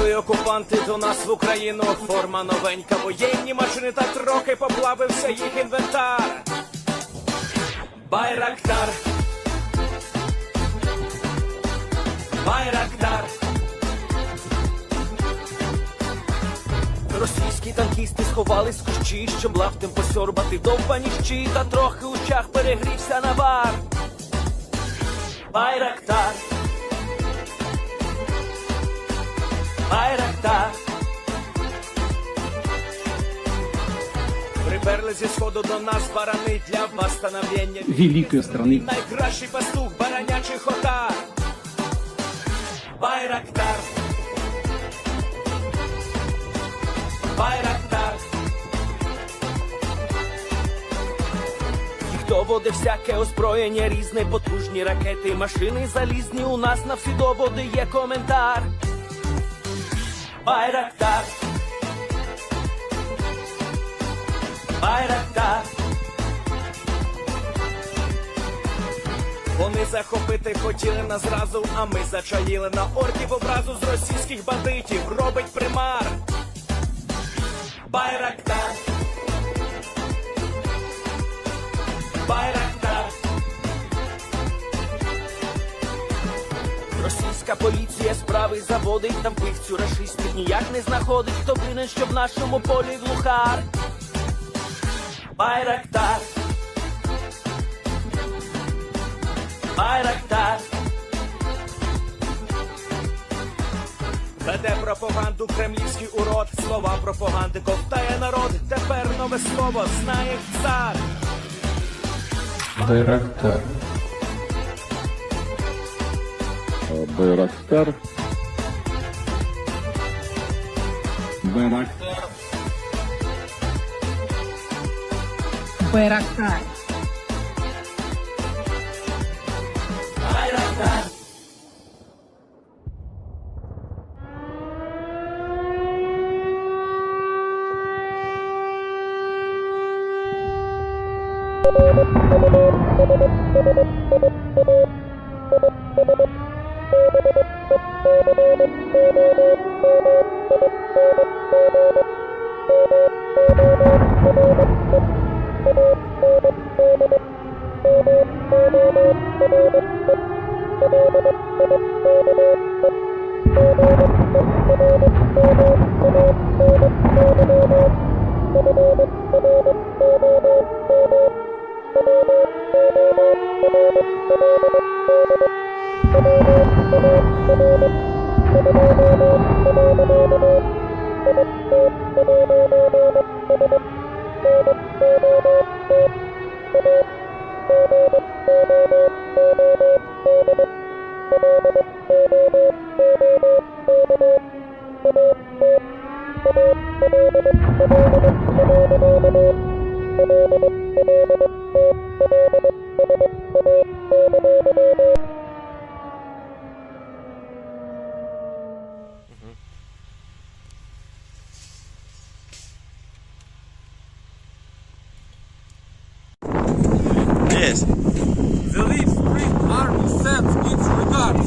Прийшли окупанти до нас в Україну, форма новенька, воєнні машини та трохи поплавився їх інвентар. Байрактар, Байрактар. Російські танкісти сховались в кущі, щоб лаптем посьорбати довбані щі, та трохи у чах перегрівся навар. Байрактар, Байрактар. Приперли зі сходу до нас барани для восстановлення великої страни. Найкращий пастух баранячих отар. Байрактар, Байрактар. І хто води всяке озброєння різне, потужні ракети, машини залізні, у нас на всі доводи є коментар. Байрактар, Байрактар. Вони захопити хотіли нас зразу, а ми зачаїли на орків образу з російських бандитів, робить примар. Байрактар, Байрактар. Російська поліція справи заводить, та вбивцю рашистів ніяк не знаходить, хто винен, що в нашому полі глухар. Байрактар, Байрактар. Веде пропаганду кремлівський урод, слова пропаганди ковтає народ, тепер нове слово знає цар. Байрактар. Байрактар. Байрактар. Байрактар. Байрактар. Yes. The Leaf Spring Army sends its regards.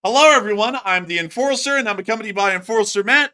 Hello, everyone. I'm the Enforcer, and I'm accompanied by Enforcer Matt.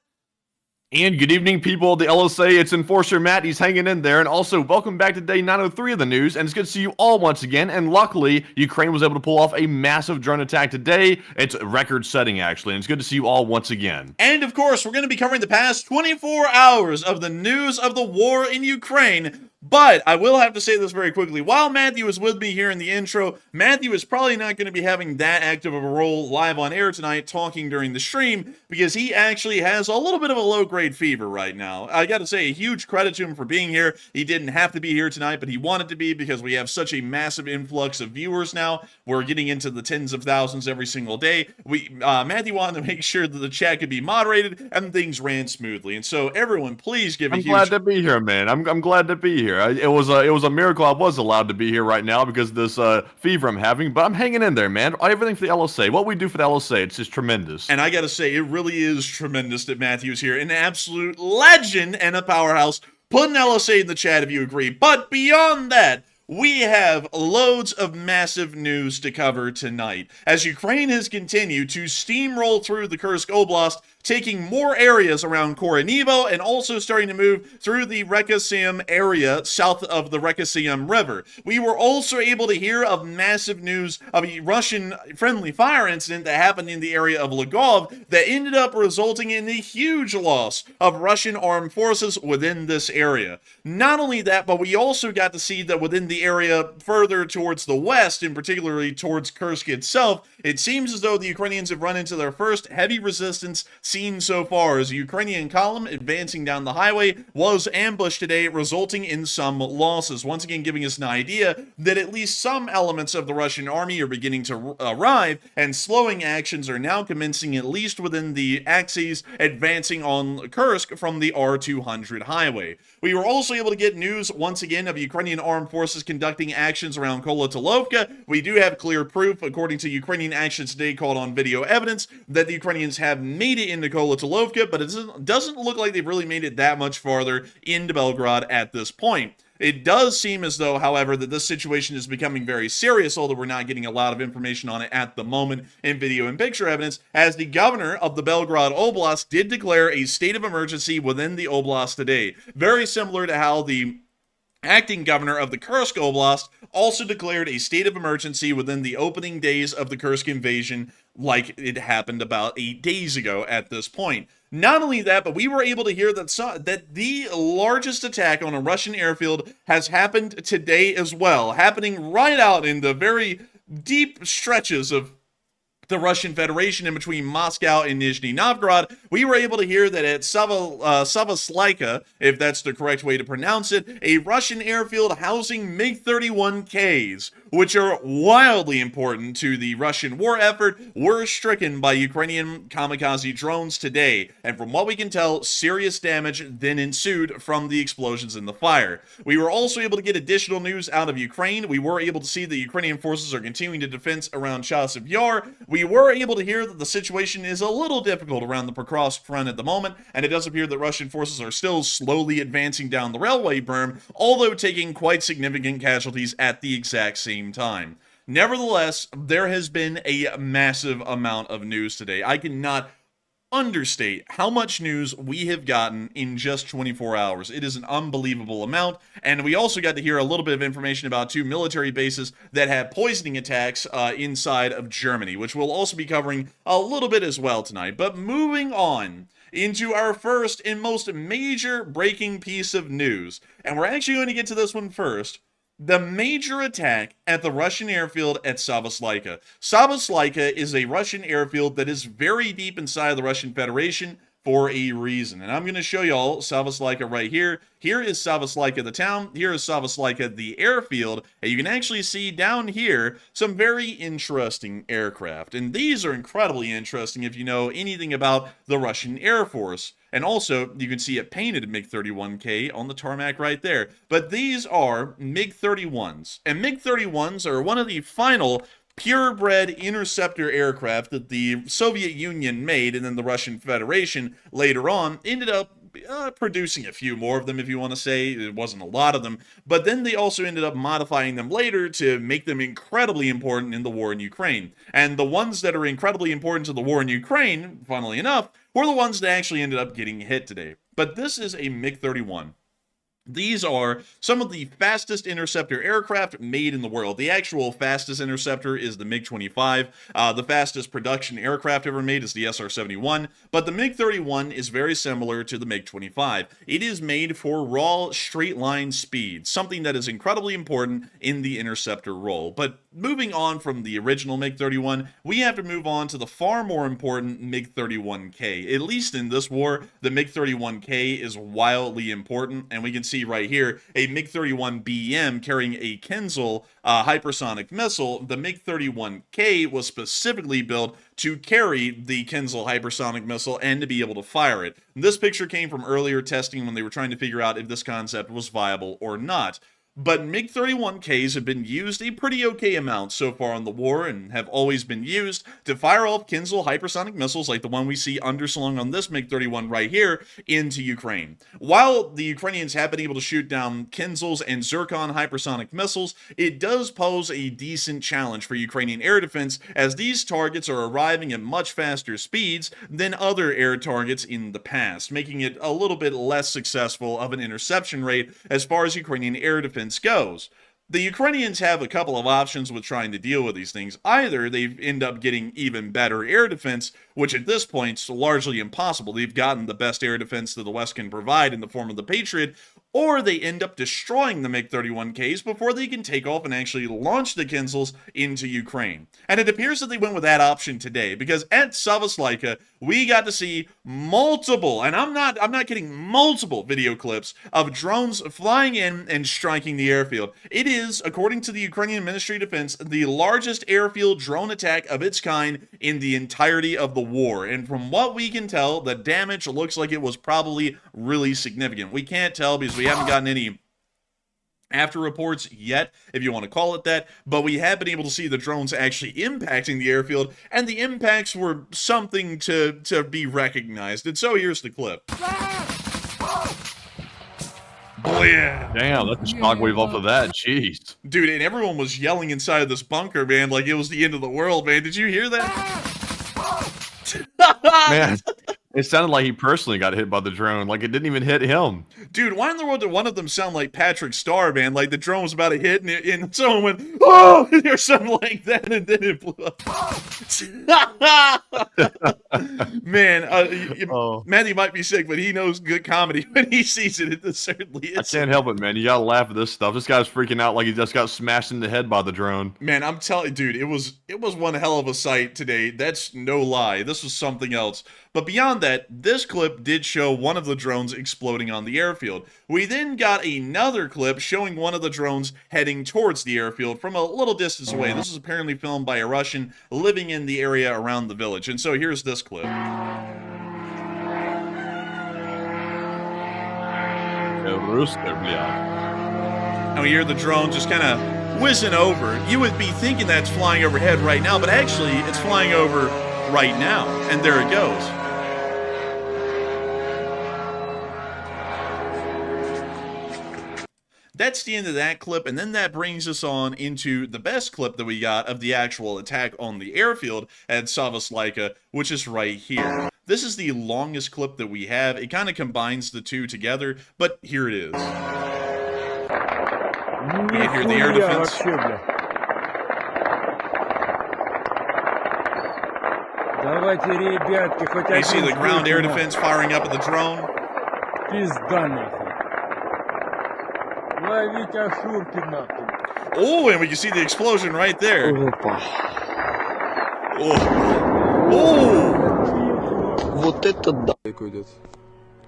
And good evening, people of the LSA. It's Enforcer Matt. He's hanging in there. And also, welcome back to day 903 of the news. And it's good to see you all once again. And luckily, Ukraine was able to pull off a massive drone attack today. It's record-setting, actually. And it's good to see you all once again. And, of course, we're going to be covering the past 24 hours of the news of the war in Ukraine. But I will have to say this very quickly. While Matthew is with me here in the intro, Matthew is probably not going to be having that active of a role live on air tonight talking during the stream because he actually has a little bit of a low-grade fever right now. I got to say a huge credit to him for being here. He didn't have to be here tonight, but he wanted to be because we have such a massive influx of viewers now. We're getting into the tens of thousands every single day. Matthew wanted to make sure that the chat could be moderated and things ran smoothly. And so everyone, please give a huge... I'm glad to be here, man. I'm glad to be here. It was a miracle I was allowed to be here right now because of this fever I'm having, but I'm hanging in there, man. Everything for the LSA. What we do for the LSA, it's just tremendous. And I gotta say, it really is tremendous that Matthew's here. An absolute legend and a powerhouse. Put an LSA in the chat if you agree. But beyond that, we have loads of massive news to cover tonight, as Ukraine has continued to steamroll through the Kursk Oblast, taking more areas around Koronevo and also starting to move through the Seym area south of the Seym River. We were also able to hear of massive news of a Russian friendly fire incident that happened in the area of Lvov that ended up resulting in a huge loss of Russian armed forces within this area. Not only that, but we also got to see that within the area further towards the west, and particularly towards Kursk itself, it seems as though the Ukrainians have run into their first heavy resistance seen so far, as a Ukrainian column advancing down the highway was ambushed today, resulting in some losses. Once again, giving us an idea that at least some elements of the Russian army are beginning to arrive, and slowing actions are now commencing, at least within the axes advancing on Kursk from the R200 highway. We were also able to get news once again of Ukrainian armed forces conducting actions around Koronevo. We do have clear proof, according to Ukrainian actions today called on video evidence, that the Ukrainians have made it into Koronevo, but it doesn't look like they've really made it that much farther into Belgrade at this point. It does seem as though, however, that this situation is becoming very serious, although we're not getting a lot of information on it at the moment in video and picture evidence, as the governor of the Belgrade Oblast did declare a state of emergency within the Oblast today. Very similar to how the acting governor of the Kursk Oblast also declared a state of emergency within the opening days of the Kursk invasion, like it happened about 8 days ago at this point. Not only that, but we were able to hear that the largest attack on a Russian airfield has happened today as well, happening right out in the very deep stretches of the Russian Federation in between Moscow and Nizhny Novgorod. We were able to hear that at Savoslyka, if that's the correct way to pronounce it, a Russian airfield housing MiG-31Ks, which are wildly important to the Russian war effort, were stricken by Ukrainian kamikaze drones today. And from what we can tell, serious damage then ensued from the explosions in the fire. We were also able to get additional news out of Ukraine. We were able to see that Ukrainian forces are continuing to defense around Chasiv Yar. We were able to hear that the situation is a little difficult around the Pokrovsk front at the moment, and it does appear that Russian forces are still slowly advancing down the railway berm, although taking quite significant casualties at the exact same time. Nevertheless, there has been a massive amount of news today. I cannot understate how much news we have gotten in just 24 hours. It is an unbelievable amount, and we also got to hear a little bit of information about 2 military bases that had poisoning attacks inside of Germany, which we'll also be covering a little bit as well tonight. But moving on into our first and most major breaking piece of news, and we're actually going to get to this one first. The major attack at the Russian airfield at Savoslyka. Savoslyka is a Russian airfield that is very deep inside the Russian Federation for a reason. And I'm going to show y'all Savoslyka right here. Here is Savoslyka the town. Here is Savoslyka the airfield. And you can actually see down here some very interesting aircraft. And these are incredibly interesting if you know anything about the Russian Air Force. And also, you can see it painted MiG-31K on the tarmac right there. But these are MiG-31s. And MiG-31s are one of the final purebred interceptor aircraft that the Soviet Union made, and then the Russian Federation later on ended up producing a few more of them, if you want to say. It wasn't a lot of them. But then they also ended up modifying them later to make them incredibly important in the war in Ukraine. And the ones that are incredibly important to the war in Ukraine, funnily enough, were the ones that actually ended up getting hit today. But this is a MiG-31. These are some of the fastest interceptor aircraft made in the world. The actual fastest interceptor is the MiG-25. The fastest production aircraft ever made is the SR-71. But the MiG-31 is very similar to the MiG-25. It is made for raw straight line speed, something that is incredibly important in the interceptor role. But moving on from the original MiG-31, we have to move on to the far more important MiG-31K. At least in this war, the MiG-31K is wildly important, and we can see right here a MiG-31BM carrying a Kinzhal hypersonic missile. The MiG-31K was specifically built to carry the Kinzhal hypersonic missile and to be able to fire it. This picture came from earlier testing when they were trying to figure out if this concept was viable or not. But MiG-31Ks have been used a pretty okay amount so far in the war and have always been used to fire off Kinzhal hypersonic missiles like the one we see underslung on this MiG-31 right here into Ukraine. While the Ukrainians have been able to shoot down Kinzhals and Zircon hypersonic missiles, it does pose a decent challenge for Ukrainian air defense as these targets are arriving at much faster speeds than other air targets in the past, making it a little bit less successful of an interception rate as far as Ukrainian air defense goes. The Ukrainians have a couple of options with trying to deal with these things. Either they end up getting even better air defense, which at this point is largely impossible. They've gotten the best air defense that the West can provide in the form of the Patriot, or they end up destroying the MiG-31Ks before they can take off and actually launch the Kinzhals into Ukraine. And it appears that they went with that option today, because at Savoslayka, we got to see multiple, and I'm not kidding, multiple video clips of drones flying in and striking the airfield. It is, according to the Ukrainian Ministry of Defense, the largest airfield drone attack of its kind in the entirety of the war. And from what we can tell, the damage looks like it was probably really significant. We can't tell because we haven't gotten any after reports yet, if you want to call it that, but we have been able to see the drones actually impacting the airfield, and the impacts were something to be recognized. And so here's the clip. Oh yeah. Damn, that's a shockwave off of that. Jeez. Dude, and everyone was yelling inside of this bunker, man, like it was the end of the world, man. Did you hear that? Man, it sounded like he personally got hit by the drone. Like, it didn't even hit him. Dude, why in the world did one of them sound like Patrick Star, man? Like the drone was about to hit and someone went, oh, or something like that, and then it blew up. Man, Matthew might be sick, but he knows good comedy when he sees it. It certainly is. I can't help it, man. You gotta laugh at this stuff. This guy's freaking out like he just got smashed in the head by the drone. Man, I'm telling you, dude, it was one hell of a sight today. That's no lie. This was something else. But beyond that, this clip did show one of the drones exploding on the airfield. We then got another clip showing one of the drones heading towards the airfield from a little distance away. This is apparently filmed by a Russian living in the area around the village. And so here's this clip. Rlysk, and we hear the drone just kind of whizzing over. You would be thinking that's flying overhead right now, but actually it's flying over right now. And there it goes. That's the end of that clip, and then that brings us on into the best clip that we got of the actual attack on the airfield at Savoslayka, which is right here. This is the longest clip that we have. It kind of combines the two together, but here it is. We can hear the air defense. You see the ground air defense firing up at the drone. Oh, and we can see the explosion right there. Oh.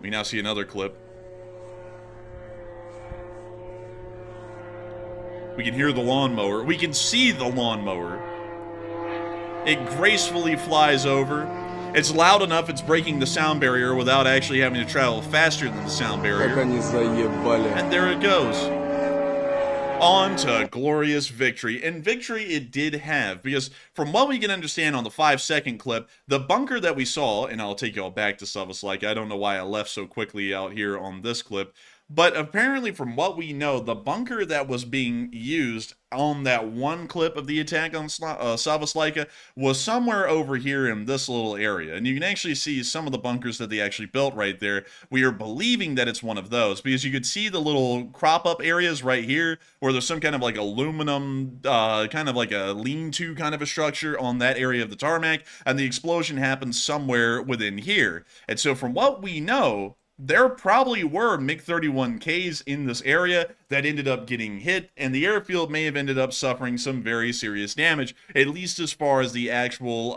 We now see another clip. We can hear the lawnmower. We can see the lawnmower. It gracefully flies over. It's loud enough it's breaking the sound barrier without actually having to travel faster than the sound barrier. And there it goes. on to glorious victory. And victory it did have, because from what we can understand on the 5-second clip, the bunker that we saw, and I'll take y'all back to Savas, I don't know why I left so quickly out here on this clip, but apparently from what we know, the bunker that was being used on that one clip of the attack on Savas was somewhere over here in this little area. And you can actually see some of the bunkers that they actually built right there. We are believing that it's one of those, because you could see the little crop up areas right here where there's some kind of like aluminum, kind of like a lean-to kind of a structure on that area of the tarmac, and the explosion happened somewhere within here. And so from what we know, there probably were MiG-31Ks in this area that ended up getting hit, and the airfield may have ended up suffering some very serious damage, at least as far as the actual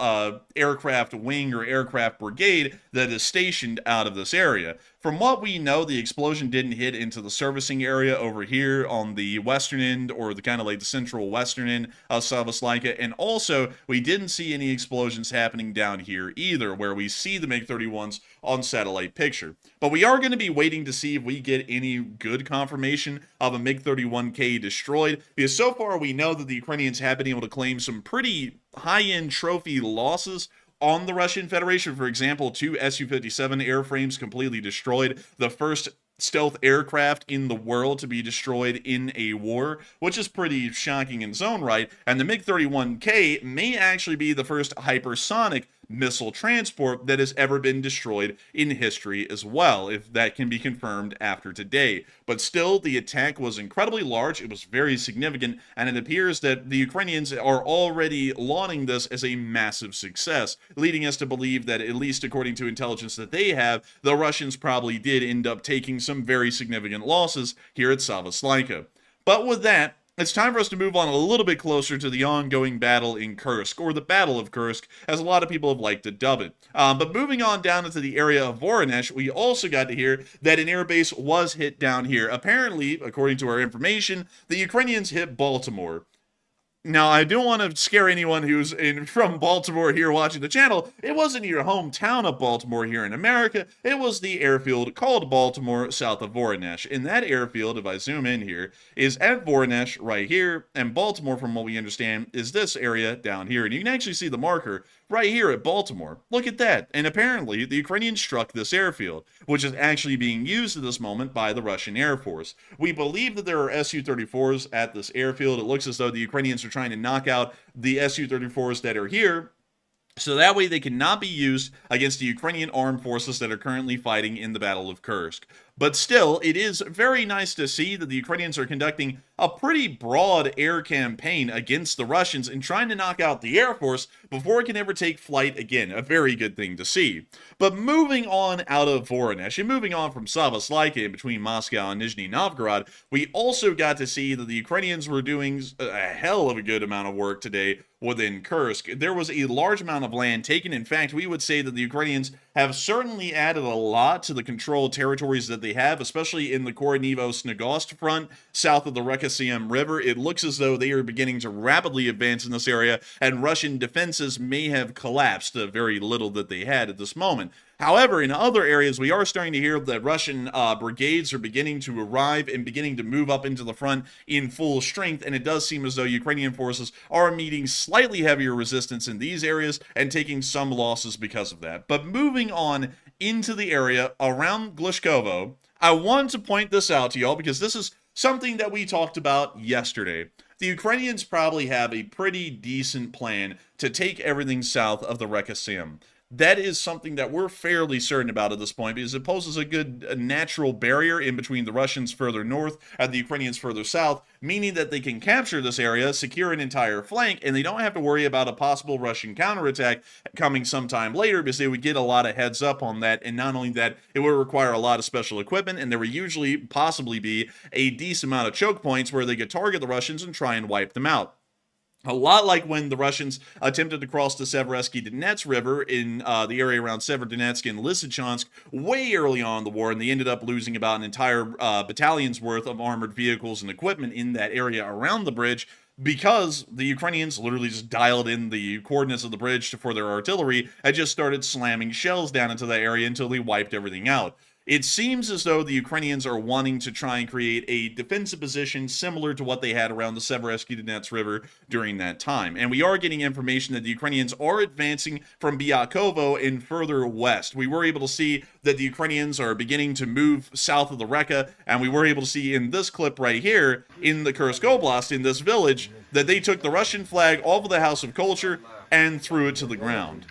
aircraft wing or aircraft brigade that is stationed out of this area. From what we know, the explosion didn't hit into the servicing area over here on the western end, or the kind of like the central western end of Savas, and also we didn't see any explosions happening down here either, where we see the MiG-31s on satellite picture. But we are going to be waiting to see if we get any good confirmation of a MiG-31K destroyed, because so far we know that the Ukrainians have been able to claim some pretty high-end trophy losses on the Russian Federation. For example, 2 Su-57 airframes completely destroyed, the first stealth aircraft in the world to be destroyed in a war, which is pretty shocking in its own right, and the MiG-31K may actually be the first hypersonic missile transport that has ever been destroyed in history as well, if that can be confirmed after today. But still, the attack was incredibly large, it was very significant, and it appears that the Ukrainians are already lauding this as a massive success, leading us to believe that, at least according to intelligence that they have, the Russians probably did end up taking some very significant losses here at Savas. But with that, it's time for us to move on a little bit closer to the ongoing battle in Kursk, or the Battle of Kursk, as a lot of people have liked to dub it. But moving on down into the area of Voronezh, we also got to hear that an airbase was hit down here. Apparently, according to our information, the Ukrainians hit Baltimore. Now, I don't want to scare anyone who's from Baltimore here watching the channel. It wasn't your hometown of Baltimore here in America. It was the airfield called Baltimore, south of Voronezh. And that airfield, if I zoom in here, is at Voronezh right here. And Baltimore, from what we understand, is this area down here. And you can actually see the marker right here at Baltimore. Look at that. And apparently, the Ukrainians struck this airfield, which is actually being used at this moment by the Russian Air Force. We believe that there are Su-34s at this airfield. It looks as though the Ukrainians are trying to knock out the Su-34s that are here, so that way they cannot be used against the Ukrainian armed forces that are currently fighting in the Battle of Kursk. But still, it is very nice to see that the Ukrainians are conducting a pretty broad air campaign against the Russians and trying to knock out the Air Force before it can ever take flight again. A very good thing to see. But moving on out of Voronezh, and moving on from Savas in between Moscow and Nizhny Novgorod, we also got to see that the Ukrainians were doing a hell of a good amount of work today within Kursk. There was a large amount of land taken. In fact, we would say that the Ukrainians have certainly added a lot to the controlled territories that they have, especially in the Koronevo-Snagost front, south of the Seym River. It looks as though they are beginning to rapidly advance in this area, and Russian defenses may have collapsed the very little that they had at this moment. However, in other areas, we are starting to hear that Russian brigades are beginning to arrive and beginning to move up into the front in full strength, and it does seem as though Ukrainian forces are meeting slightly heavier resistance in these areas and taking some losses because of that. But moving on into the area around Glushkovo, I want to point this out to y'all because this is something that we talked about yesterday. The Ukrainians probably have a pretty decent plan to take everything south of the Seym. That is something that we're fairly certain about at this point, because it poses a good natural barrier in between the Russians further north and the Ukrainians further south, meaning that they can capture this area, secure an entire flank, and they don't have to worry about a possible Russian counterattack coming sometime later, because they would get a lot of heads up on that. And not only that, it would require a lot of special equipment, and there would usually possibly be a decent amount of choke points where they could target the Russians and try and wipe them out. A lot like when the Russians attempted to cross the Seversky Donets River in the area around Severodonetsk and Lysychansk way early on in the war, and they ended up losing about an entire battalion's worth of armored vehicles and equipment in that area around the bridge, because the Ukrainians literally just dialed in the coordinates of the bridge for their artillery and just started slamming shells down into that area until they wiped everything out. It seems as though the Ukrainians are wanting to try and create a defensive position similar to what they had around the Seversky Donets River during that time. And we are getting information that the Ukrainians are advancing from Byakovo and further west. We were able to see that the Ukrainians are beginning to move south of the Reka, and we were able to see in this clip right here, in the Kursk Oblast, in this village, that they took the Russian flag off of the House of Culture and threw it to the ground.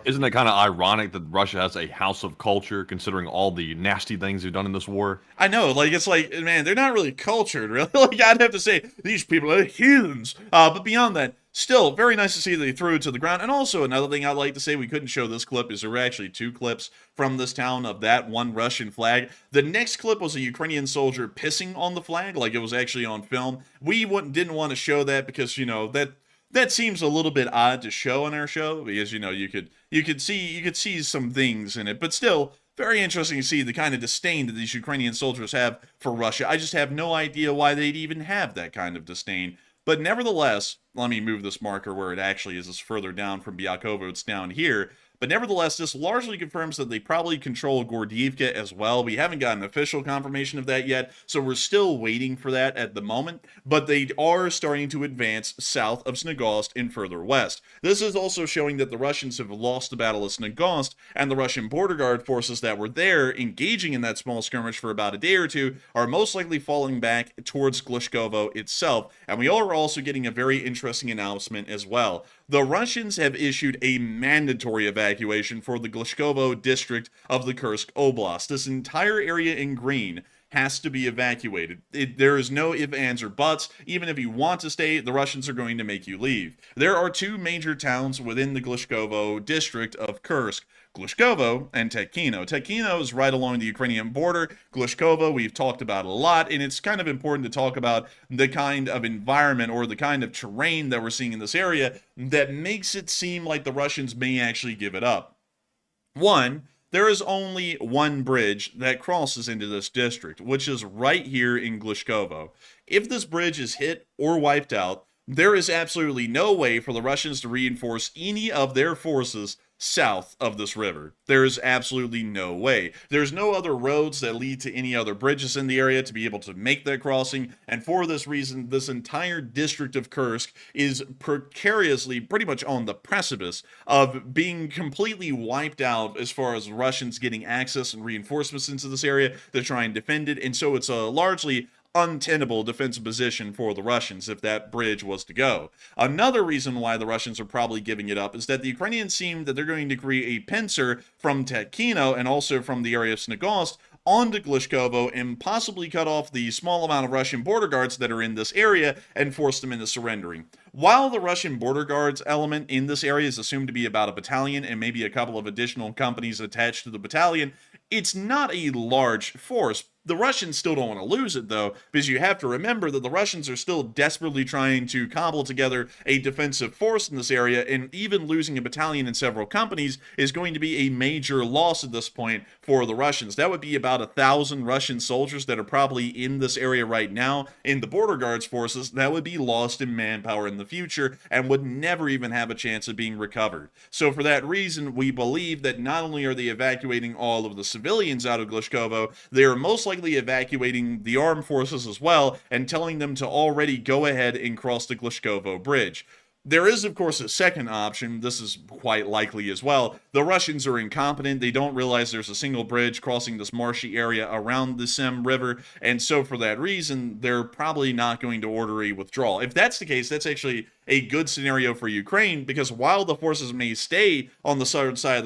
Isn't it kind of ironic that Russia has a house of culture, considering all the nasty things they've done in this war? I know, like, it's like, man, they're not really cultured, really. Like, I'd have to say, these people are heathens. But beyond that, still, very nice to see that they threw it to the ground. And also, another thing I'd like to say, we couldn't show this clip, is there were actually 2 clips from this town of that one Russian flag. The next clip was a Ukrainian soldier pissing on the flag, like it was actually on film. We didn't want to show that because, you know, that seems a little bit odd to show on our show, because, you know, you could see some things in it, but still very interesting to see the kind of disdain that these Ukrainian soldiers have for Russia. I just have no idea why they'd even have that kind of disdain. But nevertheless, let me move this marker where it actually is. It's further down from Byakovo. It's down here. But nevertheless, this largely confirms that they probably control Avdiivka as well. We haven't gotten official confirmation of that yet, so we're still waiting for that at the moment. But they are starting to advance south of Snagost and further west. This is also showing that the Russians have lost the Battle of Snagost, and the Russian border guard forces that were there engaging in that small skirmish for about a day or two are most likely falling back towards Glishkovo itself. And we are also getting a very interesting announcement as well. The Russians have issued a mandatory evacuation for the Glishkovo district of the Kursk Oblast. This entire area in green has to be evacuated. There is no ifs, ands, or buts. Even if you want to stay, the Russians are going to make you leave. There are 2 major towns within the Glishkovo district of Kursk, Glishkovo and Tekhino. Tekhino is right along the Ukrainian border. Glishkovo, we've talked about a lot, and it's kind of important to talk about the kind of environment or the kind of terrain that we're seeing in this area that makes it seem like the Russians may actually give it up. One, there is only one bridge that crosses into this district, which is right here in Glishkovo. If this bridge is hit or wiped out, there is absolutely no way for the Russians to reinforce any of their forces south of this river. There is absolutely no way. There's no other roads that lead to any other bridges in the area to be able to make that crossing, and for this reason, this entire district of Kursk is precariously pretty much on the precipice of being completely wiped out as far as Russians getting access and reinforcements into this area to try and defend it, and so it's a largely untenable defensive position for the Russians if that bridge was to go. Another reason why the Russians are probably giving it up is that the Ukrainians seem that they're going to create a pincer from Tekhino and also from the area of Snagost onto Glishkovo and possibly cut off the small amount of Russian border guards that are in this area and force them into surrendering. While the Russian border guards element in this area is assumed to be about a battalion and maybe a couple of additional companies attached to the battalion, it's not a large force. The Russians still don't want to lose it, though, because you have to remember that the Russians are still desperately trying to cobble together a defensive force in this area, and even losing a battalion and several companies is going to be a major loss at this point for the Russians. That would be about 1,000 Russian soldiers that are probably in this area right now in the border guards forces that would be lost in manpower in the future and would never even have a chance of being recovered. So for that reason, we believe that not only are they evacuating all of the civilians out of Glishkovo, they are most likely evacuating the armed forces as well and telling them to already go ahead and cross the Glishkovo bridge. There is, of course, a second option. This is quite likely as well. The Russians are incompetent. They don't realize there's a single bridge crossing this marshy area around the Seym River, and so for that reason, they're probably not going to order a withdrawal. If that's the case, that's actually a good scenario for Ukraine, because while the forces may stay on the southern side of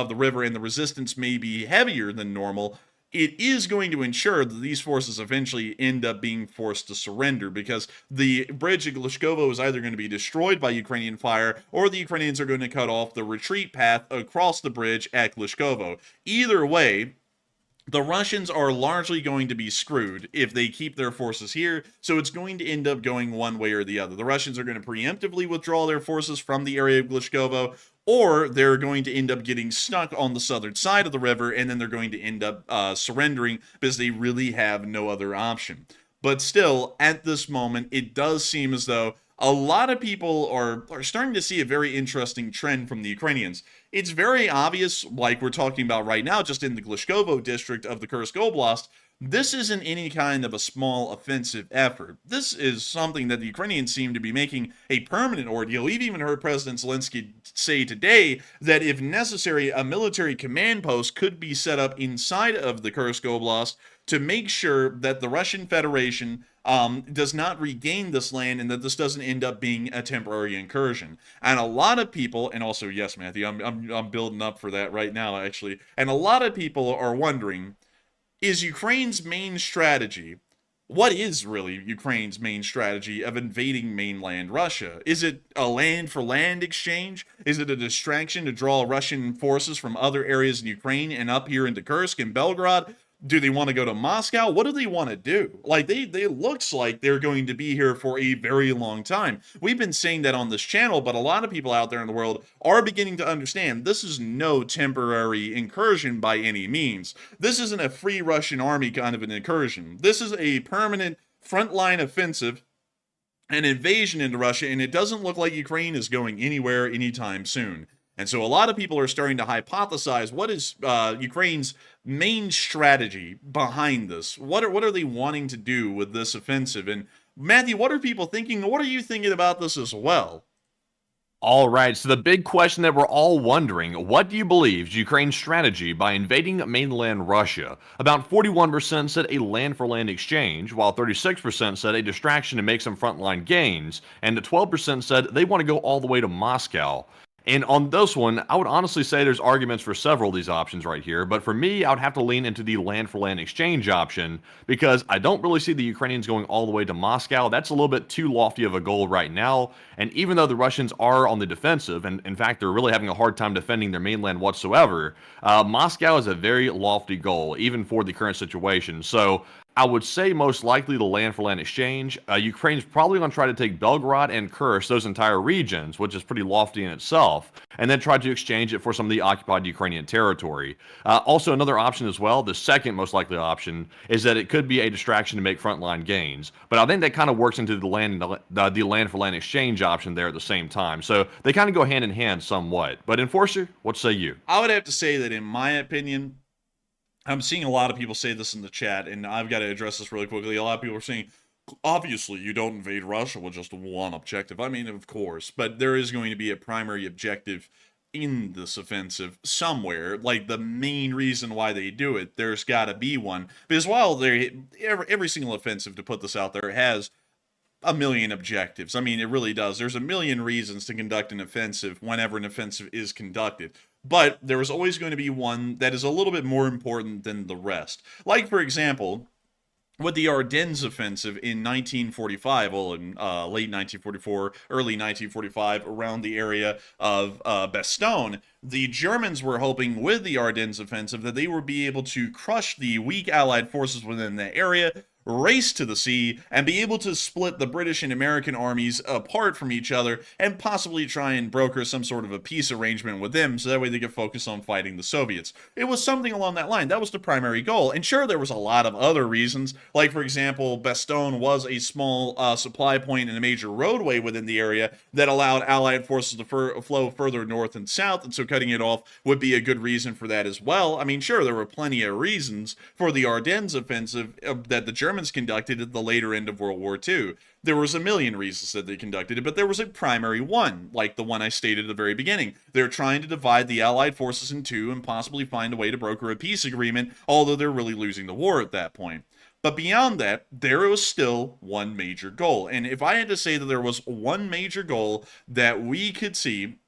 the river and the resistance may be heavier than normal, it is going to ensure that these forces eventually end up being forced to surrender, because the bridge at Glishkovo is either going to be destroyed by Ukrainian fire, or the Ukrainians are going to cut off the retreat path across the bridge at Glishkovo. Either way, the Russians are largely going to be screwed if they keep their forces here, so it's going to end up going one way or the other. The Russians are going to preemptively withdraw their forces from the area of Glishkovo, or they're going to end up getting stuck on the southern side of the river, and then they're going to end up surrendering because they really have no other option. But still, at this moment, it does seem as though a lot of people are starting to see a very interesting trend from the Ukrainians. it's very obvious, like we're talking about right now, just in the Glishkovo district of the Kursk Oblast, this isn't any kind of a small offensive effort. This is something that the Ukrainians seem to be making a permanent ordeal. We've even heard President Zelensky say today that if necessary, a military command post could be set up inside of the Kursk Oblast to make sure that the Russian Federation does not regain this land and that this doesn't end up being a temporary incursion. And a lot of people, and also, yes, Matthew, I'm building up for that right now, actually, and a lot of people are wondering, is Ukraine's main strategy, what is really Ukraine's main strategy of invading mainland Russia? Is it a land-for-land exchange? Is it a distraction to draw Russian forces from other areas in Ukraine and up here into Kursk and Belgrade? Do they want to go to Moscow? What do they want to do? Like, they looks like they're going to be here for a very long time. We've been saying that on this channel, but a lot of people out there in the world are beginning to understand this is no temporary incursion by any means. This isn't a free Russian army kind of an incursion. This is a permanent frontline offensive, an invasion into Russia, and it doesn't look like Ukraine is going anywhere anytime soon. And so a lot of people are starting to hypothesize, what is Ukraine's main strategy behind this? What are they wanting to do with this offensive? And Matthew, what are people thinking? What are you thinking about this as well? All right, so the big question that we're all wondering, what do you believe is Ukraine's strategy by invading mainland Russia? About 41% said a land-for-land exchange, while 36% said a distraction to make some frontline gains, and 12% said they want to go all the way to Moscow. And on this one, I would honestly say there's arguments for several of these options right here, but for me, I would have to lean into the land-for-land exchange option because I don't really see the Ukrainians going all the way to Moscow. That's a little bit too lofty of a goal right now, and even though the Russians are on the defensive, and in fact, they're really having a hard time defending their mainland whatsoever, Moscow is a very lofty goal, even for the current situation. So I would say most likely the land-for-land exchange. Ukraine's probably going to try to take Belgrade and Kursk, those entire regions, which is pretty lofty in itself, and then try to exchange it for some of the occupied Ukrainian territory. Also, another option as well, the second most likely option, is that it could be a distraction to make frontline gains. But I think that kind of works into the land-for-land exchange option there at the same time. So they kind of go hand in hand somewhat. But Enforcer, what say you? I would have to say that in my opinion, I'm seeing a lot of people say this in the chat, and I've got to address this really quickly. A lot of people are saying, obviously, you don't invade Russia with just one objective. I mean, of course, but there is going to be a primary objective in this offensive somewhere. Like, the main reason why they do it, there's got to be one. Because while every single offensive, to put this out there, has a million objectives. I mean, it really does. There's a million reasons to conduct an offensive whenever an offensive is conducted. But there is always going to be one that is a little bit more important than the rest. Like, for example, with the Ardennes offensive in 1945, well, in late 1944, early 1945, around the area of Bastogne, the Germans were hoping with the Ardennes offensive that they would be able to crush the weak Allied forces within that area, race to the sea, and be able to split the British and American armies apart from each other and possibly try and broker some sort of a peace arrangement with them so that way they could focus on fighting the Soviets. It was something along that line. That was the primary goal. And sure, there was a lot of other reasons. Like, for example, Bastogne was a small supply point and a major roadway within the area that allowed Allied forces to flow further north and south, and so cutting it off would be a good reason for that as well. I mean, sure, there were plenty of reasons for the Ardennes offensive that the Germans conducted at the later end of World War II. There was a million reasons that they conducted it, but there was a primary one, like the one I stated at the very beginning. They're trying to divide the Allied forces in two and possibly find a way to broker a peace agreement, although they're really losing the war at that point. But beyond that, there was still one major goal. And if I had to say that there was one major goal that we could see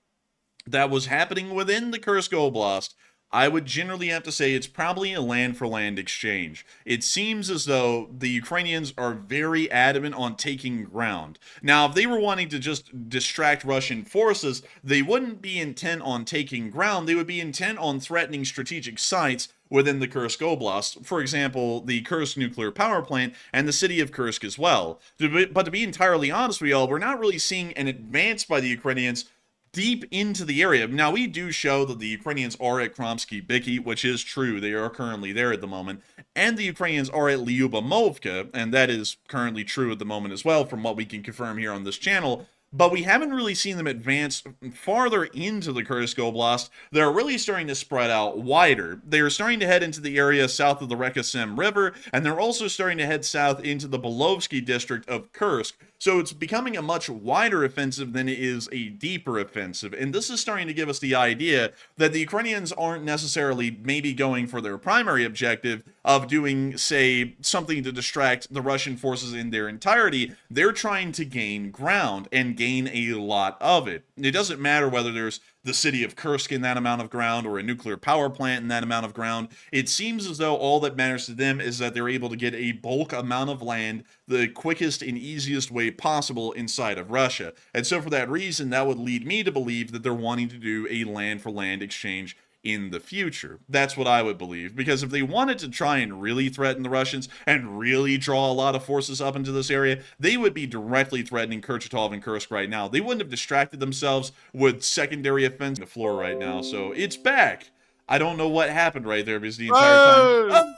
that was happening within the Kursk Oblast, I would generally have to say it's probably a land-for-land exchange. It seems as though the Ukrainians are very adamant on taking ground. Now, if they were wanting to just distract Russian forces, they wouldn't be intent on taking ground. They would be intent on threatening strategic sites within the Kursk Oblast. For example, the Kursk nuclear power plant and the city of Kursk as well. But to be entirely honest with y'all, we're not really seeing an advance by the Ukrainians deep into the area. Now, we do show that the Ukrainians are at Kromsky-Byky, which is true. They are currently there at the moment. And the Ukrainians are at Lyubomovka, and that is currently true at the moment as well, from what we can confirm here on this channel. but we haven't really seen them advance farther into the Kursk Oblast. They're really starting to spread out wider. They're starting to head into the area south of the Seym River, and they're also starting to head south into the Belovsky district of Kursk. So it's becoming a much wider offensive than it is a deeper offensive. And this is starting to give us the idea that the Ukrainians aren't necessarily maybe going for their primary objective of doing, say, something to distract the Russian forces in their entirety. They're trying to gain ground and gain a lot of it. It doesn't matter whether there's the city of Kursk in that amount of ground or a nuclear power plant in that amount of ground. It seems as though all that matters to them is that they're able to get a bulk amount of land the quickest and easiest way possible inside of Russia. And so for that reason, that would lead me to believe that they're wanting to do a land-for-land exchange in the future. That's what I would believe, because if they wanted to try and really threaten the Russians and really draw a lot of forces up into this area, they would be directly threatening Kurchatov and Kursk right now. They wouldn't have distracted themselves with secondary offense on the floor right now. So it's back. I don't know what happened right there because the entire time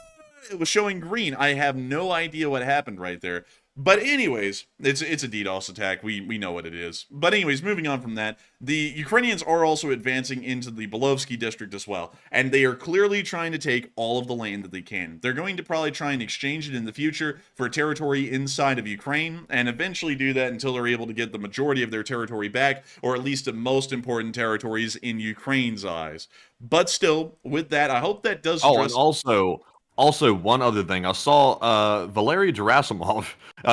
it was showing green. I have no idea what happened right there. But anyways, it's a DDoS attack. We know what it is. But anyways, moving on from that, the Ukrainians are also advancing into the Belovsky district as well. And they are clearly trying to take all of the land that they can. They're going to probably try and exchange it in the future for territory inside of Ukraine, and eventually do that until they're able to get the majority of their territory back, or at least the most important territories in Ukraine's eyes. But still, with that, I hope that does Oh, and also, one other thing. I saw Valery Gerasimov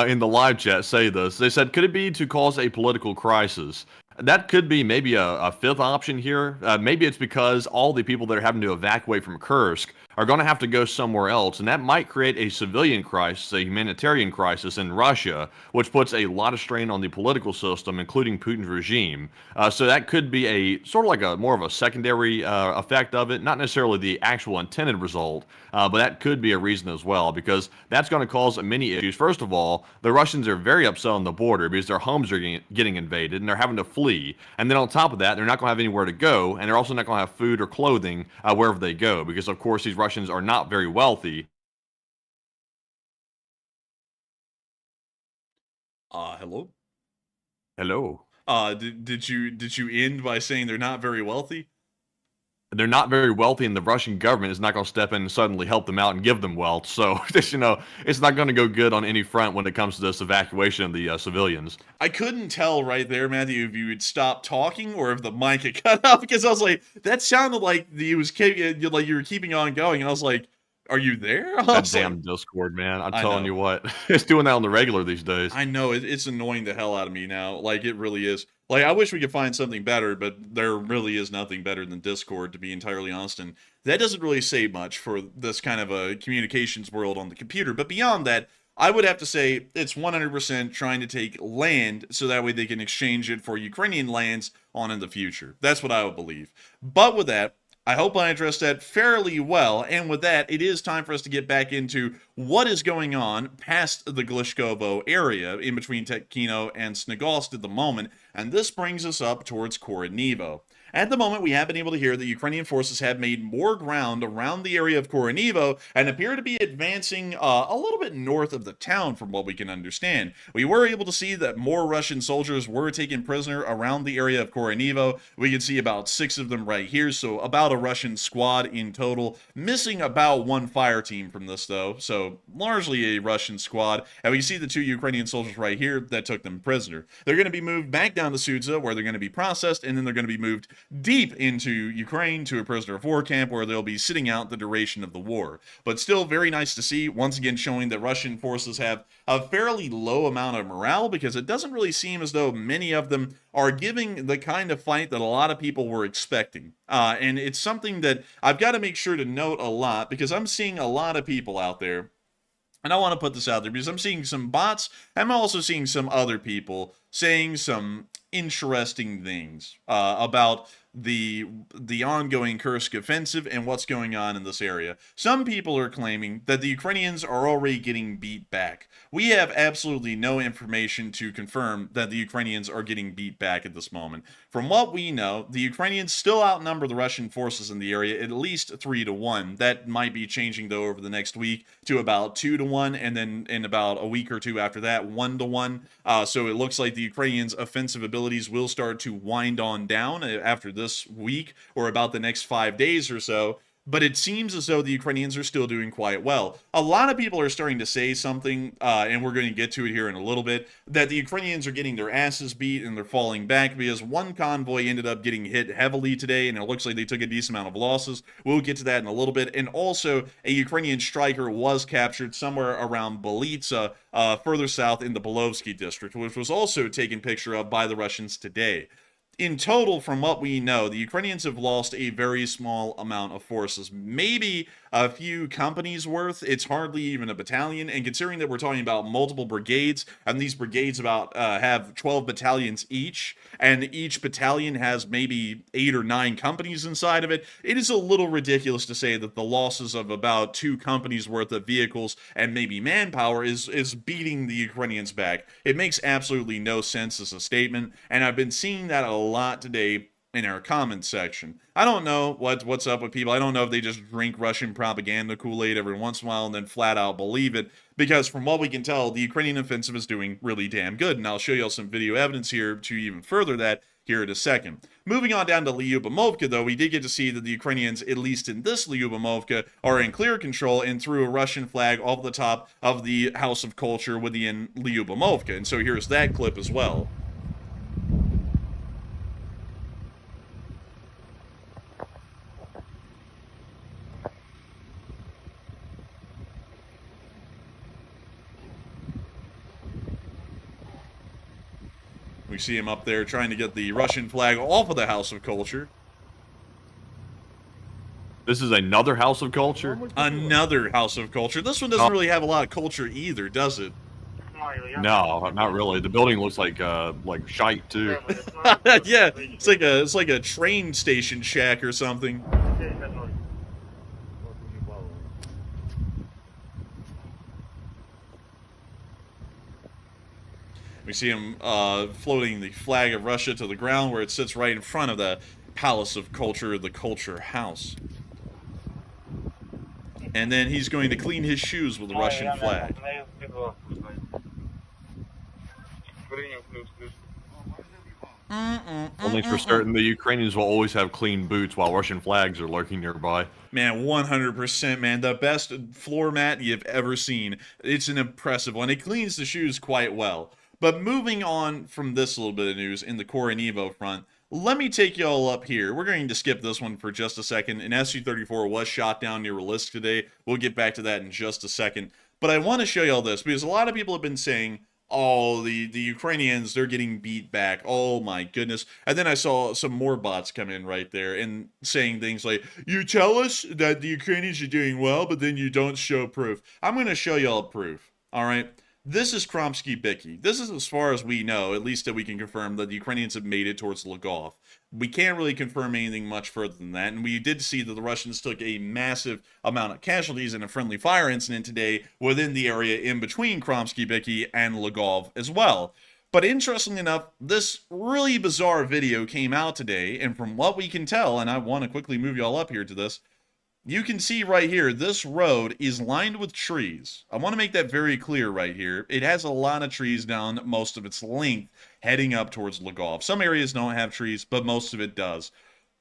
in the live chat say this. They said, could it be to cause a political crisis? That could be maybe a fifth option here. Maybe it's because all the people that are having to evacuate from Kursk are going to have to go somewhere else, and that might create a civilian crisis, a humanitarian crisis in Russia, which puts a lot of strain on the political system, including Putin's regime. So that could be a sort of like a more of a secondary effect of it, not necessarily the actual intended result, but that could be a reason as well, because that's going to cause many issues. First of all, the Russians are very upset on the border because their homes are getting invaded, and they're having to flee. And then on top of that, they're not going to have anywhere to go, and they're also not going to have food or clothing wherever they go, because of course these Russians are not very wealthy. Hello? Hello. Did you end by saying they're not very wealthy? They're not very wealthy, and the Russian government is not going to step in and suddenly help them out and give them wealth. So, it's not going to go good on any front when it comes to this evacuation of the civilians. I couldn't tell right there, Matthew, if you had stopped talking or if the mic had cut out, because I was like, that sounded like you were keeping on going, and I was like, are you there? That damn Discord, man. I'm telling you what. It's doing that on the regular these days. I know, it's annoying the hell out of me now. Like, it really is. Like, I wish we could find something better, but there really is nothing better than Discord, to be entirely honest, and that doesn't really say much for this kind of a communications world on the computer. But beyond that, I would have to say it's 100% trying to take land so that way they can exchange it for Ukrainian lands on in the future. That's what I would believe. But with that, I hope I addressed that fairly well, and with that, it is time for us to get back into what is going on past the Glishkovo area, in between Tekkino and Snegolsk at the moment, and this brings us up towards Koronevo. At the moment, we have been able to hear that Ukrainian forces have made more ground around the area of Koronevo and appear to be advancing a little bit north of the town from what we can understand. We were able to see that more Russian soldiers were taken prisoner around the area of Koronevo. We can see about 6 of them right here, so about a Russian squad in total. Missing about 1 fire team from this though, so largely a Russian squad. And we see the 2 Ukrainian soldiers right here that took them prisoner. They're going to be moved back down to Sudza, where they're going to be processed, and then they're going to be moved deep into Ukraine to a prisoner of war camp where they'll be sitting out the duration of the war. But still very nice to see, once again showing that Russian forces have a fairly low amount of morale, because it doesn't really seem as though many of them are giving the kind of fight that a lot of people were expecting. And it's something that I've got to make sure to note a lot, because I'm seeing a lot of people out there, and I want to put this out there because I'm seeing some bots, I'm also seeing some other people saying some interesting things about the ongoing Kursk offensive and what's going on in this area. Some people are claiming that the Ukrainians are already getting beat back. We have absolutely no information to confirm that the Ukrainians are getting beat back at this moment. From what we know, the Ukrainians still outnumber the Russian forces in the area at least 3-1. That might be changing though over the next week to about 2-1, and then in about a week or two after that, 1-1. So it looks like the Ukrainians' offensive abilities will start to wind on down after this week or about the next 5 days or so. But it seems as though the Ukrainians are still doing quite well. A lot of people are starting to say something, and we're going to get to it here in a little bit, that the Ukrainians are getting their asses beat and they're falling back because one convoy ended up getting hit heavily today, and it looks like they took a decent amount of losses. We'll get to that in a little bit. And also, a Ukrainian striker was captured somewhere around Belitsa, further south in the Belovsky district, which was also taken picture of by the Russians today. In total, from what we know, the Ukrainians have lost a very small amount of forces, maybe a few companies worth. It's hardly even a battalion, and considering that we're talking about multiple brigades, and these brigades have 12 battalions each, and each battalion has maybe 8 or 9 companies inside of it, it is a little ridiculous to say that the losses of about 2 companies worth of vehicles and maybe manpower is beating the Ukrainians back. It makes absolutely no sense as a statement, and I've been seeing that a lot today in our comments section. I don't know what's up with people. I don't know if they just drink Russian propaganda Kool-Aid every once in a while and then flat out believe it, because from what we can tell, the Ukrainian offensive is doing really damn good, and I'll show you all some video evidence here to even further that here in a second. Moving on down to Lyubomovka, though, we did get to see that the Ukrainians, at least in this Lyubomovka, are in clear control and threw a Russian flag off the top of the House of Culture within Lyubomovka, and so here's that clip as well. We see him up there trying to get the Russian flag off of the House of Culture. This is another House of Culture? Another House of Culture. This one doesn't really have a lot of culture either, does it? No, not really. The building looks like shite too. Yeah, it's like a train station shack or something. We see him floating the flag of Russia to the ground where it sits right in front of the Palace of Culture, the Culture House. And then he's going to clean his shoes with the Russian flag. One thing's for certain, the Ukrainians will always have clean boots while Russian flags are lurking nearby. Man, 100%, man. The best floor mat you've ever seen. It's an impressive one. It cleans the shoes quite well. But moving on from this little bit of news in the Koronevo front, let me take y'all up here. We're going to skip this one for just a second. An Su-34 was shot down near Rlysk today. We'll get back to that in just a second. But I want to show y'all this because a lot of people have been saying, oh, the Ukrainians, they're getting beat back. Oh, my goodness. And then I saw some more bots come in right there and saying things like, you tell us that the Ukrainians are doing well, but then you don't show proof. I'm going to show y'all proof, all right? This is Kromsky-Byky. This is as far as we know, at least that we can confirm, that the Ukrainians have made it towards Lvov. We can't really confirm anything much further than that, and we did see that the Russians took a massive amount of casualties in a friendly fire incident today within the area in between Kromsky-Byky and Lvov as well. But interestingly enough, this really bizarre video came out today, and from what we can tell, and I want to quickly move y'all up here to this, you can see right here, this road is lined with trees. I want to make that very clear right here. It has a lot of trees down most of its length heading up towards Lvov. Some areas don't have trees, but most of it does.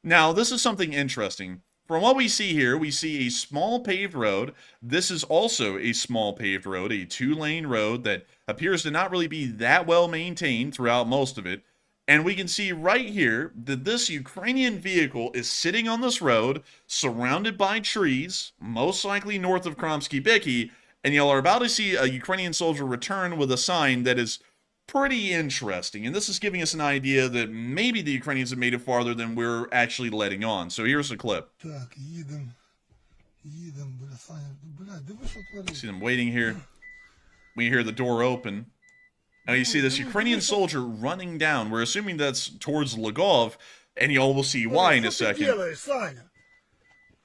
Now, this is something interesting. From what we see here, we see a small paved road. This is also a small paved road, a 2-lane road that appears to not really be that well maintained throughout most of it. And we can see right here that this Ukrainian vehicle is sitting on this road, surrounded by trees, most likely north of Kromsky-Byky, and y'all are about to see a Ukrainian soldier return with a sign that is pretty interesting. And this is giving us an idea that maybe the Ukrainians have made it farther than we're actually letting on. So here's the clip. See them waiting here. We hear the door open. Now you see this Ukrainian soldier running down. We're assuming that's towards Lvov, And y'all will see why in a second.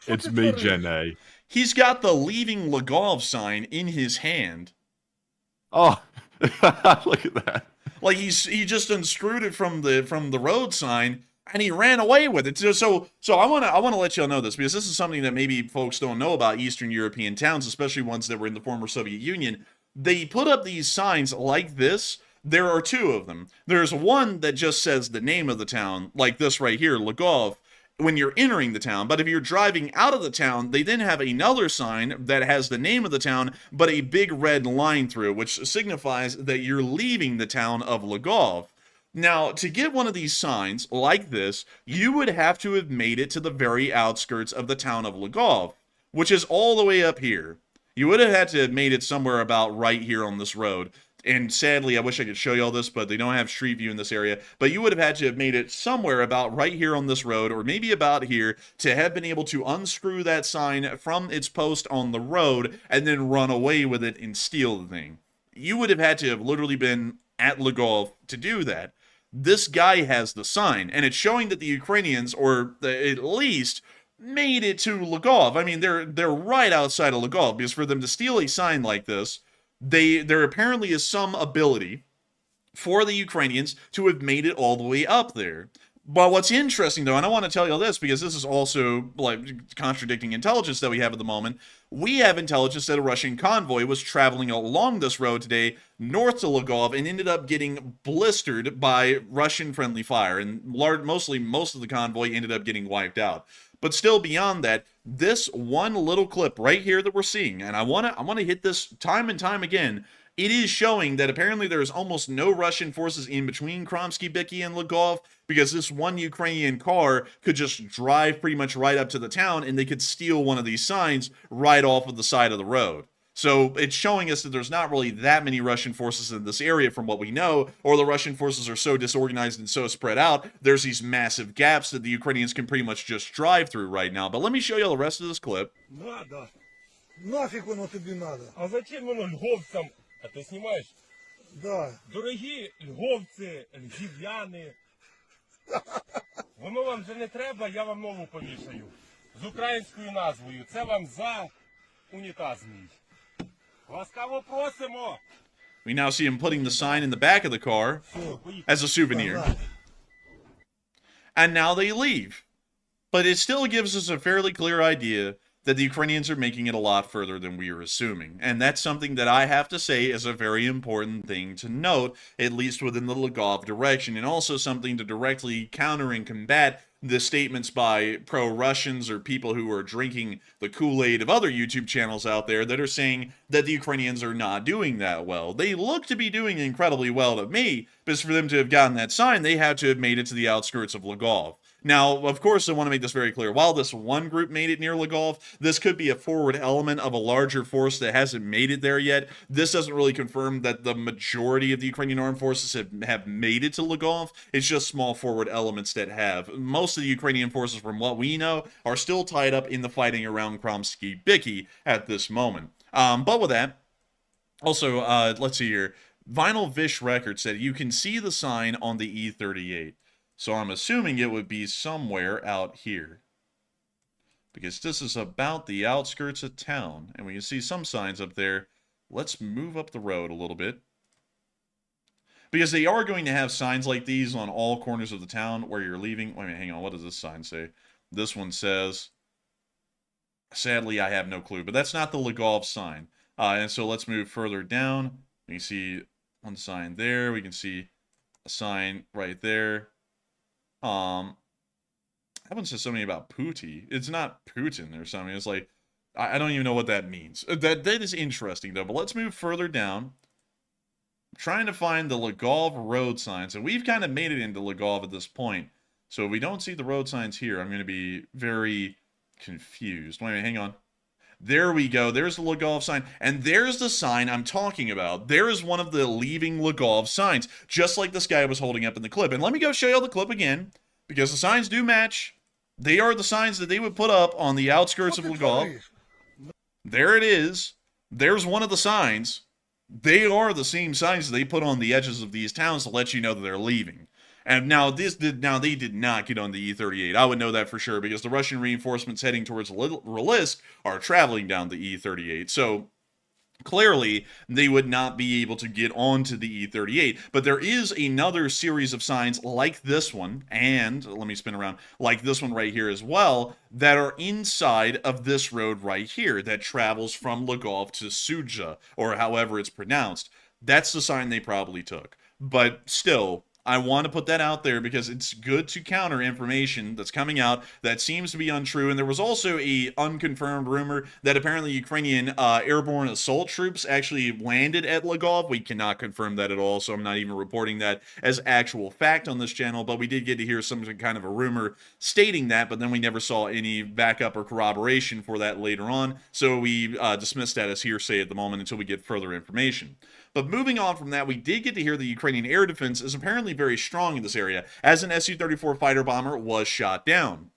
It's me, Jenny. He's got the leaving Lgov sign in his hand. Oh, look at that. Like he just unscrewed it from the road sign and he ran away with it. So I wanna let y'all know this, because this is something that maybe folks don't know about Eastern European towns, especially ones that were in the former Soviet Union. They put up these signs like this. There are two of them. There's one that just says the name of the town, like this right here, Lgov, when you're entering the town. But if you're driving out of the town, they then have another sign that has the name of the town, but a big red line through it, which signifies that you're leaving the town of Lgov. Now, to get one of these signs like this, you would have to have made it to the very outskirts of the town of Lgov, which is all the way up here. You would have had to have made it somewhere about right here on this road. And sadly, I wish I could show you all this, but they don't have street view in this area. But you would have had to have made it somewhere about right here on this road, or maybe about here, to have been able to unscrew that sign from its post on the road and then run away with it and steal the thing. You would have had to have literally been at Lgov to do that. This guy has the sign, and it's showing that the Ukrainians, or at least, made it to Lgov. I mean, they're right outside of Lgov, because for them to steal a sign like this, there apparently is some ability for the Ukrainians to have made it all the way up there. But what's interesting, though, and I want to tell you all this, because this is also like contradicting intelligence that we have at the moment. We have intelligence that a Russian convoy was traveling along this road today north to Lgov and ended up getting blistered by Russian friendly fire, and most of the convoy ended up getting wiped out. But still, beyond that, this one little clip right here that we're seeing, and I want to hit this time and time again, it is showing that apparently there's almost no Russian forces in between Kromsky-Byky and Lgov, because this one Ukrainian car could just drive pretty much right up to the town, and they could steal one of these signs right off of the side of the road. So it's showing us that there's not really that many Russian forces in this area from what we know, or the Russian forces are so disorganized and so spread out, there's these massive gaps that the Ukrainians can pretty much just drive through right now. But let me show you all the rest of this clip. Надо. Нафиг воно тобі надо? А зачем воно льговцям? А ти знімаєш? Да. Дорогі льговці, львів'яни. Воно вам вже не треба, я вам нову повішаю. З українською назвою. Це вам за унітаз мій. Ласкаво просимо. We now see him putting the sign in the back of the car as a souvenir. And now they leave. But it still gives us a fairly clear idea that the Ukrainians are making it a lot further than we were assuming. And that's something that I have to say is a very important thing to note, at least within the Lgov direction, and also something to directly counter and combat the statements by pro-Russians or people who are drinking the Kool-Aid of other YouTube channels out there that are saying that the Ukrainians are not doing that well. They look to be doing incredibly well to me, because for them to have gotten that sign, they had to have made it to the outskirts of Lgov. Now, of course, I want to make this very clear. While this one group made it near Lgov, this could be a forward element of a larger force that hasn't made it there yet. This doesn't really confirm that the majority of the Ukrainian armed forces have made it to Lgov. It's just small forward elements that have. Most of the Ukrainian forces, from what we know, are still tied up in the fighting around Kromsky-Byky at this moment. But with that, also, let's see here. Vinyl Vish Records said you can see the sign on the E38. So I'm assuming it would be somewhere out here, because this is about the outskirts of town, and we can see some signs up there. Let's move up the road a little bit, because they are going to have signs like these on all corners of the town where you're leaving. Wait a minute, hang on. What does this sign say? This one says, sadly, I have no clue, but that's not the Lgov sign. And so let's move further down. We can see one sign there. We can see a sign right there. That one says something about Putin. It's not Putin or something. It's like, I don't even know what that means. That is interesting, though. But let's move further down. I'm trying to find the Lgov road signs. And we've kind of made it into Lgov at this point. So if we don't see the road signs here, I'm going to be very confused. Wait a minute, hang on. There we go. There's the Lgov sign. And there's the sign I'm talking about. There is one of the leaving Lgov signs, just like this guy was holding up in the clip. And let me go show you all the clip again, because the signs do match. They are the signs that they would put up on the outskirts of Lgov. There it is. There's one of the signs. They are the same signs that they put on the edges of these towns to let you know that they're leaving. And now they did not get on the E-38. I would know that for sure because the Russian reinforcements heading towards Rlysk are traveling down the E-38. So clearly, they would not be able to get onto the E-38, but there is another series of signs like this one, and let me spin around, like this one right here as well, that are inside of this road right here that travels from Lvov to Sudzha, or however it's pronounced. That's the sign they probably took. But still, I want to put that out there because it's good to counter information that's coming out that seems to be untrue. And there was also a unconfirmed rumor that apparently Ukrainian airborne assault troops actually landed at Lvov. We cannot confirm that at all, so I'm not even reporting that as actual fact on this channel. But we did get to hear some kind of a rumor stating that, but then we never saw any backup or corroboration for that later on. So we dismissed that as hearsay at the moment until we get further information. But moving on from that, we did get to hear the Ukrainian air defense is apparently very strong in this area, as an Su-34 fighter bomber was shot down.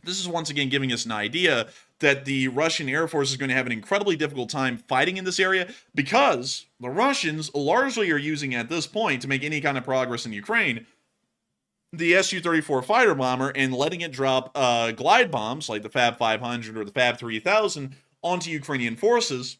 This is once again giving us an idea that the Russian Air Force is going to have an incredibly difficult time fighting in this area because the Russians largely are using at this point to make any kind of progress in Ukraine the Su-34 fighter bomber and letting it drop glide bombs like the Fab 500 or the Fab 3000 onto Ukrainian forces,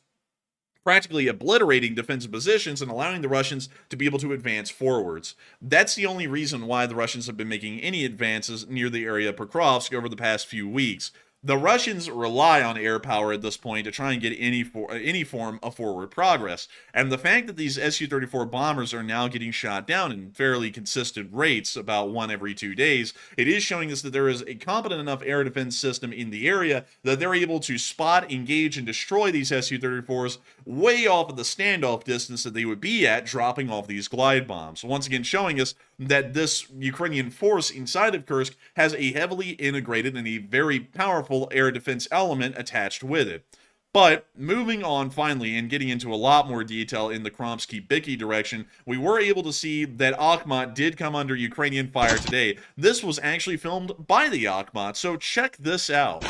practically obliterating defensive positions and allowing the Russians to be able to advance forwards. That's the only reason why the Russians have been making any advances near the area of Pokrovsk over the past few weeks. The Russians rely on air power at this point to try and get any form of forward progress. And the fact that these Su-34 bombers are now getting shot down in fairly consistent rates, about one every 2 days, it is showing us that there is a competent enough air defense system in the area that they're able to spot, engage, and destroy these Su-34s way off of the standoff distance that they would be at dropping off these glide bombs. Once again showing us that this Ukrainian force inside of Kursk has a heavily integrated and a very powerful air defense element attached with it. But moving on finally and getting into a lot more detail in the Koronevo direction, we were able to see that Akhmat did come under Ukrainian fire today. This was actually filmed by the Akhmat, so check this out.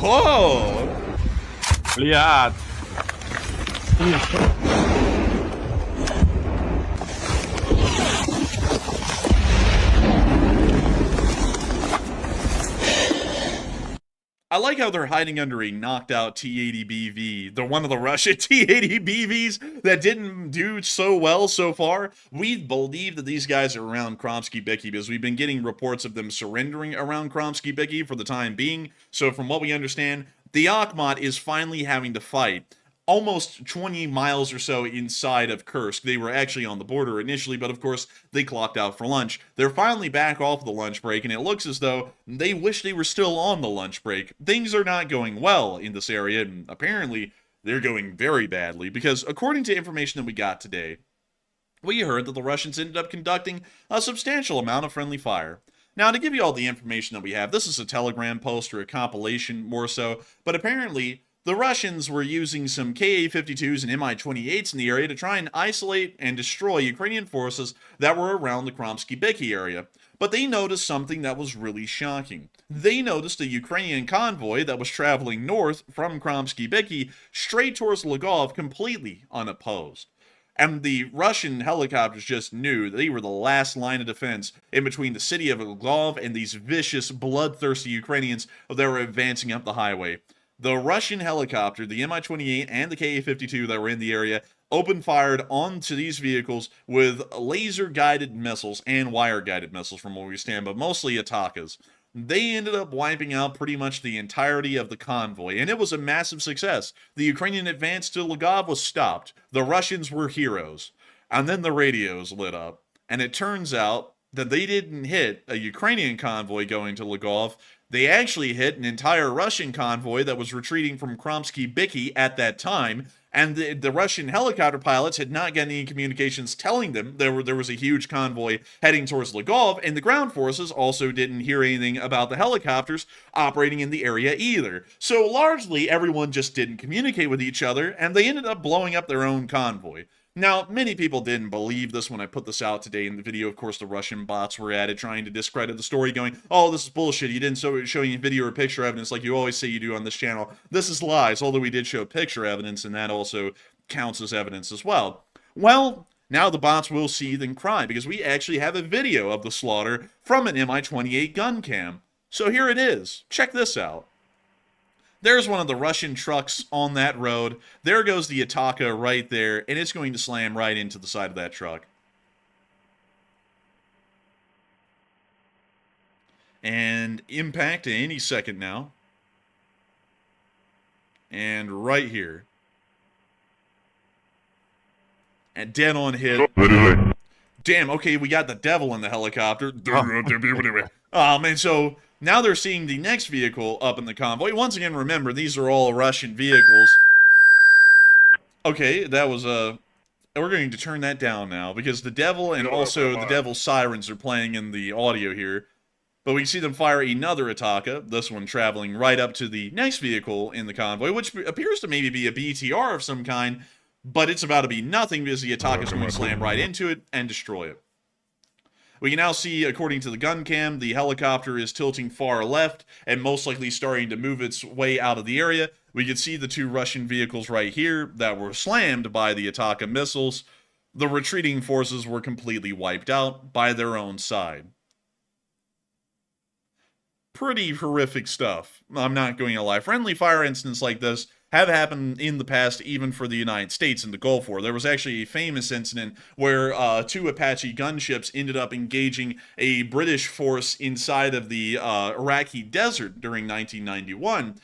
Oh! Блядь. I like how they're hiding under a knocked out T-80BV. They're one of the Russian T-80BVs that didn't do so well so far. We believe that these guys are around Koronevo because we've been getting reports of them surrendering around Koronevo for the time being. So from what we understand, the Akhmat is finally having to fight almost 20 miles or so inside of Kursk. They were actually on the border initially, but of course, they clocked out for lunch. They're finally back off the lunch break, and it looks as though they wish they were still on the lunch break. Things are not going well in this area, and apparently, they're going very badly, because according to information that we got today, we heard that the Russians ended up conducting a substantial amount of friendly fire. Now, to give you all the information that we have, this is a Telegram post or a compilation more so, but apparently, the Russians were using some Ka-52s and Mi-28s in the area to try and isolate and destroy Ukrainian forces that were around the Koronevo area. But they noticed something that was really shocking. They noticed a Ukrainian convoy that was traveling north from Koronevo straight towards Lvov completely unopposed. And the Russian helicopters just knew that they were the last line of defense in between the city of Lvov and these vicious, bloodthirsty Ukrainians that were advancing up the highway. The Russian helicopter, the Mi-28 and the Ka-52 that were in the area, opened fired onto these vehicles with laser-guided missiles and wire-guided missiles from where we stand, but mostly Atakas. They ended up wiping out pretty much the entirety of the convoy, and it was a massive success. The Ukrainian advance to Lvov was stopped. The Russians were heroes. And then the radios lit up, and it turns out that they didn't hit a Ukrainian convoy going to Lvov. They actually hit an entire Russian convoy that was retreating from Koronevo at that time, and the Russian helicopter pilots had not gotten any communications telling them there was a huge convoy heading towards Lvov, and the ground forces also didn't hear anything about the helicopters operating in the area either. So largely, everyone just didn't communicate with each other, and they ended up blowing up their own convoy. Now, many people didn't believe this when I put this out today in the video. Of course, the Russian bots were at it trying to discredit the story, going, oh, this is bullshit. You didn't show any video or picture evidence like you always say you do on this channel. This is lies, although we did show picture evidence, and that also counts as evidence as well. Well, now the bots will seethe and cry because we actually have a video of the slaughter from an Mi-28 gun cam. So here it is. Check this out. There's one of the Russian trucks on that road. There goes the Avdiivka right there, and it's going to slam right into the side of that truck. And impact any second now. And right here. And dead on hit. Damn, okay, we got the devil in the helicopter. Man, so now they're seeing the next vehicle up in the convoy. Once again, remember, these are all Russian vehicles. Okay, that was we're going to turn that down now because the devil and also the devil's sirens are playing in the audio here. But we see them fire another Avdiivka, this one traveling right up to the next vehicle in the convoy, which appears to maybe be a BTR of some kind, but it's about to be nothing because the Avdiivka is going to slam right into it and destroy it. We can now see, according to the gun cam, the helicopter is tilting far left and most likely starting to move its way out of the area. We can see the two Russian vehicles right here that were slammed by the Avdiivka missiles. The retreating forces were completely wiped out by their own side. Pretty horrific stuff. I'm not going to lie. Friendly fire incidents like this have happened in the past, even for the United States in the Gulf War. There was actually a famous incident where two Apache gunships ended up engaging a British force inside of the Iraqi desert during 1991.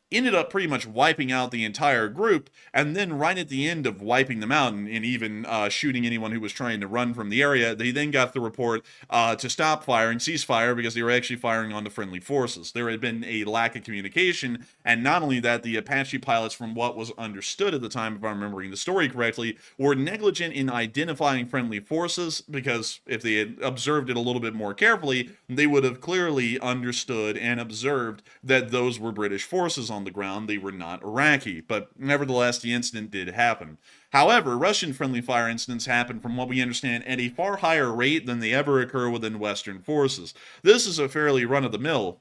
Ended up pretty much wiping out the entire group, and then right at the end of wiping them out and even shooting anyone who was trying to run from the area, they then got the report to stop firing, cease fire, because they were actually firing on the friendly forces. There had been a lack of communication, and not only that, the Apache pilots, from what was understood at the time, if I'm remembering the story correctly, were negligent in identifying friendly forces, because if they had observed it a little bit more carefully, they would have clearly understood and observed that those were British forces on the ground. They were not Iraqi, but nevertheless the incident did happen. However, Russian friendly fire incidents happen, from what we understand, at a far higher rate than they ever occur within Western forces. This is a fairly run-of-the-mill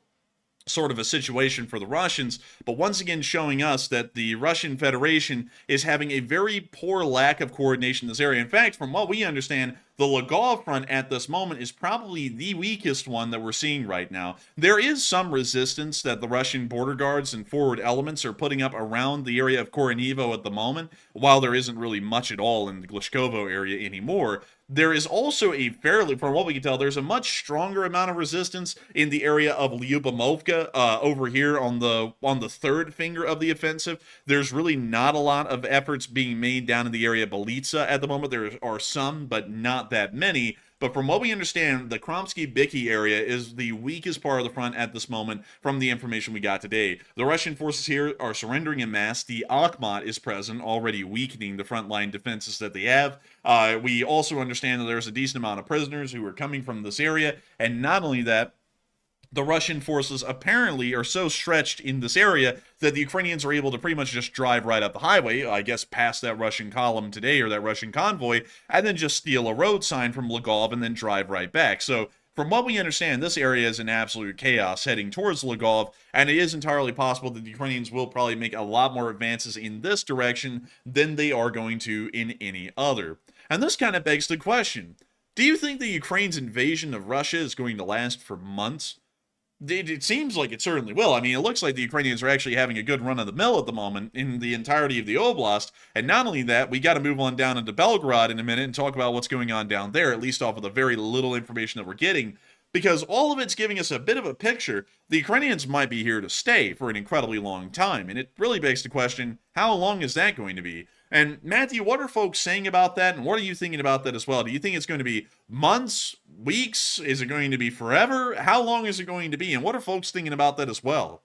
sort of a situation for the Russians, but once again showing us that the Russian Federation is having a very poor lack of coordination in this area. In fact, from what we understand, the Lvov front at this moment is probably the weakest one that we're seeing right now. There is some resistance that the Russian border guards and forward elements are putting up around the area of Koronevo at the moment, while there isn't really much at all in the Glishkovo area anymore. There is also a fairly, from what we can tell, there's a much stronger amount of resistance in the area of Lyubomovka over here on the third finger of the offensive. There's really not a lot of efforts being made down in the area of Belitsa at the moment. There are some, but not that many. But from what we understand, the Kromsky-Bicky area is the weakest part of the front at this moment from the information we got today. The Russian forces here are surrendering en masse. The Akhmat is present, already weakening the frontline defenses that they have. We also understand that there's a decent amount of prisoners who are coming from this area. And not only that, the Russian forces apparently are so stretched in this area that the Ukrainians are able to pretty much just drive right up the highway, I guess past that Russian column today, or that Russian convoy, and then just steal a road sign from Lvov and then drive right back. So from what we understand, this area is in absolute chaos heading towards Lvov, and it is entirely possible that the Ukrainians will probably make a lot more advances in this direction than they are going to in any other. And this kind of begs the question, do you think the Ukraine's invasion of Russia is going to last for months? It seems like it certainly will. I mean, it looks like the Ukrainians are actually having a good run of the mill at the moment in the entirety of the oblast. And not only that, we got to move on down into Belgorod in a minute and talk about what's going on down there, at least off of the very little information that we're getting. Because all of it's giving us a bit of a picture. The Ukrainians might be here to stay for an incredibly long time. And it really begs the question, how long is that going to be? And Matthew, what are folks saying about that? And what are you thinking about that as well? Do you think it's going to be months, weeks? Is it going to be forever? How long is it going to be? And what are folks thinking about that as well?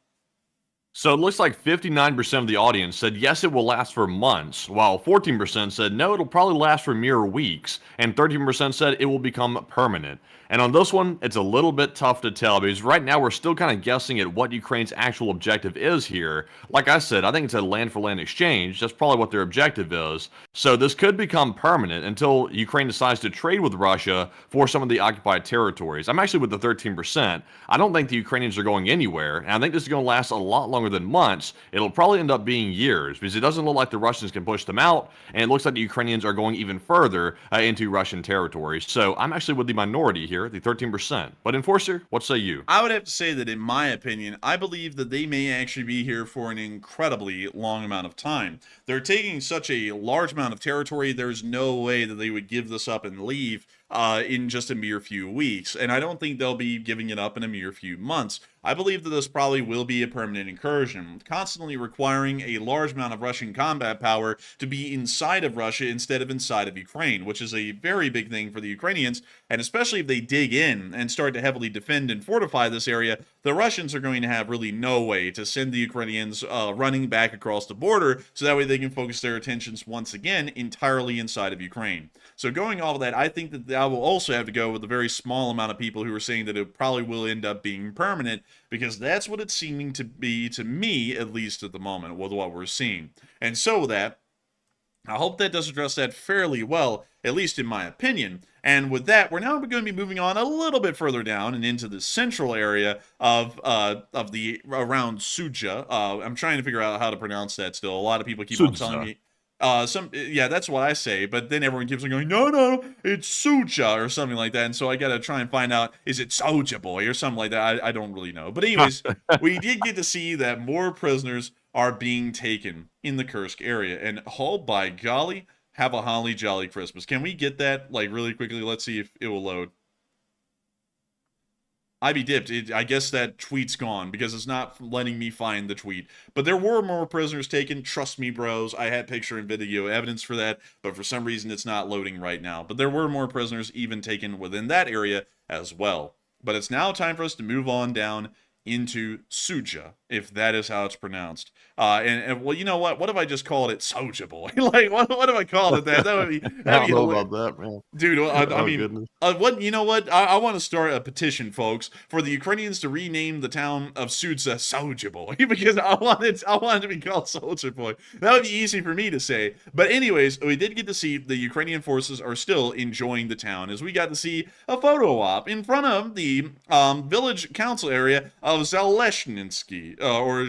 So it looks like 59% of the audience said yes, it will last for months, while 14% said no, it'll probably last for mere weeks, and 13% said it will become permanent. And on this one, it's a little bit tough to tell because right now we're still kind of guessing at what Ukraine's actual objective is here. Like I said, I think it's a land-for-land exchange. That's probably what their objective is. So this could become permanent until Ukraine decides to trade with Russia for some of the occupied territories. I'm actually with the 13%. I don't think the Ukrainians are going anywhere, and I think this is going to last a lot longer longer than months. It'll probably end up being years because it doesn't look like the Russians can push them out, and it looks like the Ukrainians are going even further into Russian territory. So I'm actually with the minority here, the 13%. But Enforcer, what say you? I would have to say that, in my opinion, I believe that they may actually be here for an incredibly long amount of time. They're taking such a large amount of territory, there's no way that they would give this up and leave in just a mere few weeks. And I don't think they'll be giving it up in a mere few months. I believe that this probably will be a permanent incursion, constantly requiring a large amount of Russian combat power to be inside of Russia instead of inside of Ukraine, which is a very big thing for the Ukrainians. And especially if they dig in and start to heavily defend and fortify this area, the Russians are going to have really no way to send the Ukrainians running back across the border, so that way they can focus their attentions once again entirely inside of Ukraine. So going off of that, I think that I will also have to go with a very small amount of people who are saying that it probably will end up being permanent, because that's what it's seeming to be, to me, at least at the moment, with what we're seeing. And so that, I hope that does address that fairly well, at least in my opinion. And with that, we're now going to be moving on a little bit further down and into the central area of the around Suja. I'm trying to figure out how to pronounce that still. A lot of people keep on telling me. Yeah, that's what I say, but then everyone keeps on going, no, it's Suja or something like that, and so I gotta try and find out, is it Soulja Boy or something like that? I don't really know. But anyways, we did get to see that more prisoners are being taken in the Kursk area, and oh by golly, have a holly jolly Christmas. Can we get that, like, really quickly? Let's see if it will load. I be dipped. I guess that tweet's gone because it's not letting me find the tweet. But there were more prisoners taken. Trust me, bros. I had picture and video evidence for that, but for some reason it's not loading right now. But there were more prisoners even taken within that area as well. But it's now time for us to move on down into Suja, if that is how it's pronounced. And well, you know what? What if I just called it Soulja Boy? Like, what if I called it that? That would be. I don't know about that, man. Dude, I mean, goodness. what? You know what? I want to start a petition, folks, for the Ukrainians to rename the town of Suja Soulja Boy, because I want it to be called Soulja Boy. That would be easy for me to say. But anyways, we did get to see the Ukrainian forces are still enjoying the town, as we got to see a photo op in front of the village council area of Zaleshinsky, or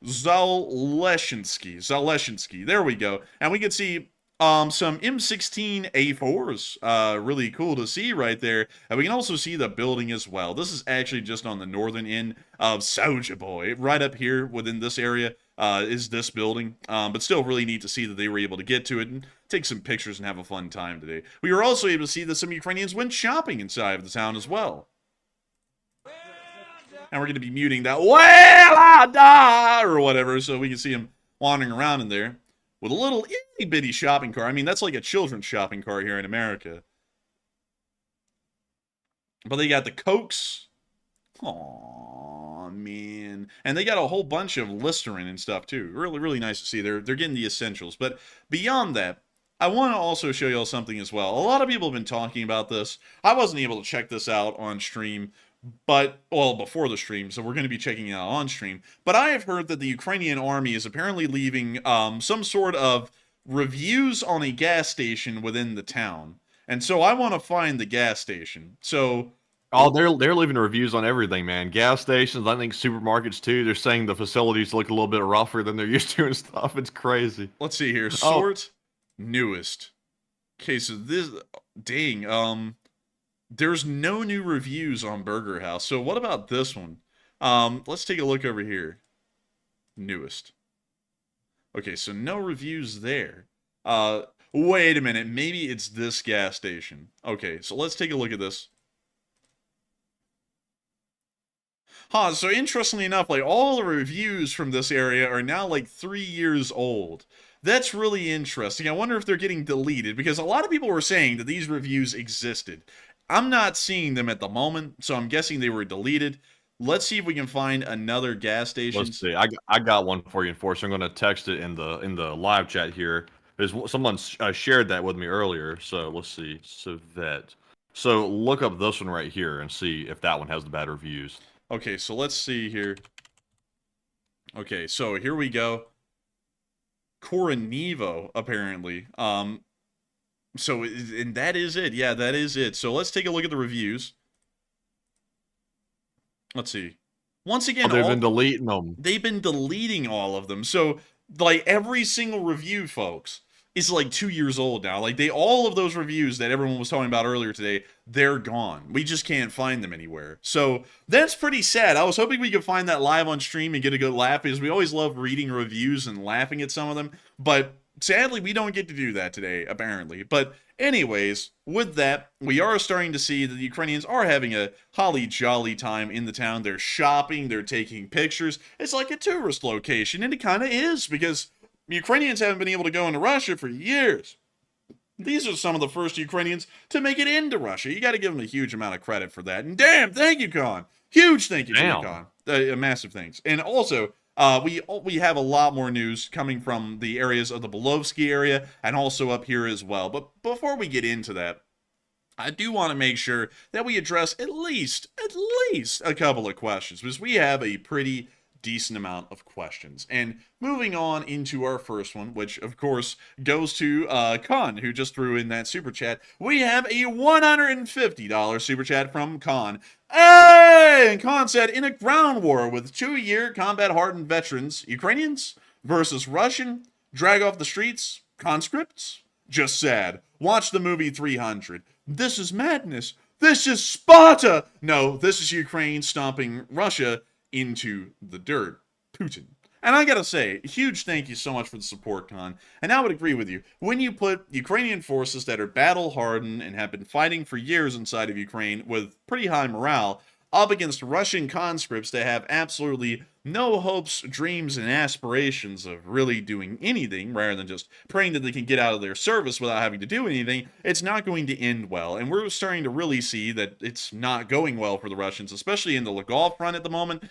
Zaleshinsky. There we go. And we can see some M16 A4s. Really cool to see right there. And we can also see the building as well. This is actually just on the northern end of Soulja Boy. Right up here within this area is this building. But still really neat to see that they were able to get to it and take some pictures and have a fun time today. We were also able to see that some Ukrainians went shopping inside of the town as well. And we're going to be muting that or whatever, so we can see him wandering around in there with a little itty bitty shopping cart. I mean, that's like a children's shopping cart here in America. But they got the Cokes. Aw, man. And they got a whole bunch of Listerine and stuff too. Really, really nice to see. They're getting the essentials. But beyond that, I want to also show y'all something as well. A lot of people have been talking about this. I wasn't able to check this out on stream, but, well, before the stream, so we're going to be checking it out on stream. But I have heard that the Ukrainian army is apparently leaving some sort of reviews on a gas station within the town. And so I want to find the gas station. So... Oh, they're leaving reviews on everything, man. Gas stations, I think supermarkets too. They're saying the facilities look a little bit rougher than they're used to and stuff. It's crazy. Let's see here. Sort newest. Okay, so this... Dang, there's no new reviews on Burger House. So what about this one? Let's take a look over here. Newest. Okay, so no reviews there. Wait a minute. Maybe it's this gas station. Okay, so let's take a look at this. So interestingly enough, like, all the reviews from this area are now like 3 years old. That's really interesting. I wonder if they're getting deleted, because a lot of people were saying that these reviews existed. I'm not seeing them at the moment, so I'm guessing they were deleted. Let's see if we can find another gas station. Let's see. I got one for you, Enforcer. I'm going to text it in the live chat here. Someone shared that with me earlier. So let's see. Civet. So look up this one right here and see if that one has the bad reviews. Okay, so let's see here. Okay, so here we go. Koronevo, apparently. So, and that is it. Yeah, that is it. So let's take a look at the reviews. Let's see. Once again, They've been deleting them. they've been deleting all of them. So, like, every single review, folks, is like 2 years old now. Like, all of those reviews that everyone was talking about earlier today, they're gone. We just can't find them anywhere. So that's pretty sad. I was hoping we could find that live on stream and get a good laugh, because we always love reading reviews and laughing at some of them. But sadly, we don't get to do that today, apparently. But anyways, with that, we are starting to see that the Ukrainians are having a holly jolly time in the town. They're shopping, they're taking pictures. It's like a tourist location, and it kind of is, because Ukrainians haven't been able to go into Russia for years. These are some of the first Ukrainians to make it into Russia. You got to give them a huge amount of credit for that. And damn, thank you, Khan. Huge thank you to you, Khan. Massive thanks. And also, we have a lot more news coming from the areas of the Belovsky area and also up here as well. But before we get into that, I do want to make sure that we address at least a couple of questions, because we have a pretty decent amount of questions. And moving on into our first one, which of course goes to Khan, who just threw in that super chat. We have a $150 super chat from Khan. Hey! And Khan said, in a ground war with 2-year combat hardened veterans, Ukrainians versus Russian, drag off the streets, conscripts? Just sad. Watch the movie 300. This is madness. This is Sparta. No, this is Ukraine stomping Russia into the dirt. Putin. And I gotta say, huge thank you so much for the support, Khan. And I would agree with you. When you put Ukrainian forces that are battle-hardened and have been fighting for years inside of Ukraine with pretty high morale up against Russian conscripts that have absolutely no hopes, dreams, and aspirations of really doing anything, rather than just praying that they can get out of their service without having to do anything, it's not going to end well. And we're starting to really see that it's not going well for the Russians, especially in the Lvov front at the moment.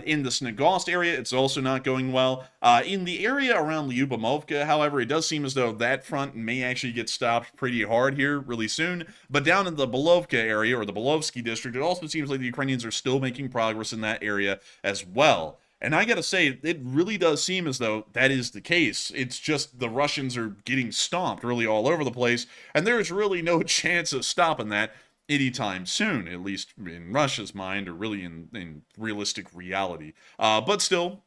In the Snegorsk area, it's also not going well. In the area around Lyubomovka, however, it does seem as though that front may actually get stopped pretty hard here really soon. But down in the Belovka area, or the Belovsky district, it also seems like the Ukrainians are still making progress in that area as well. And I gotta say, it really does seem as though that is the case. It's just the Russians are getting stomped really all over the place, and there's really no chance of stopping that anytime soon, at least in Russia's mind, or really in realistic reality. But still,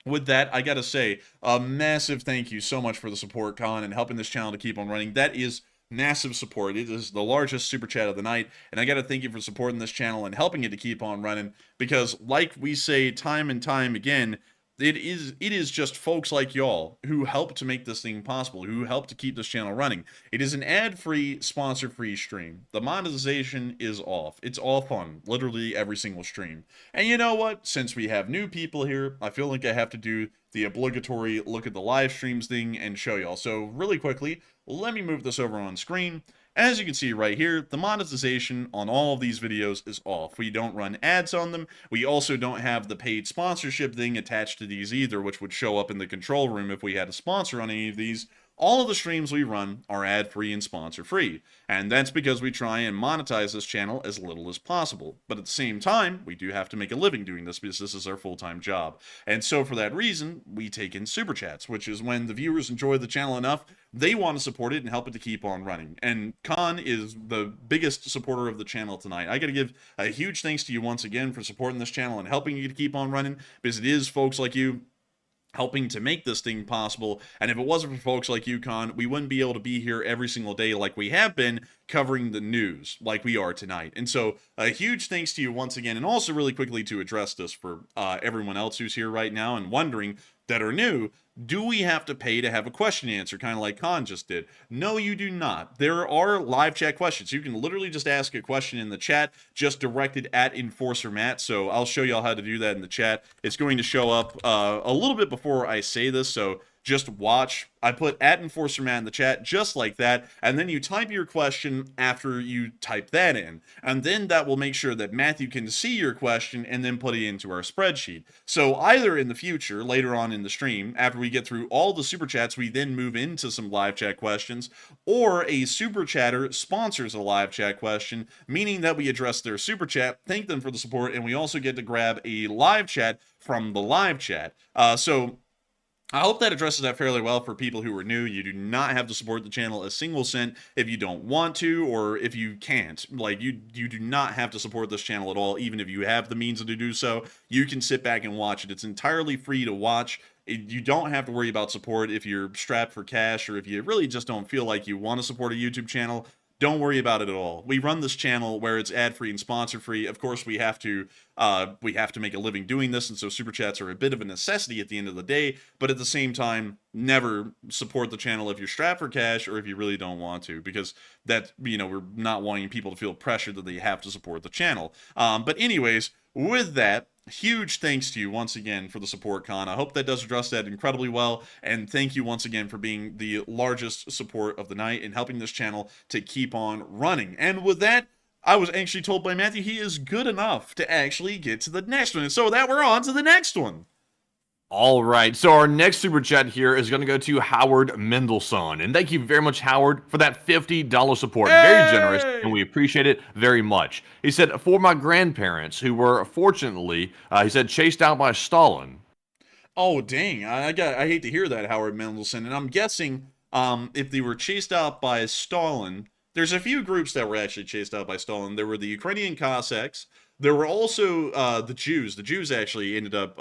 with that, I gotta say, a massive thank you so much for the support, Khan, and helping this channel to keep on running. That is massive support. It is the largest super chat of the night, and I gotta thank you for supporting this channel and helping it to keep on running, because like we say time and time again, it is just folks like y'all who help to make this thing possible, who help to keep this channel running. It is an ad-free, sponsor-free stream. The monetization is off. It's off on literally every single stream. And you know what? Since we have new people here, I feel like I have to do the obligatory look at the live streams thing and show y'all. So really quickly, let me move this over on screen. As you can see right here, the monetization on all of these videos is off. We don't run ads on them. We also don't have the paid sponsorship thing attached to these either, which would show up in the control room if we had a sponsor on any of these. All of the streams we run are ad-free and sponsor-free, and that's because we try and monetize this channel as little as possible. But at the same time, we do have to make a living doing this, because this is our full-time job. And so for that reason, we take in super chats, which is when the viewers enjoy the channel enough, they want to support it and help it to keep on running. And Khan is the biggest supporter of the channel tonight. I got to give a huge thanks to you once again for supporting this channel and helping you to keep on running, because it is folks like you helping to make this thing possible. And if it wasn't for folks like you, Khan, we wouldn't be able to be here every single day like we have been, covering the news like we are tonight. And so a huge thanks to you once again. And also really quickly to address this for everyone else who's here right now and wondering, that are new, do we have to pay to have a question answer, kind of like Khan just did? No, you do not. There are live chat questions. You can literally just ask a question in the chat, just directed at Enforcer Matt. So I'll show y'all how to do that in the chat. It's going to show up a little bit before I say this, so just watch. I put at Enforcer Matt in the chat just like that, and then you type your question after you type that in, and then that will make sure that Matthew can see your question and then put it into our spreadsheet. So either in the future, later on in the stream, after we get through all the super chats, we then move into some live chat questions, or a super chatter sponsors a live chat question, meaning that we address their super chat, thank them for the support, and we also get to grab a live chat from the live chat. So I hope that addresses that fairly well for people who are new. You do not have to support the channel a single cent if you don't want to, or if you can't. Like, you do not have to support this channel at all, even if you have the means to do so. You can sit back and watch it. It's entirely free to watch. You don't have to worry about support if you're strapped for cash, or if you really just don't feel like you want to support a YouTube channel. Don't worry about it at all. We run this channel where it's ad-free and sponsor-free. Of course, we have to make a living doing this, and so super chats are a bit of a necessity at the end of the day. But at the same time, never support the channel if you're strapped for cash or if you really don't want to, because that, we're not wanting people to feel pressured that they have to support the channel. But anyways, with that, huge thanks to you once again for the support, Con. I hope that does address that incredibly well, and thank you once again for being the largest support of the night and helping this channel to keep on running. And with that, I was actually told by Matthew he is good enough to actually get to the next one, and so that we're on to the next one. All right, so our next super chat here is going to go to Howard Mendelson. And thank you very much, Howard, for that $50 support. Very generous, and we appreciate it very much. He said, for my grandparents, who were fortunately, he said, chased out by Stalin. Oh, dang. I hate to hear that, Howard Mendelson. And I'm guessing if they were chased out by Stalin, there's a few groups that were actually chased out by Stalin. There were the Ukrainian Cossacks. There were also the Jews. The Jews actually ended up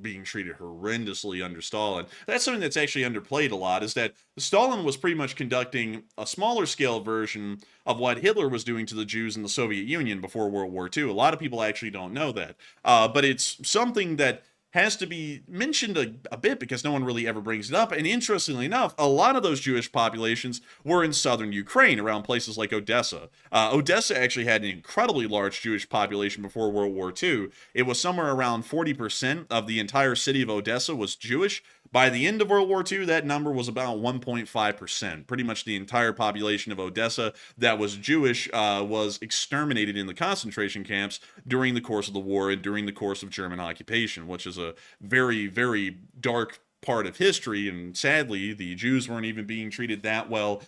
being treated horrendously under Stalin. That's something that's actually underplayed a lot, is that Stalin was pretty much conducting a smaller scale version of what Hitler was doing to the Jews in the Soviet Union before World War II. A lot of people actually don't know that. But it's something that has to be mentioned a bit because no one really ever brings it up. And interestingly enough, a lot of those Jewish populations were in southern Ukraine, around places like Odessa. Odessa actually had an incredibly large Jewish population before World War II. It was somewhere around 40% of the entire city of Odessa was Jewish. By the end of World War II, that number was about 1.5%. Pretty much the entire population of Odessa that was Jewish was exterminated in the concentration camps during the course of the war and during the course of German occupation, which is a very, very dark part of history. And sadly, the Jews weren't even being treated that well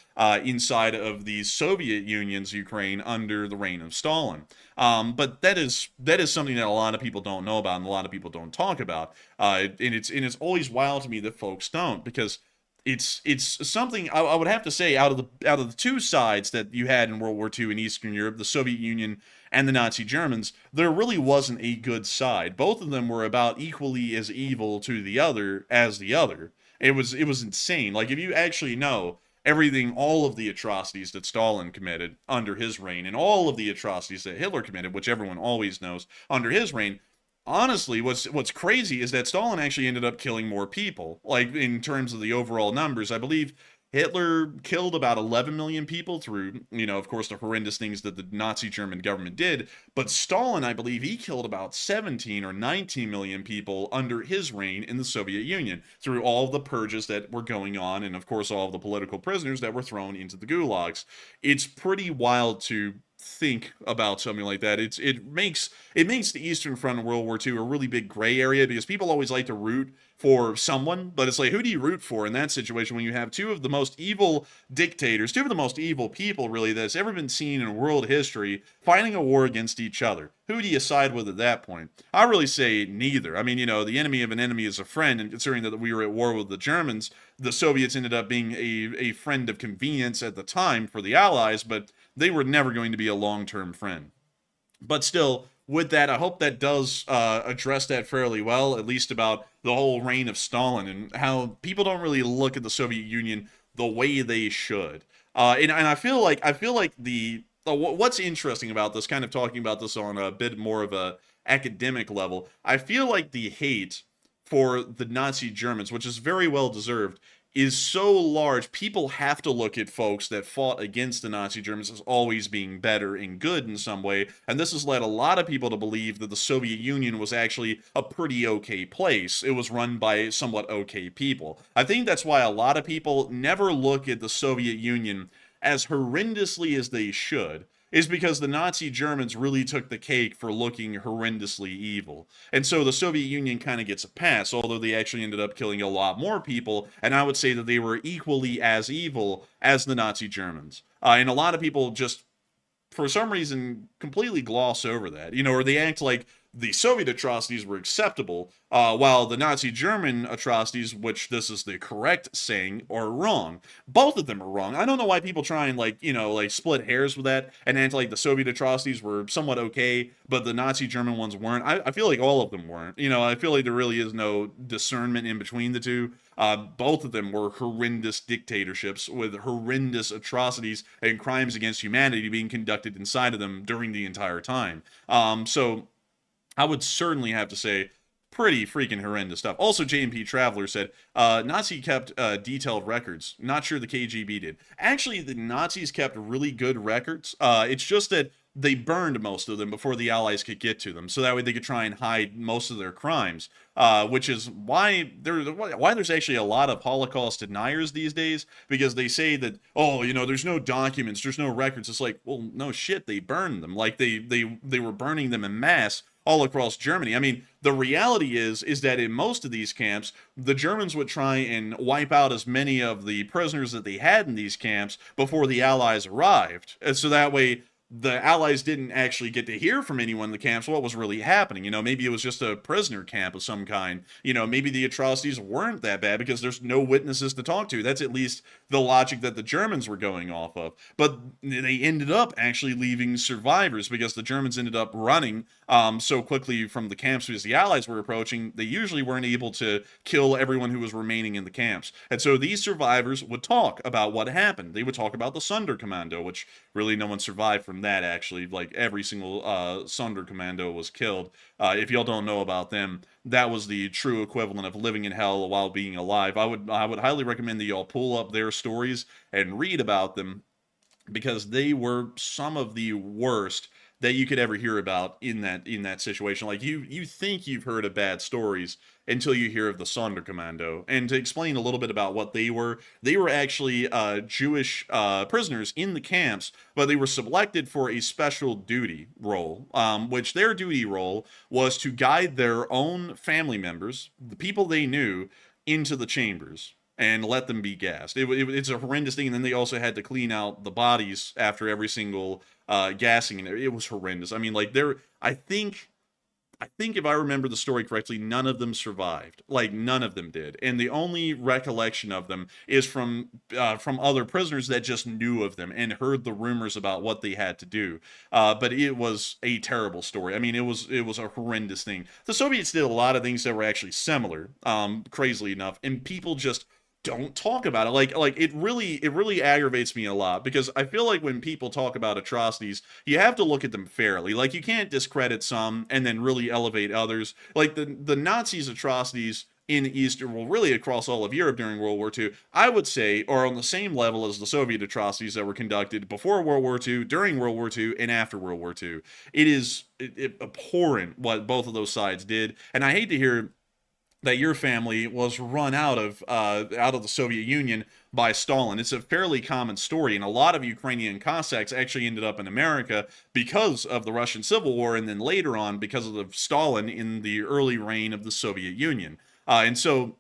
inside of the Soviet Union's Ukraine under the reign of Stalin. But that is something that a lot of people don't know about and a lot of people don't talk about. And it's always wild to me that folks don't, because it's something I would have to say, out of the two sides that you had in World War II in Eastern Europe, the Soviet Union and the Nazi Germans, there really wasn't a good side. Both of them were about equally as evil to the other as the other. It was insane. Like, if you actually know everything, all of the atrocities that Stalin committed under his reign and all of the atrocities that Hitler committed, which everyone always knows, under his reign, honestly, what's crazy is that Stalin actually ended up killing more people. Like, in terms of the overall numbers, I believe Hitler killed about 11 million people through, of course, the horrendous things that the Nazi German government did. But Stalin, I believe, he killed about 17 or 19 million people under his reign in the Soviet Union through all of the purges that were going on, and of course all of the political prisoners that were thrown into the gulags. It's pretty wild to think about something like that. It makes the Eastern Front in World War II a really big gray area, because people always like to root for someone, but it's like, who do you root for in that situation when you have two of the most evil dictators, two of the most evil people really that's ever been seen in world history, fighting a war against each other? Who do you side with at that point? I really say neither. I mean, the enemy of an enemy is a friend, and considering that we were at war with the Germans, the Soviets ended up being a friend of convenience at the time for the Allies, but they were never going to be a long-term friend. But still, with that, I hope that does address that fairly well, at least about the whole reign of Stalin and how people don't really look at the Soviet Union the way they should. And I feel like what's interesting about this, kind of talking about this on a bit more of a academic level, I feel like the hate for the Nazi Germans, which is very well deserved, is so large. People have to look at folks that fought against the Nazi Germans as always being better and good in some way, and this has led a lot of people to believe that the Soviet Union was actually a pretty okay place. It was run by somewhat okay people. I think that's why a lot of people never look at the Soviet Union as horrendously as they should, is because the Nazi Germans really took the cake for looking horrendously evil. And so the Soviet Union kind of gets a pass, although they actually ended up killing a lot more people, and I would say that they were equally as evil as the Nazi Germans. And a lot of people just, for some reason, completely gloss over that, or they act like the Soviet atrocities were acceptable, while the Nazi German atrocities, which this is the correct saying, are wrong. Both of them are wrong. I don't know why people try and like split hairs with that and act like the Soviet atrocities were somewhat okay, but the Nazi German ones weren't. I feel like all of them weren't. I feel like there really is no discernment in between the two. Both of them were horrendous dictatorships with horrendous atrocities and crimes against humanity being conducted inside of them during the entire time. So I would certainly have to say pretty freaking horrendous stuff. Also, J&P Traveler said, Nazi kept detailed records. Not sure the KGB did. Actually, the Nazis kept really good records. It's just that they burned most of them before the Allies could get to them, so that way they could try and hide most of their crimes, which is why there's actually a lot of Holocaust deniers these days, because they say that, there's no documents, there's no records. It's like, well, no shit, they burned them. Like, they were burning them en masse all across Germany. I mean, the reality is that in most of these camps, the Germans would try and wipe out as many of the prisoners that they had in these camps before the Allies arrived. And so that way, the Allies didn't actually get to hear from anyone in the camps what was really happening. Maybe it was just a prisoner camp of some kind. Maybe the atrocities weren't that bad because there's no witnesses to talk to. That's at least the logic that the Germans were going off of. But they ended up actually leaving survivors because the Germans ended up running so quickly from the camps because the Allies were approaching. They usually weren't able to kill everyone who was remaining in the camps. And so these survivors would talk about what happened. They would talk about the Sonderkommando, which really no one survived from that, actually. Like, every single Sonderkommando was killed. If y'all don't know about them, that was the true equivalent of living in hell while being alive. I would highly recommend that y'all pull up their stories and read about them, because they were some of the worst that you could ever hear about in that situation. Like, you think you've heard of bad stories until you hear of the Sonderkommando. And to explain a little bit about what they were actually Jewish prisoners in the camps, but they were selected for a special duty role, which their duty role was to guide their own family members, the people they knew, into the chambers and let them be gassed. It's a horrendous thing. And then they also had to clean out the bodies after every single gassing, and it was horrendous. I mean, like, I think if I remember the story correctly, none of them survived. Like, none of them did. And the only recollection of them is from other prisoners that just knew of them and heard the rumors about what they had to do. But it was a terrible story. I mean, it was a horrendous thing. The Soviets did a lot of things that were actually similar, crazily enough, and people just don't talk about it. Like it really aggravates me a lot, because I feel like when people talk about atrocities, you have to look at them fairly. Like, you can't discredit some and then really elevate others. Like, the Nazis' atrocities in Eastern, well, really across all of Europe during World War II, I would say are on the same level as the Soviet atrocities that were conducted before World War II, during World War II, and after World War II. It is abhorrent what both of those sides did, and I hate to hear that your family was run out of the Soviet Union by Stalin. It's a fairly common story, and a lot of Ukrainian Cossacks actually ended up in America because of the Russian Civil War, and then later on because of Stalin in the early reign of the Soviet Union. And so,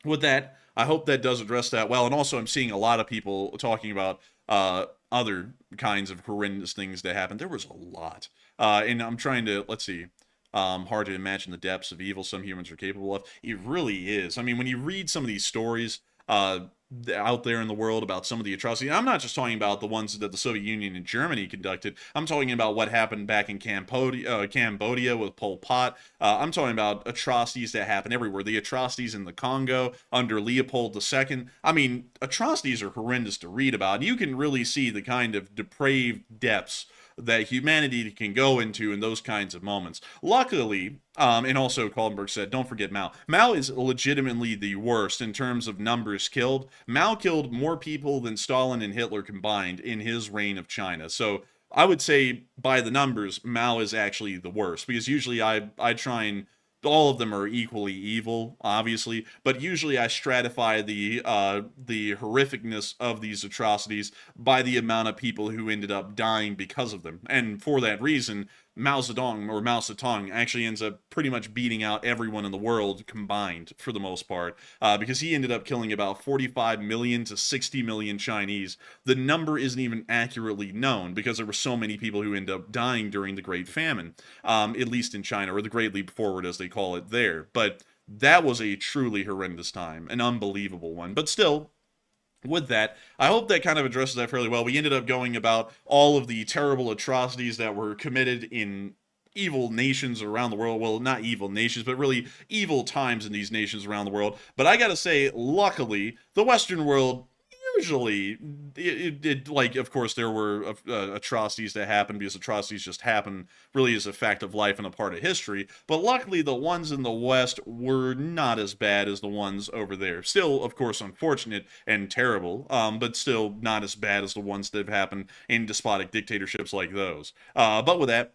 with that, I hope that does address that well. And also, I'm seeing a lot of people talking about other kinds of horrendous things that happened. There was a lot. And I'm trying to, let's see. Hard to imagine the depths of evil some humans are capable of. It really is. I mean, when you read some of these stories out there in the world about some of the atrocities, I'm not just talking about the ones that the Soviet Union and Germany conducted. I'm talking about what happened back in Cambodia with Pol Pot. I'm talking about atrocities that happen everywhere. The atrocities in the Congo under Leopold II. I mean, atrocities are horrendous to read about. You can really see the kind of depraved depths that humanity can go into in those kinds of moments. Luckily, and also Kaltenberg said, don't forget Mao. Mao is legitimately the worst in terms of numbers killed. Mao killed more people than Stalin and Hitler combined in his reign of China. So I would say, by the numbers, Mao is actually the worst, because usually I try and, all of them are equally evil, obviously, but usually I stratify the horrificness of these atrocities by the amount of people who ended up dying because of them. And for that reason, Mao Zedong, or Mao Zedong, actually ends up pretty much beating out everyone in the world combined for the most part, because he ended up killing about 45 million to 60 million Chinese. The number isn't even accurately known because there were so many people who ended up dying during the Great Famine, at least in China, or the Great Leap Forward as they call it there. But that was a truly horrendous time, an unbelievable one. But still, with that, I hope that kind of addresses that fairly well. We ended up going about all of the terrible atrocities that were committed in evil nations around the world. Well, not evil nations, but really evil times in these nations around the world. But I gotta say, luckily, the Western world usually, like, of course, there were atrocities that happened because atrocities just happen really as a fact of life and a part of history. But luckily, the ones in the West were not as bad as the ones over there. Still, of course, unfortunate and terrible, but still not as bad as the ones that have happened in despotic dictatorships like those. But with that,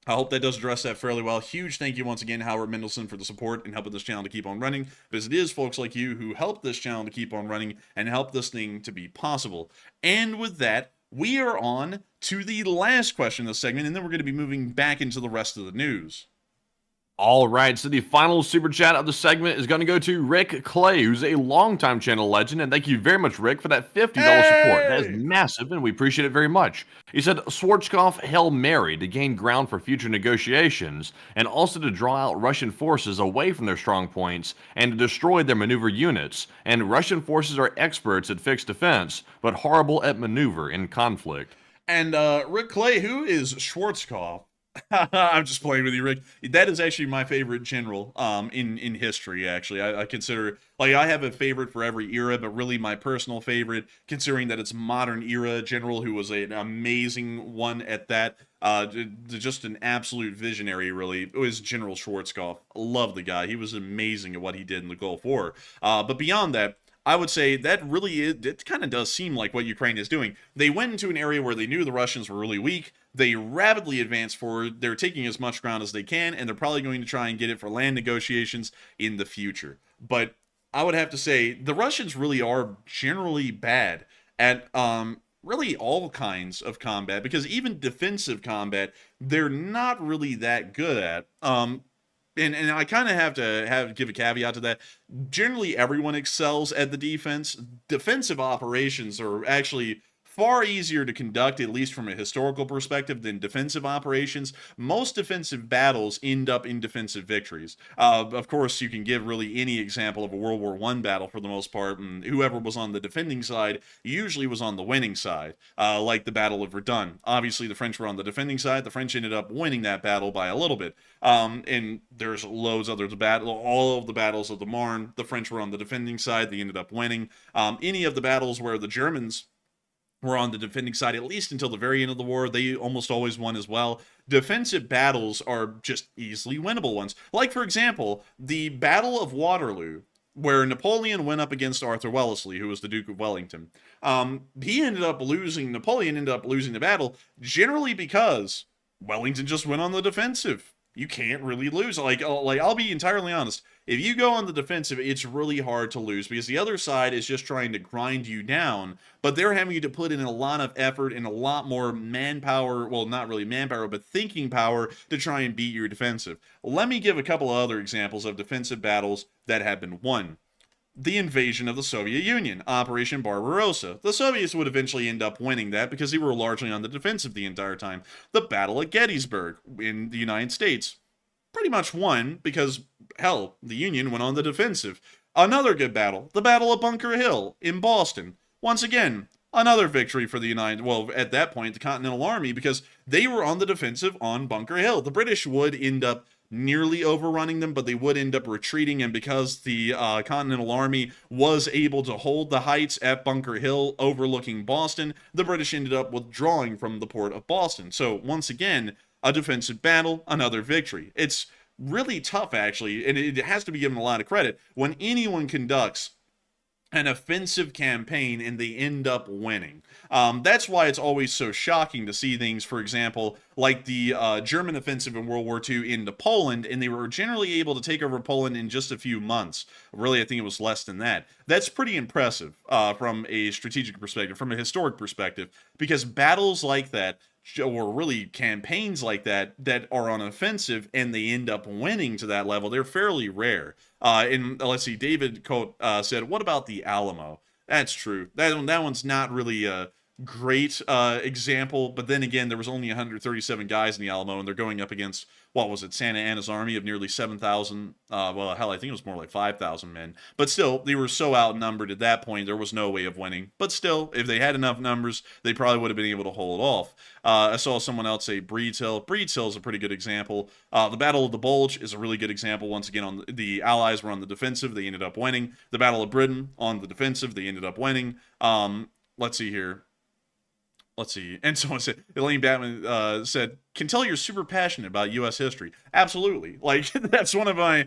I hope that does address that fairly well. Huge thank you once again, Howard Mendelson, for the support and helping this channel to keep on running, because it is folks like you who help this channel to keep on running and help this thing to be possible. And with that, we are on to the last question of the segment, and then we're going to be moving back into the rest of the news. All right, so the final super chat of the segment is going to go to Rick Clay, who's a longtime channel legend, and thank you very much, Rick, for that $50 support. That is massive, and we appreciate it very much. He said, Schwarzkopf Hail Mary to gain ground for future negotiations, and also to draw out Russian forces away from their strong points and to destroy their maneuver units. And Russian forces are experts at fixed defense, but horrible at maneuver in conflict. And Rick Clay, who is Schwarzkopf? I'm just playing with you, Rick. That is actually my favorite general in history, actually. I consider, like, I have a favorite for every era, but really my personal favorite, considering that it's modern era general who was an amazing one at that, just an absolute visionary, really, it was General Schwarzkopf. Love the guy. He was amazing at what he did in the Gulf War. But beyond that, I would say that really it kind of does seem like what Ukraine is doing. They went into an area where they knew the Russians were really weak. They rapidly advanced forward. They're taking as much ground as they can, and they're probably going to try and get it for land negotiations in the future. But I would have to say the Russians really are generally bad at really all kinds of combat, because even defensive combat, they're not really that good at. And I kind of have to give a caveat to that. Generally, everyone excels at the defense. Defensive operations are actually far easier to conduct, at least from a historical perspective, than defensive operations. Most defensive battles end up in defensive victories. Of course, you can give really any example of a World War I battle for the most part, and whoever was on the defending side usually was on the winning side, like the Battle of Verdun. Obviously, the French were on the defending side. The French ended up winning that battle by a little bit. And there's loads others of battle. All of the battles of the Marne, the French were on the defending side. They ended up winning. Any of the battles where the Germans were on the defending side, at least until the very end of the war, they almost always won as well. Defensive battles are just easily winnable ones. Like, for example, the Battle of Waterloo, where Napoleon went up against Arthur Wellesley, who was the Duke of Wellington. Napoleon ended up losing the battle, generally because Wellington just went on the defensive. You can't really lose. Like I'll be entirely honest. If you go on the defensive, it's really hard to lose because the other side is just trying to grind you down, but they're having to put in a lot of effort and a lot more manpower, well, not really manpower, but thinking power to try and beat your defensive. Let me give a couple of other examples of defensive battles that have been won. The invasion of the Soviet Union, Operation Barbarossa. The Soviets would eventually end up winning that because they were largely on the defensive the entire time. The Battle of Gettysburg in the United States pretty much won because, hell, the Union went on the defensive. Another good battle, the Battle of Bunker Hill in Boston. Once again, another victory for the at that point, the Continental Army, because they were on the defensive on Bunker Hill. The British would end up nearly overrunning them, but they would end up retreating, and because the Continental Army was able to hold the heights at Bunker Hill overlooking Boston, the British ended up withdrawing from the port of Boston. So once again, a defensive battle, another victory. It's really tough, actually, and it has to be given a lot of credit when anyone conducts an offensive campaign and they end up winning. That's why it's always so shocking to see things, for example, like the German offensive in World War II into Poland, and they were generally able to take over Poland in just a few months. Really, I think it was less than that. That's pretty impressive from a strategic perspective, from a historic perspective, because battles like that or really campaigns like that are on offensive and they end up winning to that level, they're fairly rare. And let's see, David Cote said, "What about the Alamo?" That's true. That one's not really a great example, but then again, there was only 137 guys in the Alamo, and they're going up against, what was it, Santa Anna's army of nearly 7,000. Well, hell, I think it was more like 5,000 men. But still, they were so outnumbered at that point, there was no way of winning. But still, if they had enough numbers, they probably would have been able to hold off. I saw someone else say Breeds Hill. Breeds Hill is a pretty good example. The Battle of the Bulge is a really good example. Once again, the Allies were on the defensive. They ended up winning. The Battle of Britain, on the defensive. They ended up winning. Let's see here. Let's see. And someone said, Elaine Batman said, "Can tell you're super passionate about U.S. history." Absolutely. Like, that's one of my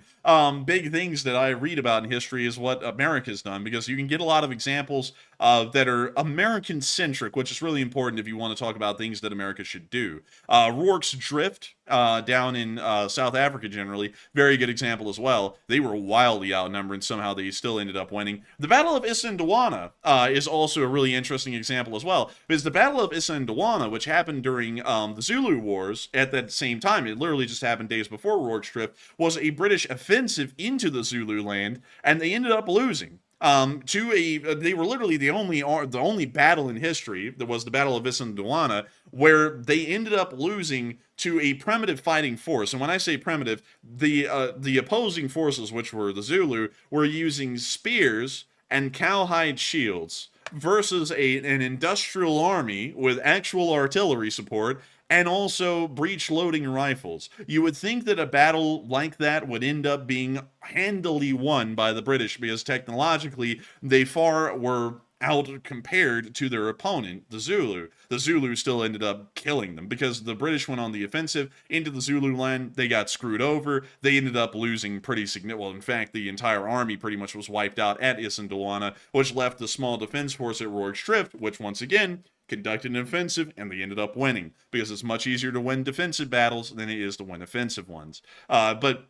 big things that I read about in history is what America's done, because you can get a lot of examples that are American-centric, which is really important if you want to talk about things that America should do. Rorke's Drift down in South Africa, generally, very good example as well. They were wildly outnumbered, and somehow they still ended up winning. The Battle of Isandlwana is also a really interesting example as well, because the Battle of Isandlwana, which happened during the Zulu Wars at that same time, it literally just happened days before Rorke's Drift, was a British offensive into the Zulu land, and they ended up losing. They were literally the only battle in history, that was the Battle of Isandlwana, where they ended up losing to a primitive fighting force. And when I say primitive, the opposing forces, which were the Zulu, were using spears and cowhide shields versus an industrial army with actual artillery support and also breech-loading rifles. You would think that a battle like that would end up being handily won by the British, because technologically they far were out compared to their opponent, the Zulu. The Zulu still ended up killing them, because the British went on the offensive into the Zulu land. They got screwed over. They ended up losing pretty significant. Well, in fact, the entire army pretty much was wiped out at Isandlwana, which left the small defense force at Rorke's Drift, which once again conducted an offensive, and they ended up winning, because it's much easier to win defensive battles than it is to win offensive ones. But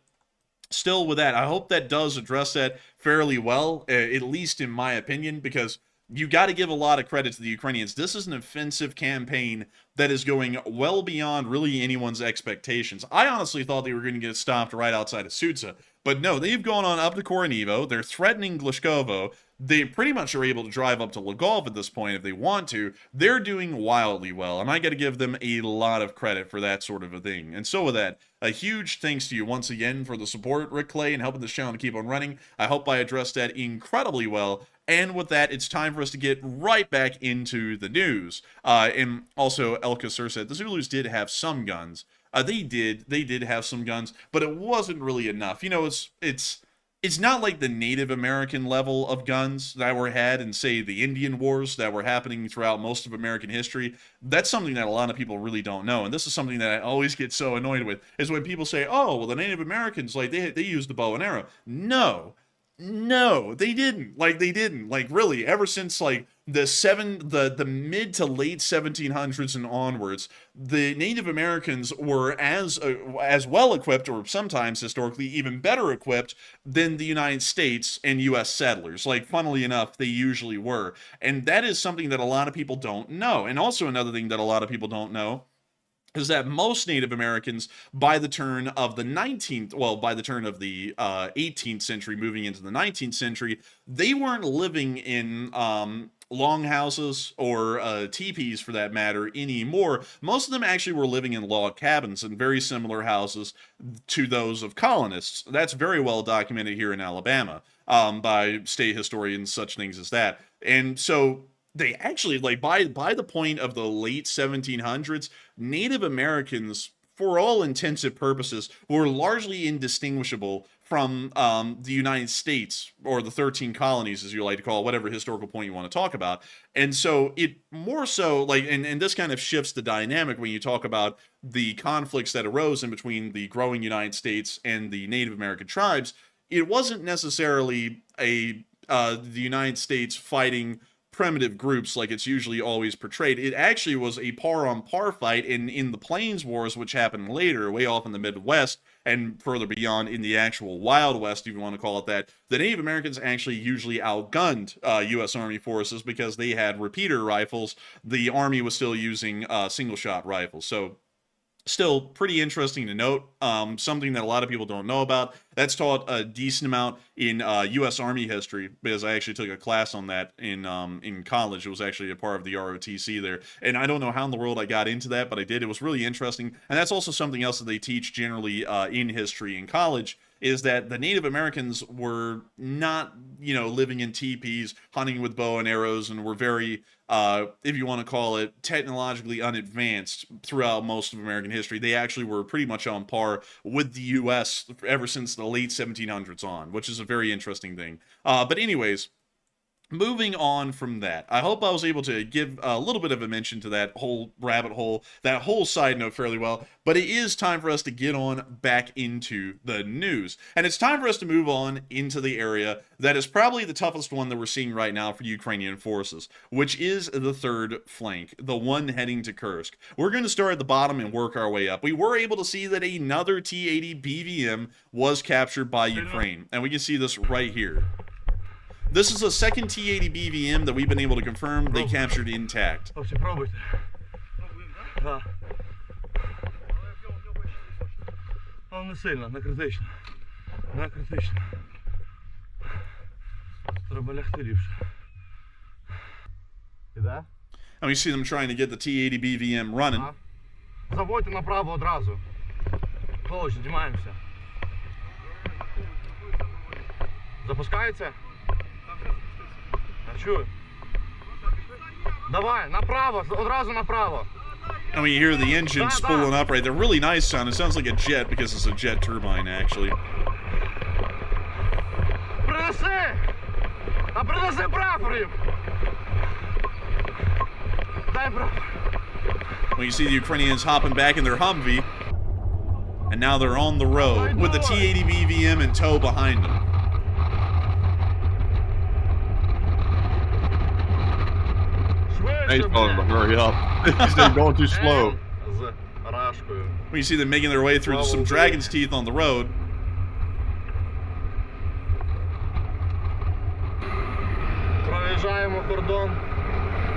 still, with that, I hope that does address that fairly well, at least in my opinion, because you got to give a lot of credit to the Ukrainians. This is an offensive campaign that is going well beyond really anyone's expectations. I honestly thought they were going to get stopped right outside of Suza, but no, they've gone on up to Koronevo. They're threatening Glishkovo. They pretty much are able to drive up to Lgov at this point if they want to. They're doing wildly well, and I got to give them a lot of credit for that sort of a thing. And so with that, a huge thanks to you once again for the support, Rick Clay, and helping this channel to keep on running. I hope I addressed that incredibly well. And with that, it's time for us to get right back into the news. And also, Elka Sir said, the Zulus did have some guns. They did have some guns, but it wasn't really enough. You know, it's not like the Native American level of guns that were had in, say, the Indian Wars that were happening throughout most of American history. That's something that a lot of people really don't know, and this is something that I always get so annoyed with, is when people say, oh, well, the Native Americans, like, they used the bow and arrow. No, they didn't. Like, really, ever since, like, the mid to late 1700s and onwards, the Native Americans were as well equipped, or sometimes historically even better equipped, than the United States and U.S. settlers. Like, funnily enough, they usually were. And that is something that a lot of people don't know. And also another thing that a lot of people don't know is that most Native Americans, by the turn of the 18th century, moving into the 19th century, they weren't living in longhouses or teepees, for that matter, anymore. Most of them actually were living in log cabins and very similar houses to those of colonists. That's very well documented here in Alabama by state historians, such things as that. And so they actually, like, by the point of the late 1700s, Native Americans, for all intensive purposes, were largely indistinguishable from the United States, or the 13 colonies, as you like to call it, whatever historical point you want to talk about. And so it more so, like, and this kind of shifts the dynamic when you talk about the conflicts that arose in between the growing United States and the Native American tribes. It wasn't necessarily the United States fighting primitive groups like it's usually always portrayed. It actually was a par-on-par fight in the Plains Wars, which happened later, way off in the Midwest, and further beyond in the actual Wild West, if you want to call it that. The Native Americans actually usually outgunned U.S. Army forces because they had repeater rifles. The Army was still using single-shot rifles. So still pretty interesting to note. Something that a lot of people don't know about. That's taught a decent amount in U.S. Army history, because I actually took a class on that in college. It was actually a part of the ROTC there. And I don't know how in the world I got into that, but I did. It was really interesting. And that's also something else that they teach generally in history in college, is that the Native Americans were not, living in teepees, hunting with bow and arrows, and were very, if you want to call it, technologically unadvanced throughout most of American history. They actually were pretty much on par with the U.S. ever since the late 1700s on, which is a very interesting thing. But anyways, moving on from that, I hope I was able to give a little bit of a mention to that whole rabbit hole, that whole side note fairly well, but it is time for us to get on back into the news. And it's time for us to move on into the area that is probably the toughest one that we're seeing right now for Ukrainian forces, which is the third flank, the one heading to Kursk. We're going to start at the bottom and work our way up. We were able to see that another T-80 BVM was captured by Ukraine, and we can see this right here. This is the second T-80 BVM that we've been able to confirm they captured intact. Пробуйте. Да. Але не сильно, не критично. Не критично. Треба лягти ліпше. Іде? And we see them trying to get the T-80 BVM running. Заводьте направо одразу. Хлопці, знімаємося. Запускається? Чую. Давай, направо, одразу направо. And we hear the engine spooling up right there. Really nice sound. It sounds like a jet because it's a jet turbine, actually. Принеси! А принеси прапорів! Дай прапор. Well, you see the Ukrainians hopping back in their Humvee, and now they're on the road with the T-80 BVM in tow behind them. He's telling them to hurry up. He's going too slow. З рашкою. When you see them making their way through some dragon's teeth on the road. Проїжджаємо кордон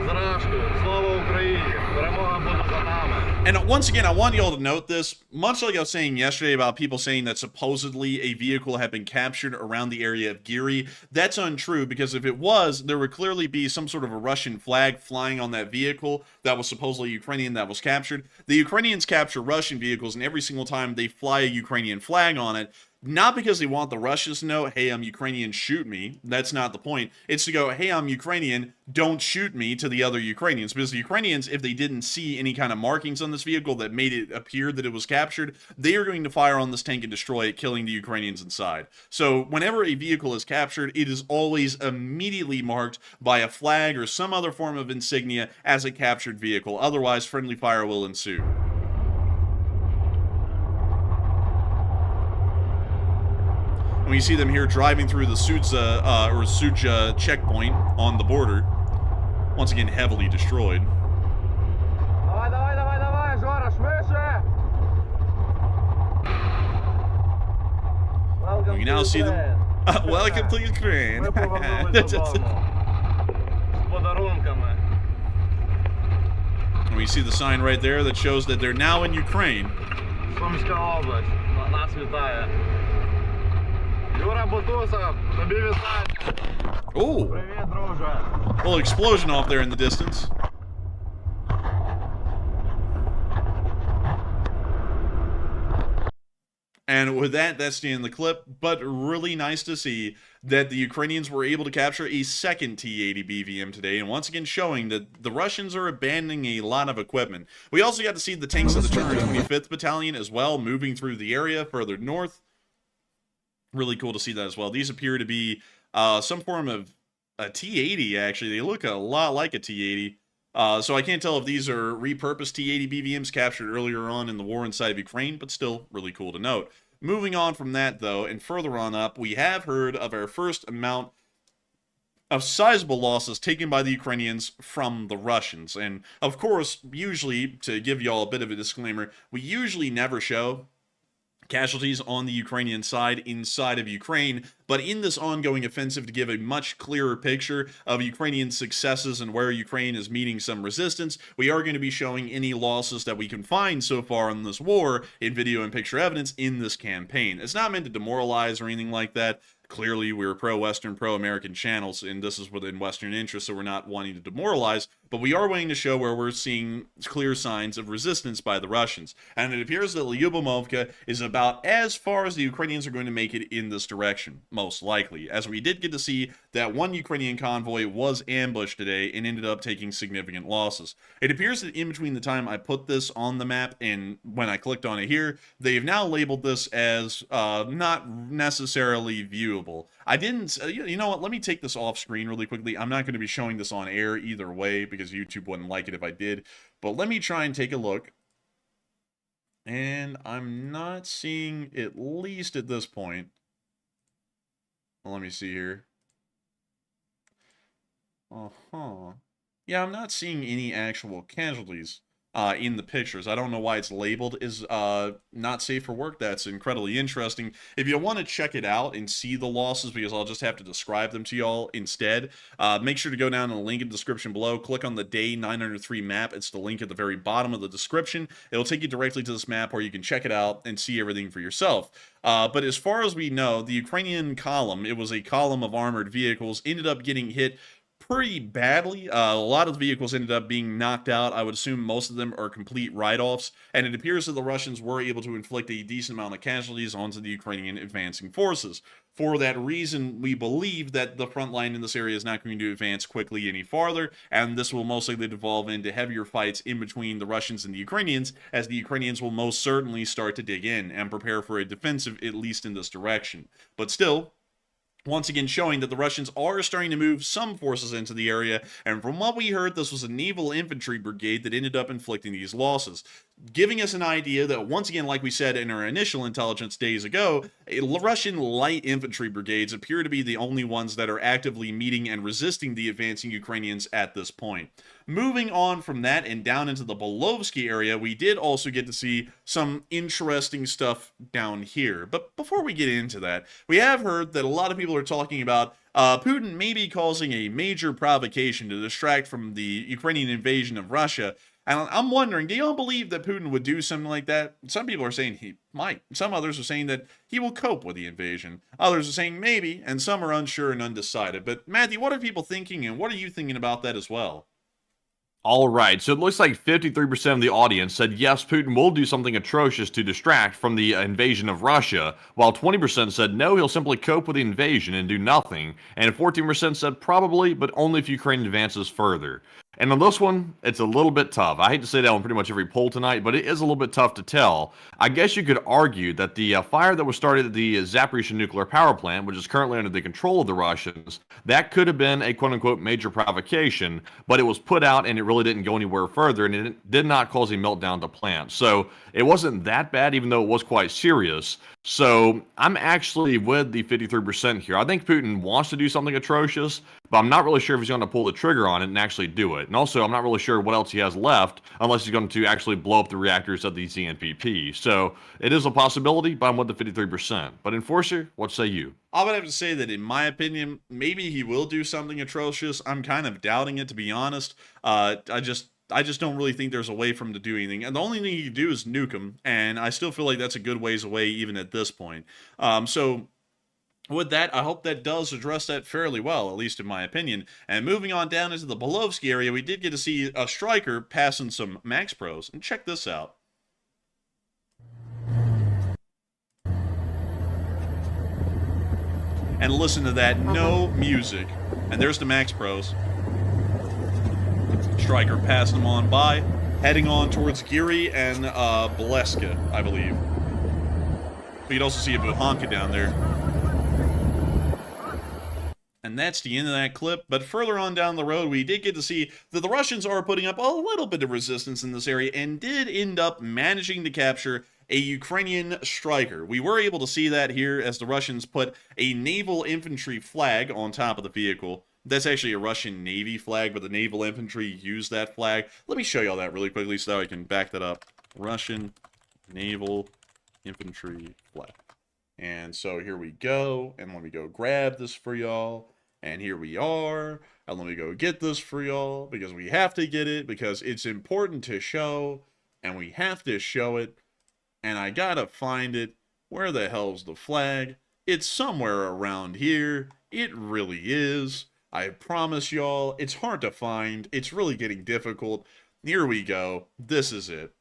з рашкою. Слава Україні! Перемога буде за нами. And once again, I want y'all to note this, much like I was saying yesterday about people saying that supposedly a vehicle had been captured around the area of Giri. That's untrue, because if it was, there would clearly be some sort of a Russian flag flying on that vehicle that was supposedly Ukrainian that was captured. The Ukrainians capture Russian vehicles, and every single time they fly a Ukrainian flag on it, not because they want the Russians to know, hey, I'm Ukrainian, shoot me. That's not the point. It's to go, hey, I'm Ukrainian, don't shoot me, to the other Ukrainians. Because the Ukrainians, if they didn't see any kind of markings on this vehicle that made it appear that it was captured, they are going to fire on this tank and destroy it, killing the Ukrainians inside. So whenever a vehicle is captured, it is always immediately marked by a flag or some other form of insignia as a captured vehicle. Otherwise, friendly fire will ensue. And we see them here driving through the Suja checkpoint on the border. Once again, heavily destroyed. Давай, давай, давай, давай, Жора, швидше! We can now see them. Welcome to Ukraine. Ми повернули додому. З подарунками. And we see the sign right there that shows that they're now in Ukraine. Сумська область. Нас вітає. Юра Бутуса, тобі вітання. Oh, Привіт, друже. little explosion off there in the distance. And with that, that's the end of the clip. But really nice to see that the Ukrainians were able to capture a second T-80 BVM today, and once again showing that the Russians are abandoning a lot of equipment. We also got to see the tanks of the 225th Battalion as well, moving through the area further north. Really cool to see that as well. These appear to be some form of a T-80, actually. They look a lot like a T-80. So I can't tell if these are repurposed T-80 BVMs captured earlier on in the war inside of Ukraine, but still really cool to note. Moving on from that, though, and further on up, we have heard of our first amount of sizable losses taken by the Ukrainians from the Russians. And of course, usually, to give y'all a bit of a disclaimer, we usually never show casualties on the Ukrainian side inside of Ukraine, but in this ongoing offensive, to give a much clearer picture of Ukrainian successes and where Ukraine is meeting some resistance, we are going to be showing any losses that we can find so far in this war in video and picture evidence in this campaign. It's not meant to demoralize or anything like that. Clearly, we're pro-Western, pro-American channels, and this is within Western interests, so we're not wanting to demoralize, but we are wanting to show where we're seeing clear signs of resistance by the Russians. And it appears that Lyubomovka is about as far as the Ukrainians are going to make it in this direction, most likely, as we did get to see that one Ukrainian convoy was ambushed today and ended up taking significant losses. It appears that in between the time I put this on the map and when I clicked on it here, they've now labeled this as not necessarily viewable. I didn't, you know what, let me take this off screen really quickly. I'm not going to be showing this on air either way because YouTube wouldn't like it if I did, but let me try and take a look. And I'm not seeing, at least at this point, well, let me see here. Yeah, I'm not seeing any actual casualties in the pictures. I don't know why it's labeled as not safe for work. That's incredibly interesting. If you want to check it out and see the losses, because I'll just have to describe them to y'all instead, make sure to go down to the link in the description below. Click on the day 903 map. It's the link at the very bottom of the description. It'll take you directly to this map where you can check it out and see everything for yourself. But as far as we know, the Ukrainian column, it was a column of armored vehicles, ended up getting hit pretty badly. A lot of the vehicles ended up being knocked out. I would assume most of them are complete write-offs, and it appears that the Russians were able to inflict a decent amount of casualties onto the Ukrainian advancing forces. For that reason, we believe that the front line in this area is not going to advance quickly any farther, and this will most likely devolve into heavier fights in between the Russians and the Ukrainians, as the Ukrainians will most certainly start to dig in and prepare for a defensive, at least in this direction. But still, once again showing that the Russians are starting to move some forces into the area, and from what we heard, this was a naval infantry brigade that ended up inflicting these losses, giving us an idea that, once again, like we said in our initial intelligence days ago, Russian light infantry brigades appear to be the only ones that are actively meeting and resisting the advancing Ukrainians at this point. Moving on from that and down into the Belovsky area, we did also get to see some interesting stuff down here. But before we get into that, we have heard that a lot of people are talking about Putin maybe causing a major provocation to distract from the Ukrainian invasion of Russia. And I'm wondering, do y'all believe that Putin would do something like that? Some people are saying he might. Some others are saying that he will cope with the invasion. Others are saying maybe, and some are unsure and undecided. But Matthew, what are people thinking, and what are you thinking about that as well? All right, so it looks like 53% of the audience said yes, Putin will do something atrocious to distract from the invasion of Russia, while 20% said no, he'll simply cope with the invasion and do nothing, and 14% said probably, but only if Ukraine advances further. And on this one, it's a little bit tough. I hate to say that on pretty much every poll tonight, but it is a little bit tough to tell. I guess you could argue that the fire that was started at the Zaporizhzhia nuclear power plant, which is currently under the control of the Russians, that could have been a quote-unquote major provocation, but it was put out and it really didn't go anywhere further, and it did not cause a meltdown to plant. So it wasn't that bad, even though it was quite serious. So I'm actually with the 53% here. I think Putin wants to do something atrocious, but I'm not really sure if he's going to pull the trigger on it and actually do it. And also, I'm not really sure what else he has left, unless he's going to actually blow up the reactors of the ZNPP. So it is a possibility, but I'm with the 53%. But Enforcer, what say you? I would have to say that, in my opinion, maybe he will do something atrocious. I'm kind of doubting it, to be honest. I just don't really think there's a way for him to do anything. And the only thing he can do is nuke him, and I still feel like that's a good ways away even at this point. So with that, I hope that does address that fairly well, at least in my opinion. And moving on down into the Belovsky area, we did get to see a striker passing some Max Pros. And check this out. And listen to that, no music. And there's the Max Pros. Striker passing them on by, heading on towards Giri and Bleska, I believe. But you'd also see a Buhanka down there. And that's the end of that clip. But further on down the road, we did get to see that the Russians are putting up a little bit of resistance in this area and did end up managing to capture a Ukrainian striker. We were able to see that here as the Russians put a naval infantry flag on top of the vehicle. That's actually a Russian Navy flag, but the naval infantry use that flag. Let me show y'all that really quickly so that I can back that up. Russian naval infantry flag. And so here we go, and let me go grab this for y'all, and here we are, and let me go get this for y'all, because we have to get it, because it's important to show, and we have to show it, and I gotta find it. Where the hell's the flag? It's somewhere around here. It really is. I promise y'all, it's hard to find. It's really getting difficult. Here we go. This is it.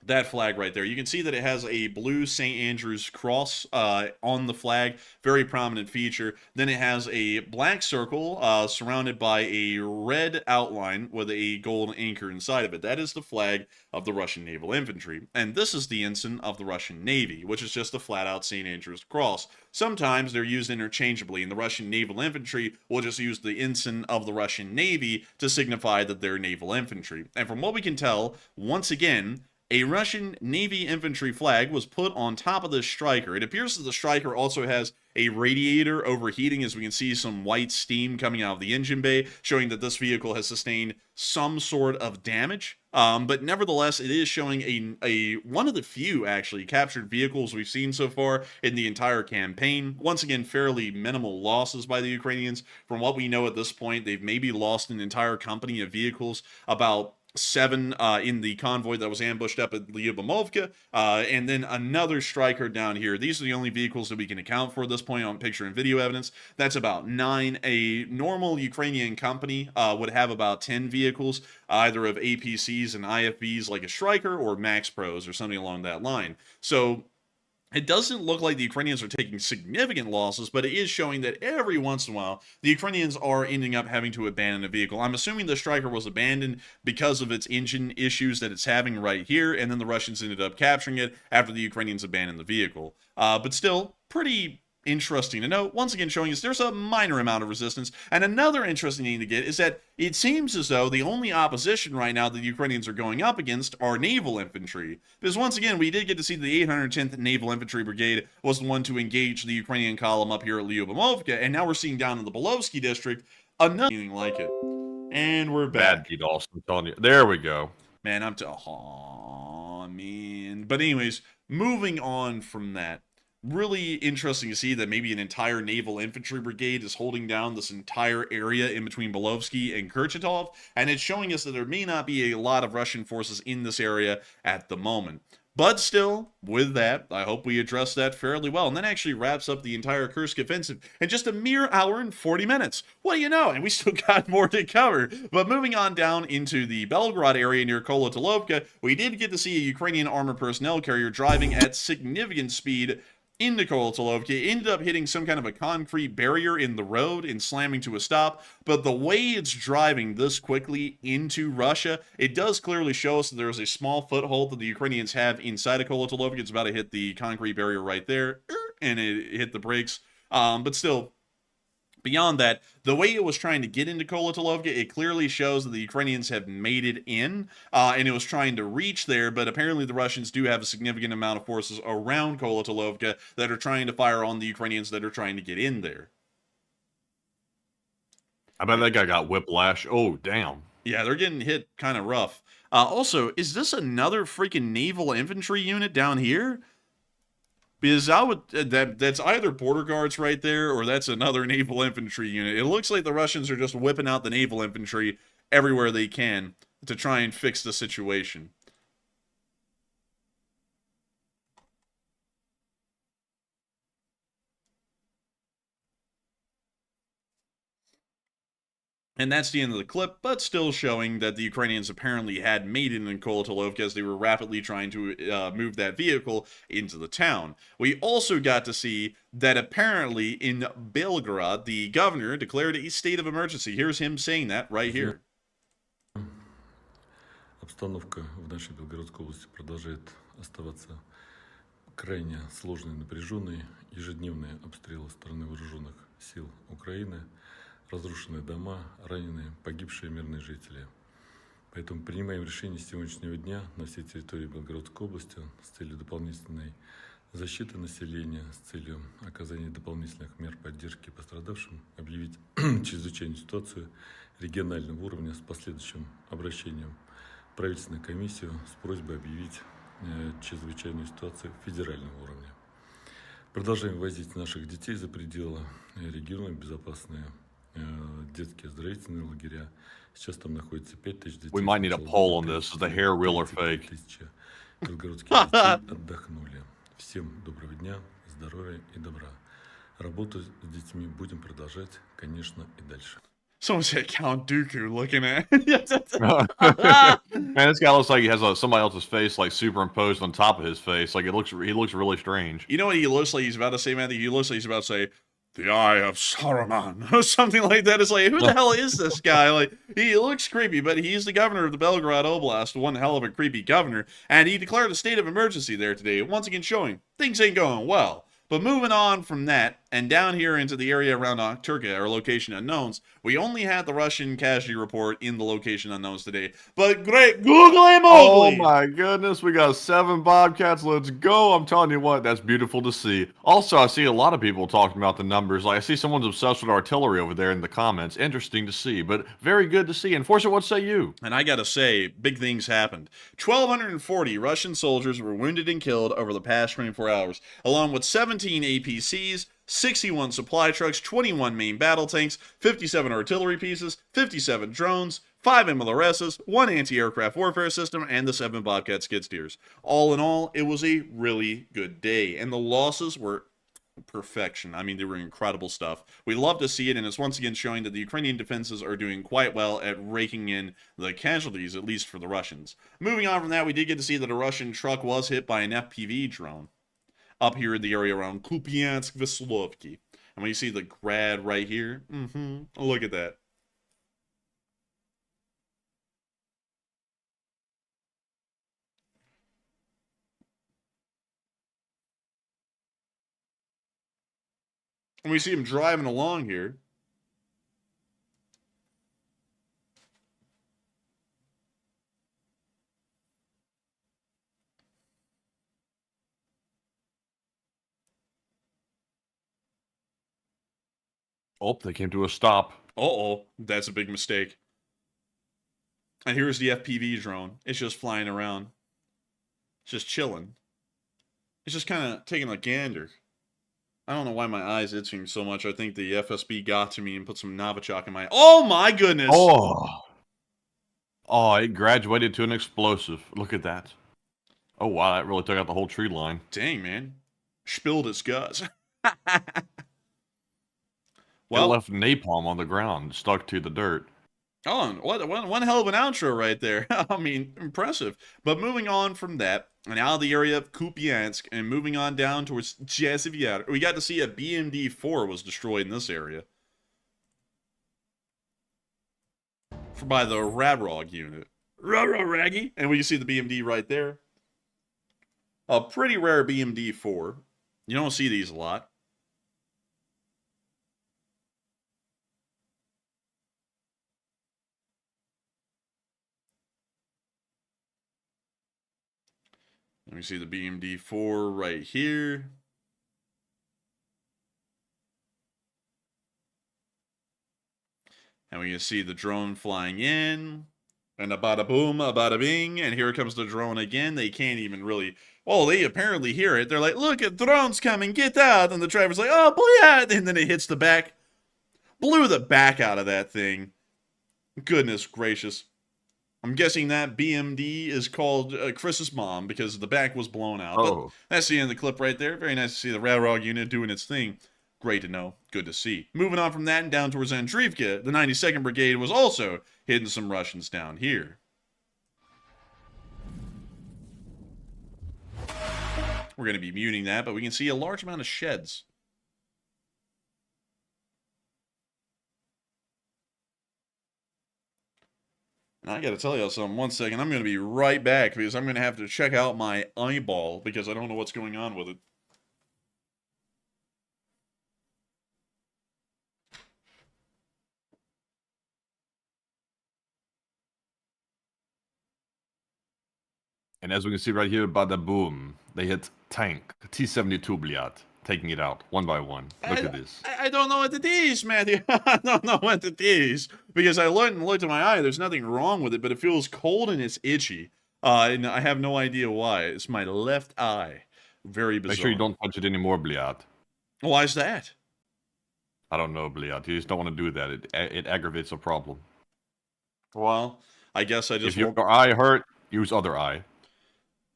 That flag right there. You can see that it has a blue St. Andrew's cross on the flag. Very prominent feature. Then it has a black circle surrounded by a red outline with a gold anchor inside of it. That is the flag of the Russian Naval Infantry. And this is the ensign of the Russian Navy, which is just a flat-out St. Andrew's cross. Sometimes they're used interchangeably, and the Russian Naval Infantry will just use the ensign of the Russian Navy to signify that they're naval infantry. And from what we can tell, once again, a Russian Navy infantry flag was put on top of this striker. It appears that the striker also has a radiator overheating, as we can see some white steam coming out of the engine bay, showing that this vehicle has sustained some sort of damage. But nevertheless, it is showing a one of the few, actually, captured vehicles we've seen so far in the entire campaign. Once again, fairly minimal losses by the Ukrainians. From what we know at this point, they've maybe lost an entire company of vehicles, about 7 in the convoy that was ambushed up at Avdiivka, and then another striker down here. These are the only vehicles that we can account for at this point on picture and video evidence. That's about 9. A normal Ukrainian company would have about 10 vehicles, either of APCs and IFVs like a striker or Max Pros or something along that line. So it doesn't look like the Ukrainians are taking significant losses, but it is showing that every once in a while, the Ukrainians are ending up having to abandon a vehicle. I'm assuming the striker was abandoned because of its engine issues that it's having right here, and then the Russians ended up capturing it after the Ukrainians abandoned the vehicle. But still, pretty interesting to note. Once again, showing us there's a minor amount of resistance. And another interesting thing to get is that it seems as though the only opposition right now that the Ukrainians are going up against are naval infantry. Because once again, we did get to see the 810th Naval Infantry Brigade was the one to engage the Ukrainian column up here at Lyubomovka, and now we're seeing down in the Belovsky district another thing like it. And we're back. Bad beat, also, I'm telling you. There we go. Man, oh man. But anyways, moving on from that. Really interesting to see that maybe an entire naval infantry brigade is holding down this entire area in between Belovsky and Kurchatov, and it's showing us that there may not be a lot of Russian forces in this area at the moment. But still, with that, I hope we address that fairly well. And that actually wraps up the entire Kursk offensive in just a mere hour and 40 minutes. What do you know? And we still got more to cover. But moving on down into the Belgorod area near Kolotolovka, we did get to see a Ukrainian armored personnel carrier driving at significant speed into Kolotolovka. It ended up hitting some kind of a concrete barrier in the road and slamming to a stop. But the way it's driving this quickly into Russia, it does clearly show us that there is a small foothold that the Ukrainians have inside of Kolotolovka. It's about to hit the concrete barrier right there, and it hit the brakes. But still, beyond that, the way it was trying to get into Kolotolovka, it clearly shows that the Ukrainians have made it in, and it was trying to reach there, but apparently the Russians do have a significant amount of forces around Kolotolovka that are trying to fire on the Ukrainians that are trying to get in there. I bet that guy got whiplash. Oh, damn. Yeah, they're getting hit kind of rough. Also, is this another freaking naval infantry unit down here? Because I would that's either border guards right there, or that's another naval infantry unit. It looks like the Russians are just whipping out the naval infantry everywhere they can to try and fix the situation. And that's the end of the clip, but still showing that the Ukrainians apparently had made it in Kolotolovka as they were rapidly trying to move that vehicle into the town. We also got to see that apparently in Belgorod, the governor declared a state of emergency. Here's him saying that right here. Обстановка в нашей Белгородской области продолжает оставаться крайне сложной и напряженной. Ежедневные обстрелы стороны вооруженных сил Украины, разрушенные дома, раненые, погибшие мирные жители. Поэтому принимаем решение с сегодняшнего дня на всей территории Белгородской области с целью дополнительной защиты населения, с целью оказания дополнительных мер поддержки пострадавшим, объявить чрезвычайную ситуацию регионального уровня с последующим обращением в правительственную комиссию с просьбой объявить чрезвычайную ситуацию федерального уровня. Продолжаем возить наших детей за пределы региона в безопасные детские оздоровительные лагеря. Сейчас там находится 5000 детей. We might need a poll on this. Is the hair real or fake? Белгородских детей отдохнули. Всем доброго дня, здоровья и добра. Работу с детьми будем продолжать, конечно, и дальше. Someone said Count Dooku looking at. Man, this guy looks like he has somebody else's face like superimposed on top of his face. Like he looks really strange. You know what he looks like he's about to say, Matthew? He looks like he's about to say, "The Eye of Saruman," or something like that. It's like, who the hell is this guy? Like, he looks creepy, but he's the governor of the Belgrade Oblast, one hell of a creepy governor, and he declared a state of emergency there today, once again showing things ain't going well. But moving on from that, and down here into the area around Turkey, or location unknowns, we only had the Russian casualty report in the location unknowns today. But great googly Oh moogly! my goodness, we got 7 Bobcats. Let's go. I'm telling you what, that's beautiful to see. Also, I see a lot of people talking about the numbers. Like, I see someone's obsessed with artillery over there in the comments. Interesting to see, but very good to see. Enforcer, what say you? And I gotta say, big things happened. 1,240 Russian soldiers were wounded and killed over the past 24 hours, along with 17 APCs, 61 supply trucks, 21 main battle tanks, 57 artillery pieces, 57 drones, 5 MLRSs, 1 anti-aircraft warfare system, and the 7 Bobcat skid steers. All in all, it was a really good day, and the losses were perfection. I mean, they were incredible stuff. We love to see it, and it's once again showing that the Ukrainian defenses are doing quite well at raking in the casualties, at least for the Russians. Moving on from that, we did get to see that a Russian truck was hit by an FPV drone up here in the area around Kupiansk, Veslovki. And when you see the grad right here, look at that. And we see him driving along here. Oh, they came to a stop. Uh-oh, that's a big mistake. And here's the FPV drone. It's just flying around. It's just chilling. It's just kind of taking a gander. I don't know why my eyes itching so much. I think the FSB got to me and put some Novichok in my... Oh my goodness! Oh, it graduated to an explosive. Look at that. Oh, wow, that really took out the whole tree line. Dang, man. Spilled its guts. Well, it left napalm on the ground, stuck to the dirt. Oh, one hell of an outro right there. I mean, impressive. But moving on from that, and out of the area of Kupiansk, and moving on down towards Jazivyar, we got to see a BMD-4 was destroyed in this area. By the Radrog unit. Raggy. And we can see the BMD right there. A pretty rare BMD-4. You don't see these a lot. Let me see the BMD-4 right here. And we can see the drone flying in. And a bada boom, a bada bing. And here comes the drone again. They can't even really... Oh, they apparently hear it. They're like, look, a drone's coming, get out. And the driver's like, oh, boy. And then it hits the back. Blew the back out of that thing. Goodness gracious. I'm guessing that BMD is called Chris's mom because the back was blown out. Oh. But that's the end of the clip right there. Very nice to see the Radrog unit doing its thing. Great to know. Good to see. Moving on from that and down towards Avdiivka, the 92nd Brigade was also hitting some Russians down here. We're going to be muting that, but we can see a large amount of sheds. And I gotta tell you something, 1 second, I'm gonna be right back because I'm gonna have to check out my eyeball because I don't know what's going on with it. And as we can see right here, bada boom, they hit tank, T-72 Bliat. taking it out one by one. Look at this. I don't know what it is, Matthew. I don't know what it is. Because I looked at my eye. There's nothing wrong with it, but it feels cold and it's itchy. And I have no idea why. It's my left eye. Very bizarre. Make sure you don't touch it anymore, Bliat. Why is that? I don't know, Bliat. You just don't want to do that. It aggravates a problem. Well, I guess I just... If your eye hurt, use other eye.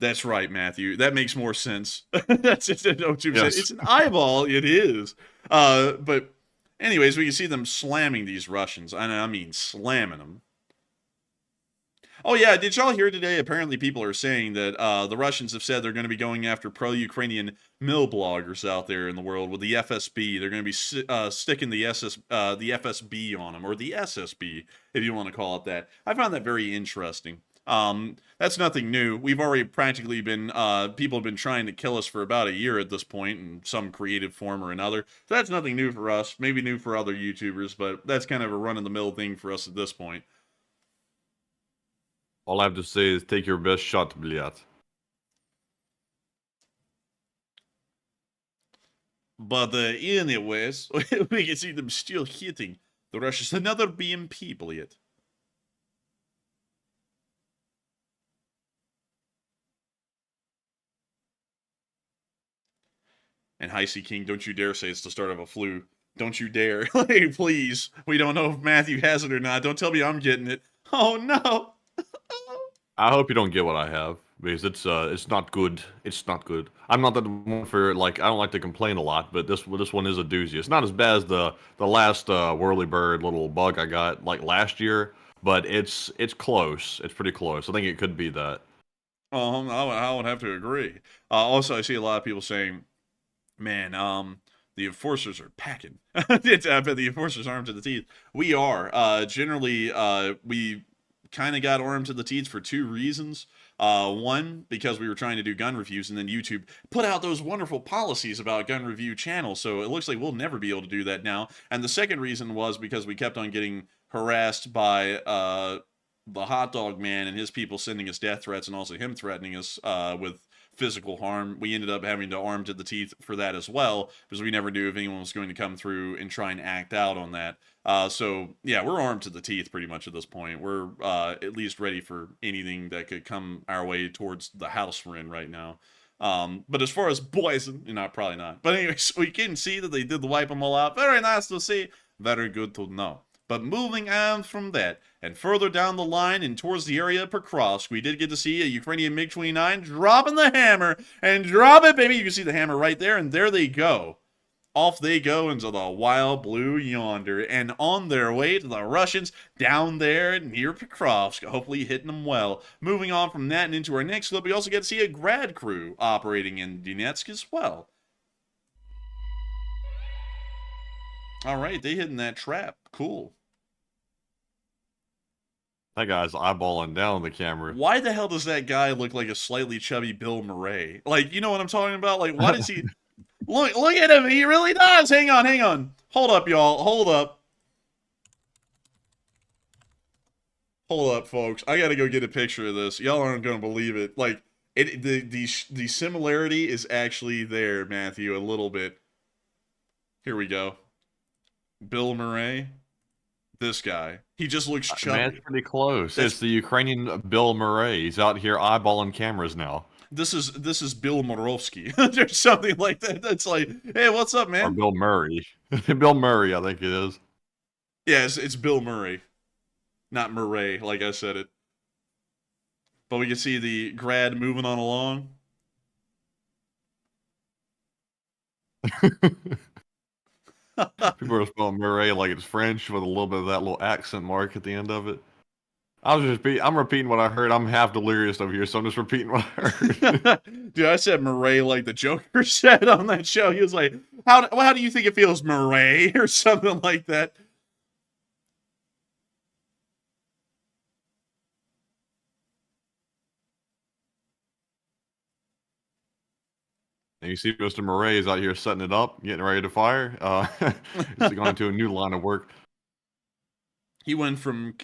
That's right, Matthew. That makes more sense. That's it. Don't you say Yes. it's an eyeball? It is. But anyways, we can see them slamming these Russians. I mean, slamming them. Oh yeah, did y'all hear today? Apparently, people are saying that the Russians have said they're going to be going after pro-Ukrainian mill bloggers out there in the world with the FSB. They're going to be sticking the FSB on them, or the SSB, if you want to call it that. I found that very interesting. That's nothing new. We've already practically been, people have been trying to kill us for about a year at this point in some creative form or another. So that's nothing new for us. Maybe new for other YouTubers, but that's kind of a run-of-the-mill thing for us at this point. All I have to say is take your best shot, Bliat. But anyways, we can see them still hitting the Russians. Another BMP, Bliat. And Heisey King, don't you dare say it's the start of a flu. Don't you dare. Hey, please. We don't know if Matthew has it or not. Don't tell me I'm getting it. Oh, no. I hope you don't get what I have, because it's not good. It's not good. I'm not the one for, like, I don't like to complain a lot, but this one is a doozy. It's not as bad as the last whirlybird little bug I got, like, last year, but it's close. It's pretty close. I think it could be that. I would have to agree. Also, I see a lot of people saying, man, the enforcers are packing. But the enforcers are armed to the teeth. We are. Generally, we kind of got armed to the teeth for two reasons. One, because we were trying to do gun reviews, and then YouTube put out those wonderful policies about gun review channels, so it looks like we'll never be able to do that now. And the second reason was because we kept on getting harassed by the hot dog man and his people sending us death threats, and also him threatening us with physical harm. We ended up having to arm to the teeth for that as well, because we never knew if anyone was going to come through and try and act out on that. So yeah, we're armed to the teeth pretty much at this point. We're at least ready for anything that could come our way towards the house we're in right now. But as far as poison, probably not. But anyways, we can see that they did wipe them all out. Very nice to see. Very good to know. But moving on from that, and further down the line and towards the area of Kursk, we did get to see a Ukrainian MiG-29 dropping the hammer, and drop it, baby. You can see the hammer right there, and there they go. Off they go into the wild blue yonder, and on their way to the Russians down there near Kursk, hopefully hitting them well. Moving on from that and into our next clip, we also get to see a grad crew operating in Donetsk as well. All right, they hitting that trap. Cool. That guy's eyeballing down the camera. Why the hell does that guy look like a slightly chubby Bill Murray? Like, you know what I'm talking about? Like, why does he... Look at him. He really does. Hang on. Hold up, y'all. Hold up. Hold up, folks. I gotta go get a picture of this. Y'all aren't gonna believe it. Like, the similarity is actually there, Matthew, a little bit. Here we go. Bill Murray. This guy. He just looks chubby. Man, it's pretty close. It's the Ukrainian Bill Murray. He's out here eyeballing cameras now. This is Bill Morovsky. There's something like that. That's like, hey, what's up, man? Or Bill Murray. Bill Murray, I think it is. Yeah, it's Bill Murray. Not Murray, like I said it. But we can see the grad moving on along. People are spelling Murray like it's French with a little bit of that little accent mark at the end of it. I'm repeating what I heard. I'm half delirious over here, so I'm just repeating what I heard. Dude, I said Murray like the Joker said on that show. He was like, how do you think it feels, Murray? Or something like that. And you see Mr. Murray is out here setting it up, getting ready to fire. He's going into a new line of work. He went from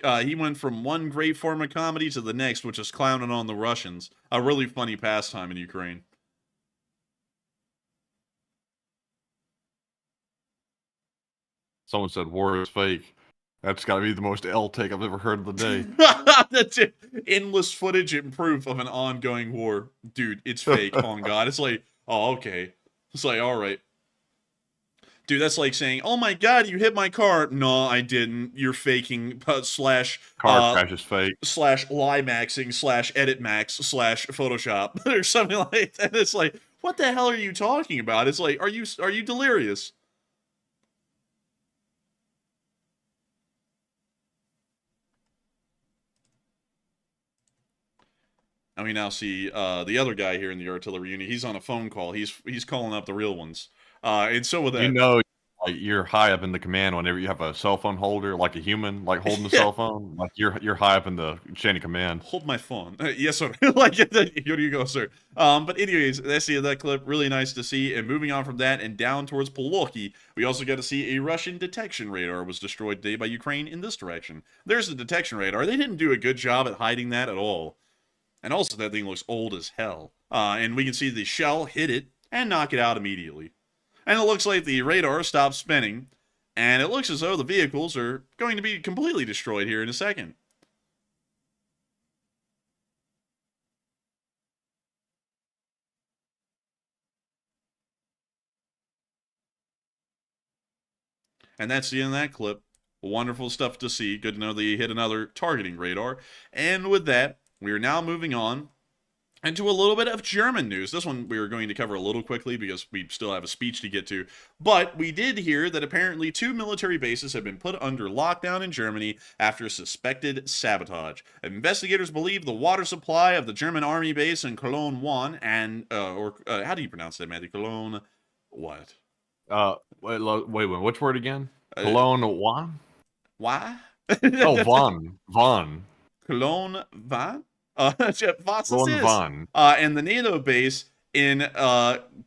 one great form of comedy to the next, which is clowning on the Russians. A really funny pastime in Ukraine. Someone said war is fake. That's got to be the most L take I've ever heard of the day. That's it. Endless footage and proof of an ongoing war. Dude, it's fake, on God. It's like, oh, okay. It's like, all right. Dude, that's like saying, oh my God, you hit my car. No, I didn't. You're faking, slash... Car crash is fake. slash Limaxing, slash Edit Max, slash Photoshop, or something like that. It's like, what the hell are you talking about? It's like, are you delirious? And we now see the other guy here in the artillery unit. He's on a phone call. He's calling up the real ones. And so with that, You know, like you're high up in the command whenever you have a cell phone holder, like a human, like holding the cell phone. Like you're high up in the chain of command. hold my phone. Yes, sir. Like, here you go, sir. But anyways, that's the end of that clip. Really nice to see. And moving on from that and down towards Poloki, we also got to see a Russian detection radar was destroyed today by Ukraine in this direction. There's the detection radar. They didn't do a good job at hiding that at all. And also, that thing looks old as hell. And we can see the shell hit it and knock it out immediately. And it looks like the radar stopped spinning. And it looks as though the vehicles are going to be completely destroyed here in a second. And that's the end of that clip. Wonderful stuff to see. Good to know that you hit another targeting radar. And with that, we are now moving on into a little bit of German news. This one we are going to cover a little quickly because we still have a speech to get to. But we did hear that apparently 2 military bases have been put under lockdown in Germany after suspected sabotage. Investigators believe the water supply of the German army base in Cologne 1 and, how do you pronounce that, Matthew? Cologne what? Wait, which word again? Cologne one? Why? Oh, Von. Cologne Van? Was Cologne ist? Von. And the NATO base in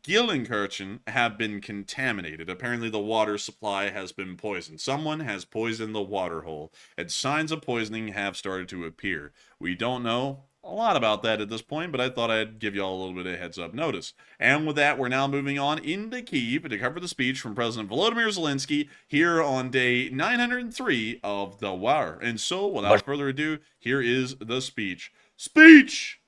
Gillenkirchen have been contaminated. Apparently the water supply has been poisoned. Someone has poisoned the water hole, and signs of poisoning have started to appear. We don't know a lot about that at this point, but I thought I'd give y'all a little bit of heads up notice. And with that, we're now moving on into Kyiv to cover the speech from President Volodymyr Zelensky here on day 903 of the war. And so, without further ado, here is the speech. Speech!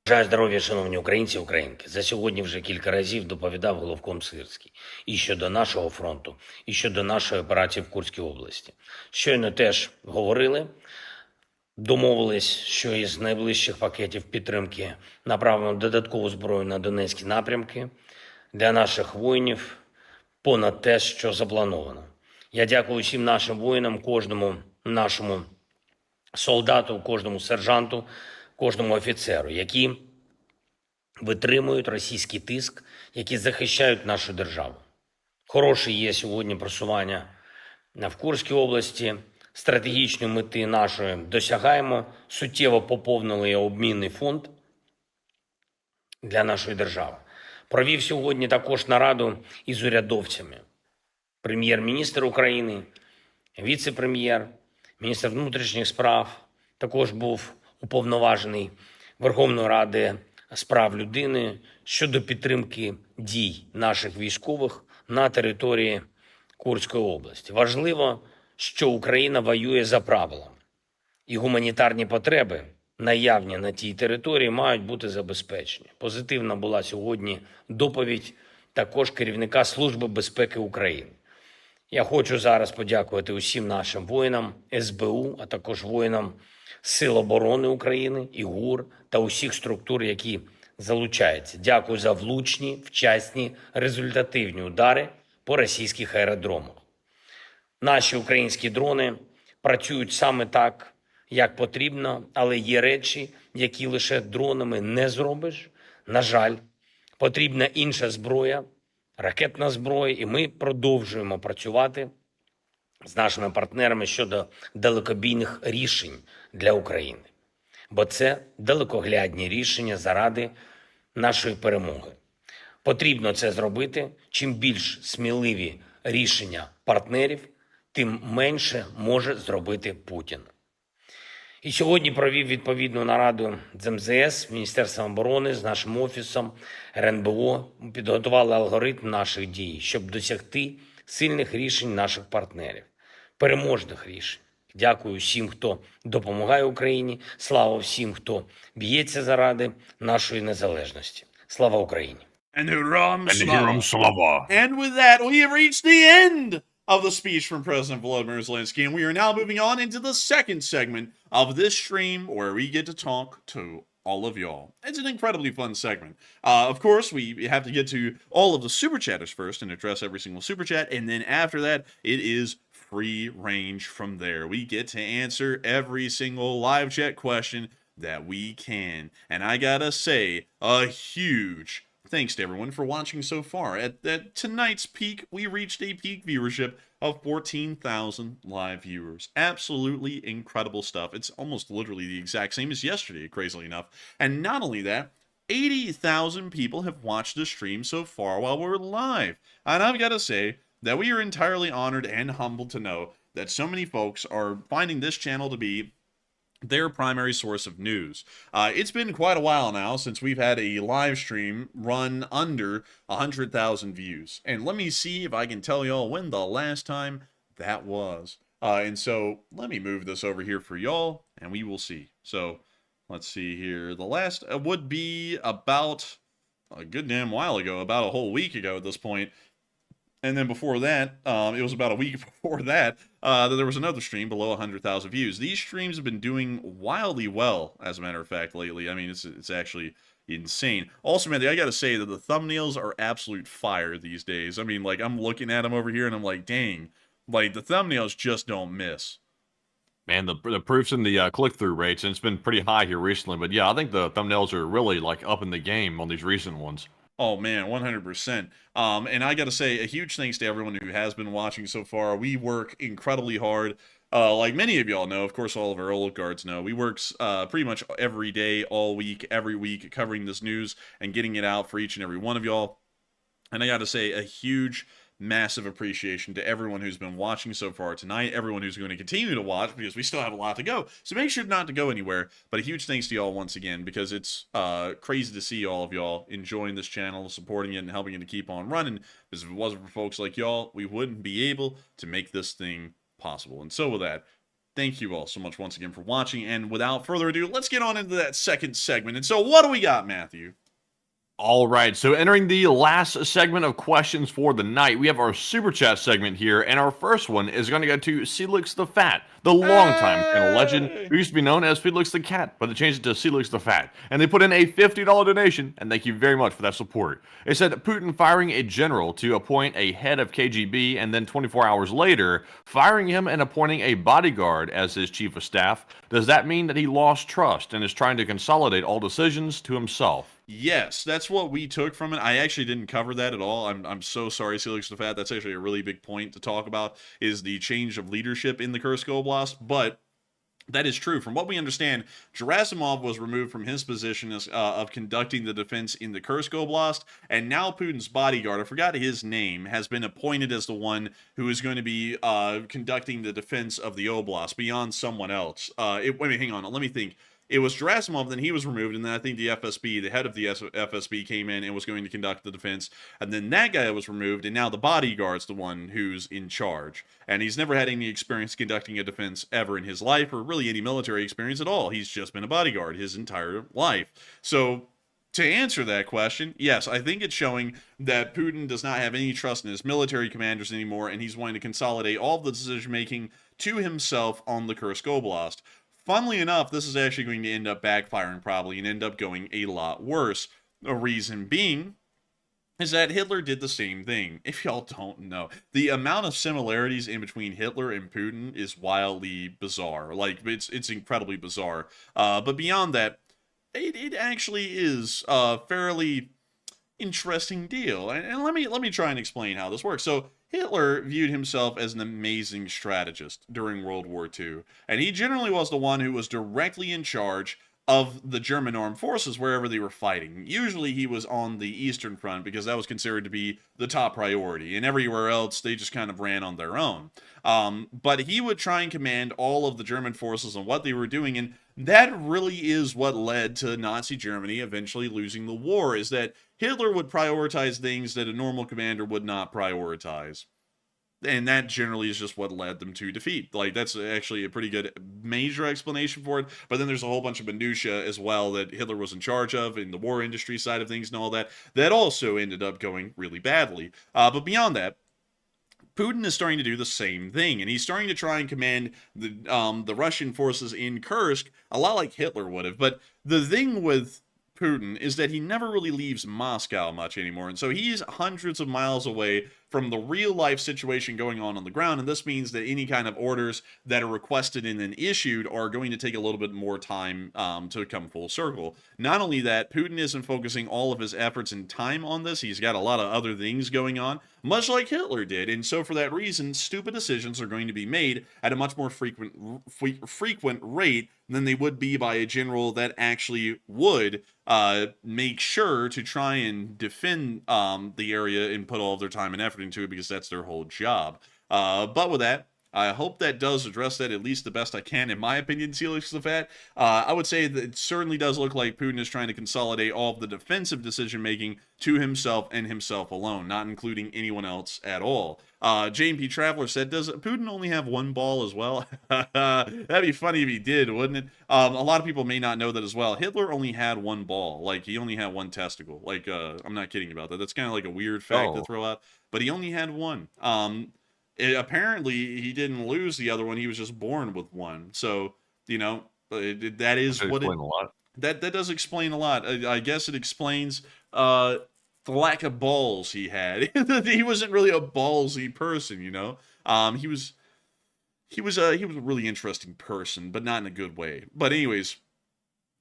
Бажаю здоров'я, шановні українці і українки. За сьогодні вже кілька разів доповідав головком Сирський. І щодо нашого фронту, і щодо нашої операції в Курській області. Щойно теж говорили, домовились, що із найближчих пакетів підтримки направимо додаткову зброю на Донецькі напрямки для наших воїнів понад те, що заплановано. Я дякую всім нашим воїнам, кожному нашому солдату, кожному сержанту, кожному офіцеру, які витримують російський тиск, які захищають нашу державу. Хороше є сьогодні просування в Курській області. Стратегічні мети нашої досягаємо. Суттєво поповнили обмінний фонд для нашої держави. Провів сьогодні також нараду із урядовцями. Прем'єр-міністр України, віце-прем'єр, міністр внутрішніх справ, також був уповноважений Верховної Ради з прав людини щодо підтримки дій наших військових на території Курської області. Важливо, що Україна воює за правилами. І гуманітарні потреби, наявні на тій території, мають бути забезпечені. Позитивна була сьогодні доповідь також керівника Служби безпеки України. Я хочу зараз подякувати усім нашим воїнам СБУ, а також воїнам Сил оборони України, і ГУР та усіх структур, які залучаються. Дякую за влучні, вчасні, результативні удари по російських аеродромах. Наші українські дрони працюють саме так, як потрібно, але є речі, які лише дронами не зробиш. На жаль, потрібна інша зброя, ракетна зброя, і ми продовжуємо працювати з нашими партнерами щодо далекобійних рішень для України. Бо це далекоглядні рішення заради нашої перемоги. Потрібно це зробити. Чим більш сміливі рішення партнерів, тим менше може зробити Путін. І сьогодні провів відповідну нараду з МЗС, Міністерством оборони, з нашим офісом, РНБО. Ми підготували алгоритм наших дій, щоб досягти сильних рішень наших партнерів, переможних рішень. Дякую всім, хто допомагає Україні. Слава всім, хто б'ється заради нашої незалежності. Слава Україні! And Hiram Slava. Slava. And with that, we have reached the end of the speech from President Volodymyr Zelensky, and we are now moving on into the second segment of this stream where we get to talk to all of y'all. It's an incredibly fun segment. Of course, we have to get to all of the super chatters first and address every single super chat, and then after that, it is free range from there. We get to answer every single live chat question that we can. And I gotta say, a huge thanks to everyone for watching so far. At tonight's peak, we reached a peak viewership of 14,000 live viewers. Absolutely incredible stuff. It's almost literally the exact same as yesterday, crazily enough. And not only that, 80,000 people have watched the stream so far while we're live. And I've got to say that we are entirely honored and humbled to know that so many folks are finding this channel to be their primary source of news. It's been quite a while now since we've had a live stream run under 100,000 views. And let me see if I can tell y'all when the last time that was. And so let me move this over here for y'all and we will see. So let's see here. The last would be about a good damn while ago, about a whole week ago at this point. And then before that, it was about a week before that, there was another stream below 100,000 views. These streams have been doing wildly well, as a matter of fact, lately. I mean, it's actually insane. Also, man, I gotta say that the thumbnails are absolute fire these days. I mean, like, I'm looking at them over here, and I'm like, dang. Like, the thumbnails just don't miss. Man, the proof's in the click-through rates, and it's been pretty high here recently. But yeah, I think the thumbnails are really, like, up in the game on these recent ones. Oh, man, 100%. And I got to say, a huge thanks to everyone who has been watching so far. We work incredibly hard. Like many of y'all know, of course, all of our old guards know, we work pretty much every day, all week, every week, covering this news and getting it out for each and every one of y'all. And I got to say, a huge, massive appreciation to everyone who's been watching so far tonight, everyone who's going to continue to watch, because we still have a lot to go. So make sure not to go anywhere. But a huge thanks to y'all once again, because it's crazy to see all of y'all enjoying this channel, supporting it, and helping it to keep on running. Because if it wasn't for folks like y'all, we wouldn't be able to make this thing possible. And so with that, thank you all so much once again for watching. And without further ado, let's get on into that second segment. And so what do we got, Matthew? All right, so entering the last segment of questions for the night, we have our Super Chat segment here, and our first one is going to go to Felix the Fat, the longtime channel legend who used to be known as Felix the Cat, but they changed it to Felix the Fat, and they put in a $50 donation, and thank you very much for that support. It said Putin firing a general to appoint a head of KGB, and then 24 hours later, firing him and appointing a bodyguard as his chief of staff. Does that mean that he lost trust and is trying to consolidate all decisions to himself? Yes, that's what we took from it. I actually didn't cover that at all. I'm so sorry, Felix the Fat. That's actually a really big point to talk about, is the change of leadership in the Kursk Oblast. But that is true. From what we understand, Gerasimov was removed from his position as, of conducting the defense in the Kursk Oblast, and now Putin's bodyguard, I forgot his name, has been appointed as the one who is going to be conducting the defense of the Oblast beyond someone else. Wait a minute, hang on, let me think. It was Gerasimov, then he was removed, and then I think the FSB, the head of the FSB, came in and was going to conduct the defense, and then that guy was removed, and now the bodyguard's the one who's in charge. And he's never had any experience conducting a defense ever in his life, or really any military experience at all. He's just been a bodyguard his entire life. So, to answer that question, yes, I think it's showing that Putin does not have any trust in his military commanders anymore, and he's wanting to consolidate all of the decision-making to himself on the Kursk Oblast. Funnily enough, this is actually going to end up backfiring probably and end up going a lot worse. The reason being is that Hitler did the same thing. If y'all don't know, the amount of similarities in between Hitler and Putin is wildly bizarre. Like, it's incredibly bizarre. But beyond that, it actually is a fairly interesting deal. And let me try and explain how this works. So, Hitler viewed himself as an amazing strategist during World War II, and he generally was the one who was directly in charge of the German armed forces wherever they were fighting. Usually he was on the Eastern Front because that was considered to be the top priority, and everywhere else they just kind of ran on their own. But he would try and command all of the German forces on what they were doing, and that really is what led to Nazi Germany eventually losing the war, is that Hitler would prioritize things that a normal commander would not prioritize. And that generally is just what led them to defeat. Like, that's actually a pretty good major explanation for it. But then there's a whole bunch of minutia as well that Hitler was in charge of in the war industry side of things and all that. That also ended up going really badly. But beyond that, Putin is starting to do the same thing, and he's starting to try and command the Russian forces in Kursk a lot like Hitler would have. But the thing with Putin is that he never really leaves Moscow much anymore, and so he's hundreds of miles away from the real life situation going on the ground, and this means that any kind of orders that are requested and then issued are going to take a little bit more time to come full circle. Not only that, Putin isn't focusing all of his efforts and time on this, he's got a lot of other things going on, much like Hitler did, and so for that reason, stupid decisions are going to be made at a much more frequent rate than they would be by a general that actually would make sure to try and defend the area and put all of their time and effort into it, because that's their whole job. But with that, I hope that does address that at least the best I can, in my opinion, Felix the Fat. I would say that it certainly does look like Putin is trying to consolidate all of the defensive decision-making to himself and himself alone, not including anyone else at all. JP Traveler said, does Putin only have one ball as well? That'd be funny if he did, wouldn't it? A lot of people may not know that as well. Hitler only had one ball. Like, he only had one testicle. Like, I'm not kidding about that. That's kind of like a weird fact to throw out. But he only had one. Apparently, he didn't lose the other one. He was just born with one. So, you know, that is what it... a lot. That does explain a lot. I guess it explains the lack of balls he had. He wasn't really a ballsy person, you know. He was a really interesting person, but not in a good way. But anyways,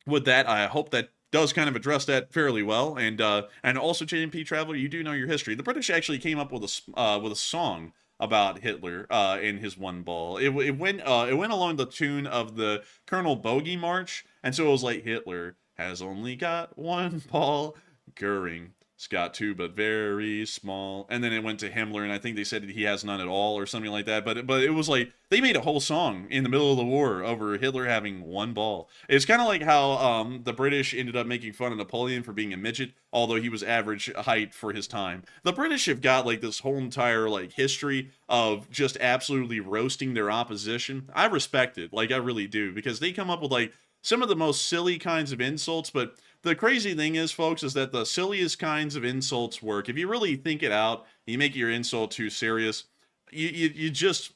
with that, I hope that does kind of address that fairly well. And also, JMP Traveler, you do know your history. The British actually came up with a song about Hitler and his one ball. It went along the tune of the Colonel Bogey March, and so it was like, Hitler has only got one ball, Goering's got two but very small, and then it went to Himmler, and I think they said he has none at all or something like that. But it was like they made a whole song in the middle of the war over Hitler having one ball. It's kind of like how the British ended up making fun of Napoleon for being a midget, although he was average height for his time. The British have got like this whole entire like history of just absolutely roasting their opposition. I respect it, like I really do, because they come up with like some of the most silly kinds of insults. But the crazy thing is, folks, is that the silliest kinds of insults work. If you really think it out, you make your insult too serious, it just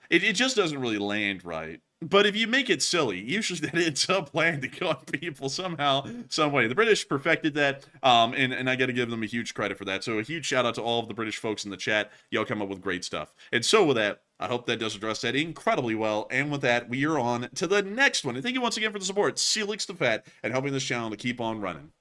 doesn't really land right. But if you make it silly, usually that ends up landing on people somehow, some way. The British perfected that, and I got to give them a huge credit for that. So a huge shout out to all of the British folks in the chat. Y'all come up with great stuff. And so with that, I hope that does address that incredibly well. And with that, we are on to the next one. And thank you once again for the support, Celix the Fat, and helping this channel to keep on running.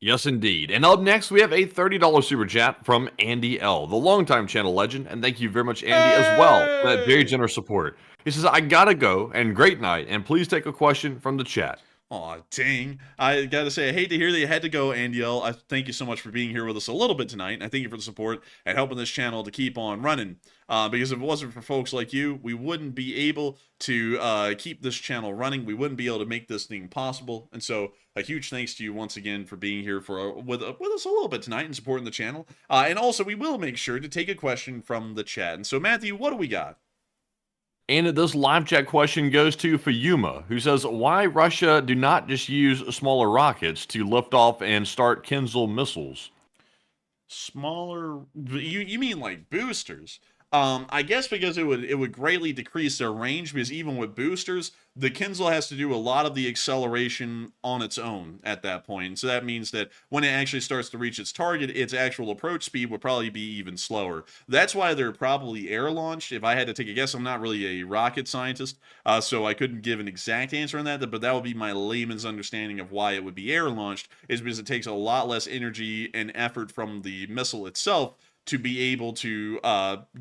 Yes, indeed. And up next, we have a $30 super chat from Andy L., the longtime channel legend. And thank you very much, Andy, as well, for that very generous support. He says, I gotta go, and great night, and please take a question from the chat. Aw, dang. I gotta say, I hate to hear that you had to go, Andy L. I thank you so much for being here with us a little bit tonight, and I thank you for the support and helping this channel to keep on running. Because if it wasn't for folks like you, we wouldn't be able to keep this channel running. We wouldn't be able to make this thing possible. And so, a huge thanks to you once again for being here with us a little bit tonight and supporting the channel. And also, we will make sure to take a question from the chat. And so, Matthew, what do we got? And this live chat question goes to Fayuma, who says, why Russia do not just use smaller rockets to lift off and start Kinzhal missiles? Smaller? You mean like boosters? I guess because it would greatly decrease their range, because even with boosters, the Kinzhal has to do a lot of the acceleration on its own at that point. So that means that when it actually starts to reach its target, its actual approach speed would probably be even slower. That's why they're probably air-launched. If I had to take a guess, I'm not really a rocket scientist, so I couldn't give an exact answer on that, but that would be my layman's understanding of why it would be air-launched, is because it takes a lot less energy and effort from the missile itself to be able to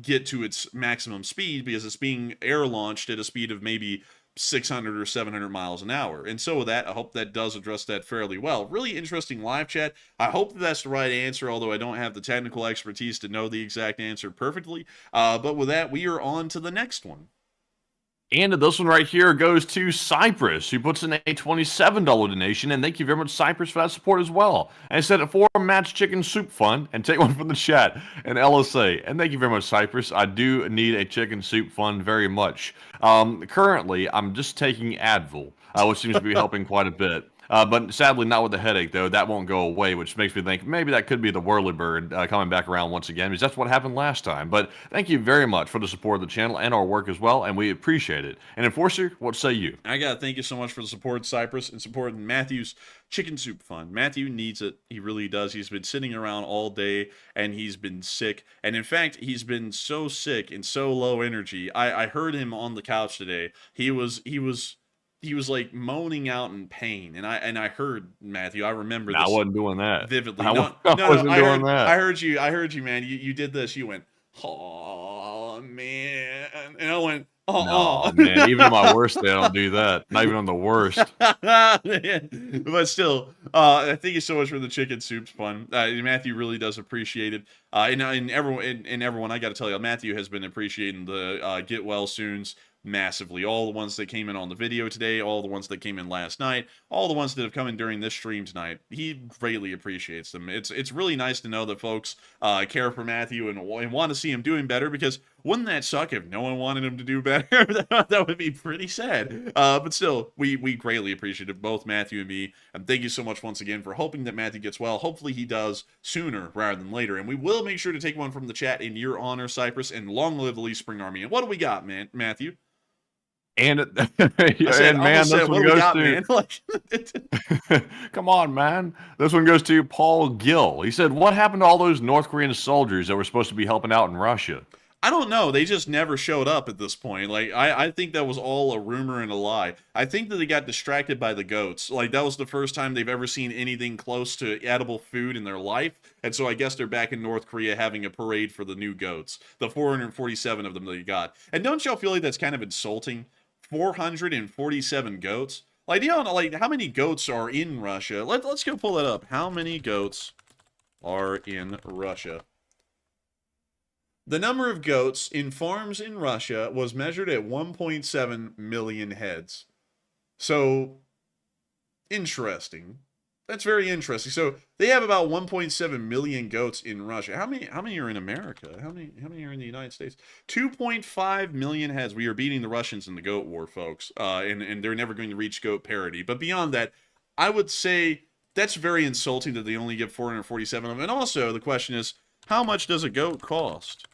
get to its maximum speed, because it's being air-launched at a speed of maybe 600 or 700 miles an hour. And so with that, I hope that does address that fairly well. Really interesting live chat. I hope that's the right answer, although I don't have the technical expertise to know the exact answer perfectly. But with that, we are on to the next one. And this one right here goes to Cyprus, who puts in a $27 donation. And thank you very much, Cyprus, for that support as well. And I said, for Match Chicken Soup Fund, and take one from the chat and LSA. And thank you very much, Cyprus. I do need a chicken soup fund very much. Currently, I'm just taking Advil, which seems to be helping quite a bit. But sadly, not with the headache, though. That won't go away, which makes me think maybe that could be the whirlybird coming back around once again, because that's what happened last time. But thank you very much for the support of the channel and our work as well, and we appreciate it. And Enforcer, what say you? I got to thank you so much for the support, Cyprus, and supporting Matthew's Chicken Soup Fund. Matthew needs it. He really does. He's been sitting around all day, and he's been sick. And in fact, he's been so sick and so low energy. I heard him on the couch today. He was like moaning out in pain, and I heard Matthew. I remember this. I wasn't doing that Vividly. I wasn't doing that. I heard you, man. You did this. You went, oh man, and I went, oh no, man. Even on my worst day, I don't do that. Not even on the worst. But still, thank you so much for the chicken soup's fun. Matthew really does appreciate it. And everyone, I got to tell you, Matthew has been appreciating the get well soons massively. All the ones that came in on the video today, all the ones that came in last night, all the ones that have come in during this stream tonight. He greatly appreciates them. It's really nice to know that folks care for Matthew and want to see him doing better, because wouldn't that suck if no one wanted him to do better? That would be pretty sad. But still, we greatly appreciate it, both Matthew and me. And thank you so much once again for hoping that Matthew gets well. Hopefully he does sooner rather than later. And we will make sure to take one from the chat in your honor, Cyprus, and long live the Lee Spring Army. And what do we got, man, Matthew? And man, this one goes to come on, man. This one goes to Paul Gill. He said, "What happened to all those North Korean soldiers that were supposed to be helping out in Russia?" I don't know. They just never showed up at this point. Like, I think that was all a rumor and a lie. I think that they got distracted by the goats. Like, that was the first time they've ever seen anything close to edible food in their life. And so I guess they're back in North Korea having a parade for the new goats. The 447 of them that you got. And don't y'all feel like that's kind of insulting? 447 goats? Like, you know, like, how many goats are in Russia? Let's go pull that up. How many goats are in Russia? The number of goats in farms in Russia was measured at 1.7 million heads. So, interesting. That's very interesting. So, they have about 1.7 million goats in Russia. How many are in America? How many are in the United States? 2.5 million heads. We are beating the Russians in the goat war, folks. And they're never going to reach goat parity. But beyond that, I would say that's very insulting that they only give 447 of them. And also, the question is, how much does a goat cost?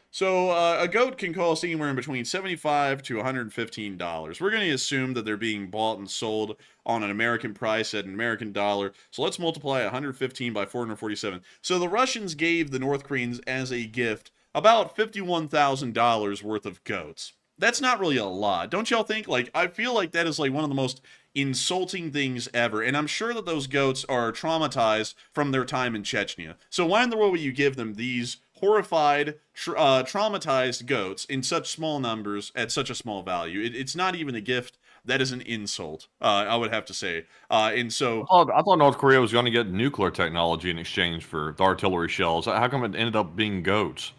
So, a goat can cost anywhere in between $75 to $115. We're going to assume that they're being bought and sold on an American price at an American dollar. So, let's multiply 115 by 447. So, the Russians gave the North Koreans as a gift about $51,000 worth of goats. That's not really a lot. Don't y'all think? Like, I feel like that is like one of the most insulting things ever. And I'm sure that those goats are traumatized from their time in Chechnya. So, why in the world would you give them these horrified, traumatized goats in such small numbers at such a small value? It's not even a gift. That is an insult, I would have to say. And so I thought North Korea was going to get nuclear technology in exchange for the artillery shells. How come it ended up being goats?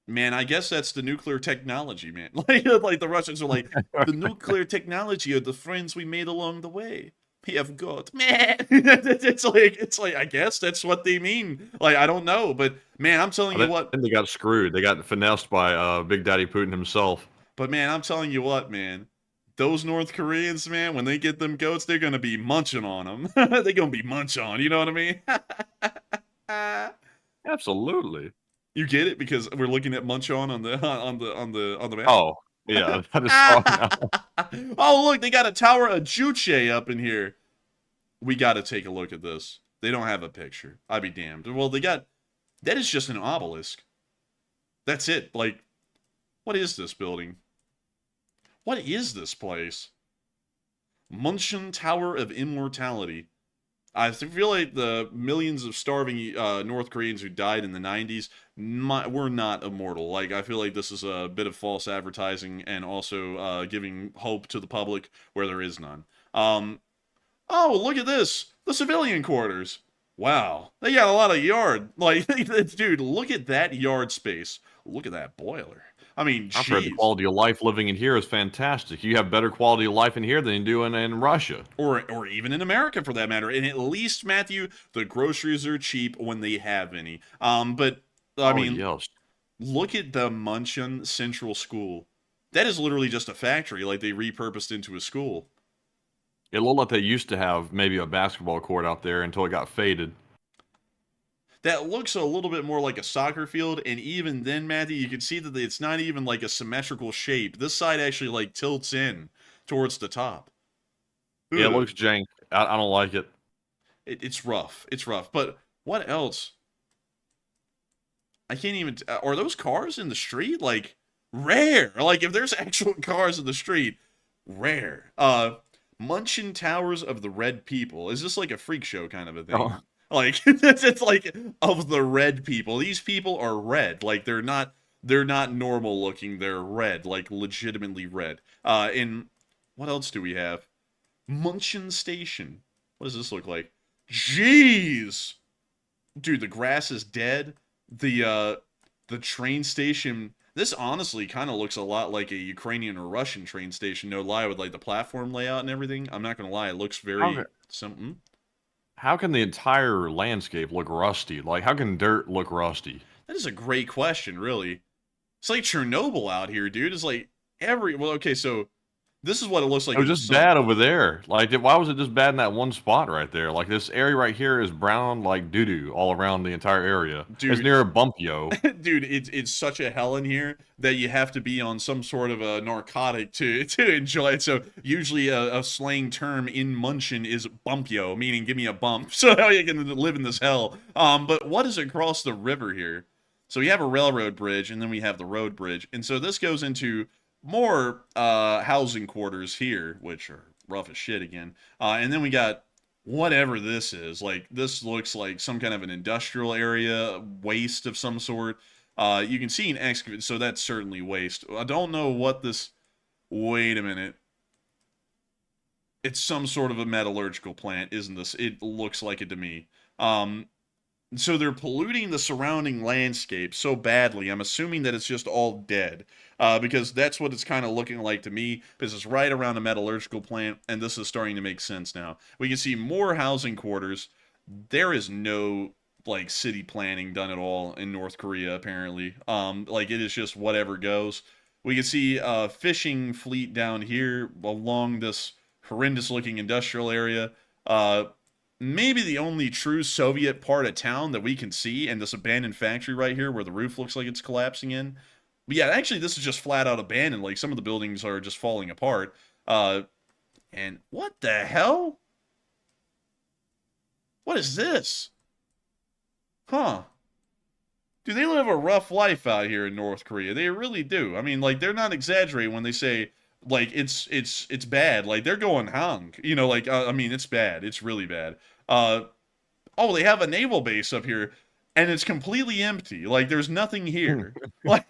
Man, I guess that's the nuclear technology, man. Like the Russians are like, the nuclear technology are the friends we made along the way. We have got, man. It's like I guess that's what they mean. Like, I don't know, but man, I'm telling you what. And they got screwed. They got finessed by Big Daddy Putin himself. But man, I'm telling you what, man. Those North Koreans, man, when they get them goats, they're gonna be munching on them. They're gonna be munch on. You know what I mean? Absolutely. You get it because we're looking at munch on the map. Oh. Yeah, that is now. Oh, look, they got a Tower of Juche up in here. We got to take a look at this. They don't have a picture. I'd be damned. Well, they got... That is just an obelisk. That's it. Like, what is this building? What is this place? Munchen Tower of Immortality. I feel like the millions of starving North Koreans who died in the 90s were not immortal. Like, I feel like this is a bit of false advertising and also giving hope to the public where there is none. Oh, look at this. The civilian quarters. Wow. They got a lot of yard. Like, dude, look at that yard space. Look at that boiler. I mean, I've heard the jeez. quality of life living in here is fantastic. You have better quality of life in here than you do in Russia. Or even in America for that matter. And at least, Matthew, the groceries are cheap when they have any. But I mean, yes. look at the Munchin Central School. That is literally just a factory, like they repurposed into a school. It looked like they used to have maybe a basketball court out there until it got faded. That looks a little bit more like a soccer field, and even then, Matthew, you can see that it's not even like a symmetrical shape. This side actually like tilts in towards the top. Yeah, it Ugh. looks jank. I don't like it. It's rough. It's rough. But what else? I can't even. Are those cars in the street? Like, rare. Like, if there's actual cars in the street, rare. Munchin Towers of the Red People. Is this like a freak show kind of a thing? Oh. Like, it's like of the red people. These people are red. Like, they're not normal looking. They're red. Like, legitimately red. And what else do we have? Munchin Station. What does this look like? Jeez! Dude, the grass is dead. The train station, this honestly kind of looks a lot like a Ukrainian or Russian train station, no lie, with like the platform layout and everything. I'm not gonna lie, it looks very something. How can the entire landscape look rusty? Like, how can dirt look rusty? That is a great question, really. It's like Chernobyl out here, dude. It's like well, okay, so this is what it looks like. It was just bad over there. Like, why was it just bad in that one spot right there? Like, this area right here is brown like doo-doo all around the entire area. Dude. It's near a bumpio. Dude, it's such a hell in here that you have to be on some sort of a narcotic to enjoy it. So usually a slang term in Munchin is bumpio, meaning give me a bump so how you can live in this hell. But what is across the river here? So we have a railroad bridge, and then we have the road bridge. And so this goes into more housing quarters here, which are rough as shit again. And then we got whatever this is. Like, this looks like some kind of an industrial area, waste of some sort. You can see an excavator, so that's certainly waste. I don't know what this... Wait a minute. It's some sort of a metallurgical plant, isn't this? It looks like it to me. So they're polluting the surrounding landscape so badly, I'm assuming that it's just all dead. Because that's what it's kind of looking like to me, because it's right around a metallurgical plant, and this is starting to make sense now. We can see more housing quarters. There is no, like, city planning done at all in North Korea, apparently. Like, it is just whatever goes. We can see a fishing fleet down here along this horrendous-looking industrial area. Maybe the only true Soviet part of town that we can see, and this abandoned factory right here where the roof looks like it's collapsing in. But yeah, actually, this is just flat out abandoned. Like, some of the buildings are just falling apart. And what the hell? What is this? Huh. Dude, they live a rough life out here in North Korea. They really do. I mean, like, they're not exaggerating when they say, like, it's bad. Like, they're going hung. You know, like, I mean, it's bad. It's really bad. Oh, they have a naval base up here, and it's completely empty. Like, there's nothing here. like,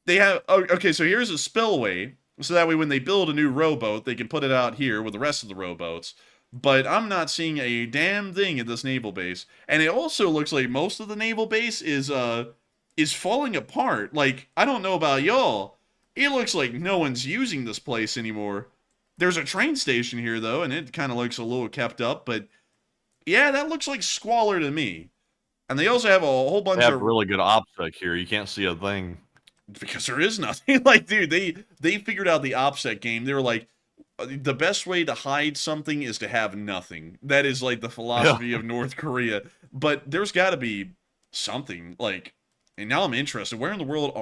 they have... Oh, okay, so here's a spillway, so that way when they build a new rowboat, they can put it out here with the rest of the rowboats. But I'm not seeing a damn thing at this naval base. And it also looks like most of the naval base is falling apart. Like, I don't know about y'all. It looks like no one's using this place anymore. There's a train station here, though, and it kind of looks a little kept up, but yeah, that looks like squalor to me. And they also have a whole bunch They have of... really good OPSEC here. You can't see a thing. Because there is nothing. Like, dude, they figured out the OPSEC game. They were like, the best way to hide something is to have nothing. That is, like, the philosophy of North Korea. But there's got to be something, like... And now I'm interested. Where in the world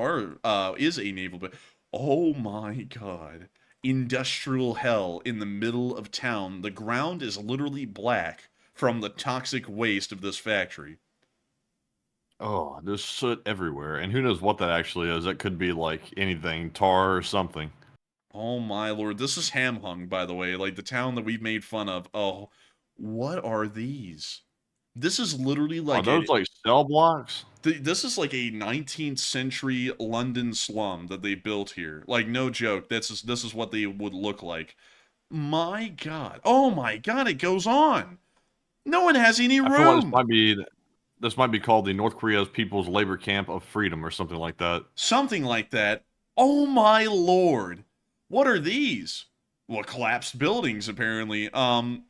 is a naval base? Oh my god. Industrial hell in the middle of town. The ground is literally black from the toxic waste of this factory. Oh, there's soot everywhere. And who knows what that actually is. That could be, like, anything. Tar or something. Oh my lord. This is Hamhung, by the way. Like, the town that we've made fun of. Oh, what are these? This is literally like... Are those, like, cell blocks? This is like a 19th century London slum that they built here. Like, no joke. This is what they would look like. My god. Oh my god, it goes on. No one has any room. I feel like this might be This might be called the North Korea's People's Labor Camp of Freedom or something like that. Something like that. Oh my lord. What are these? Well, collapsed buildings, apparently. Oh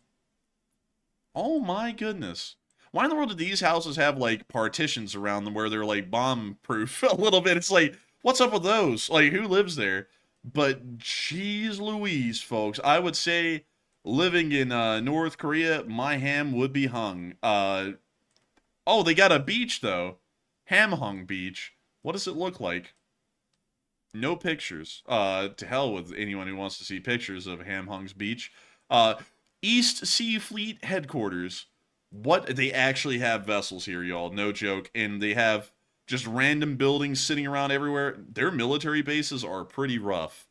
my goodness. Why in the world do these houses have, like, partitions around them where they're, like, bomb-proof a little bit? It's like, what's up with those? Like, who lives there? But, jeez Louise, folks. I would say, living in North Korea, my ham would be hung. Oh, they got a beach, though. Ham-hung beach. What does it look like? No pictures. To hell with anyone who wants to see pictures of Ham-hung's beach. East Sea Fleet Headquarters. What? They actually have vessels here, y'all. No joke. And they have just random buildings sitting around everywhere. Their military bases are pretty rough.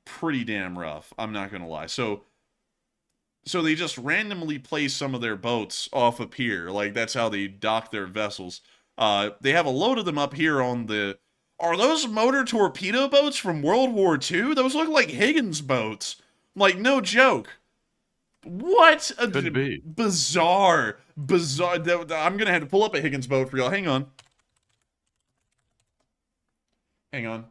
Pretty damn rough. I'm not going to lie. So they just randomly place some of their boats off a pier. Like, that's how they dock their vessels. They have a load of them up here on the... Are those motor torpedo boats from World War II? Those look like Higgins boats. Like, no joke. What? Could be. Bizarre. Bizarre. I'm going to have to pull up a Higgins boat for y'all. Hang on. Hang on.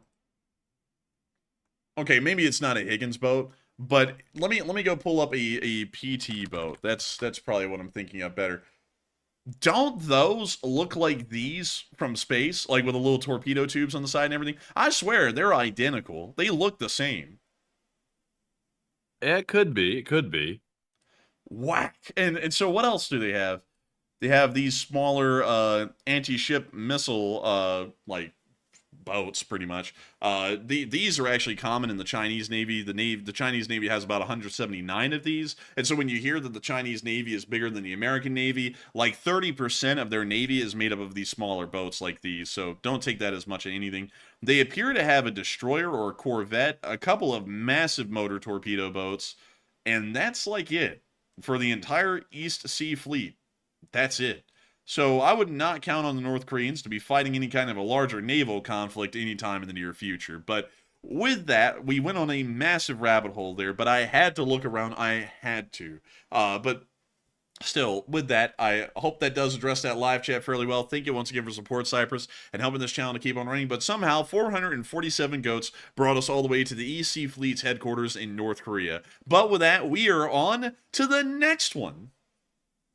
Okay, maybe it's not a Higgins boat, but let me go pull up a PT boat. That's probably what I'm thinking of better. Don't those look like these from space? Like with the little torpedo tubes on the side and everything? I swear, they're identical. They look the same. It could be. It could be. Whack. And so what else do they have? They have these smaller anti-ship missile like boats, pretty much. These are actually common in the Chinese Navy. The Chinese Navy has about 179 of these. And so when you hear that the Chinese Navy is bigger than the American Navy, like 30% of their Navy is made up of these smaller boats like these. So don't take that as much of anything. They appear to have a destroyer or a corvette, a couple of massive motor torpedo boats, and that's like it for the entire East Sea Fleet. That's it. So I would not count on the North Koreans to be fighting any kind of a larger naval conflict anytime in the near future. But with that, we went on a massive rabbit hole there, but I had to look around. I had to. But still, with that, I hope that does address that live chat fairly well. Thank you once again for support, Cyprus, and helping this channel to keep on running. But somehow, 447 goats brought us all the way to the East Sea Fleet's headquarters in North Korea. But with that, we are on to the next one.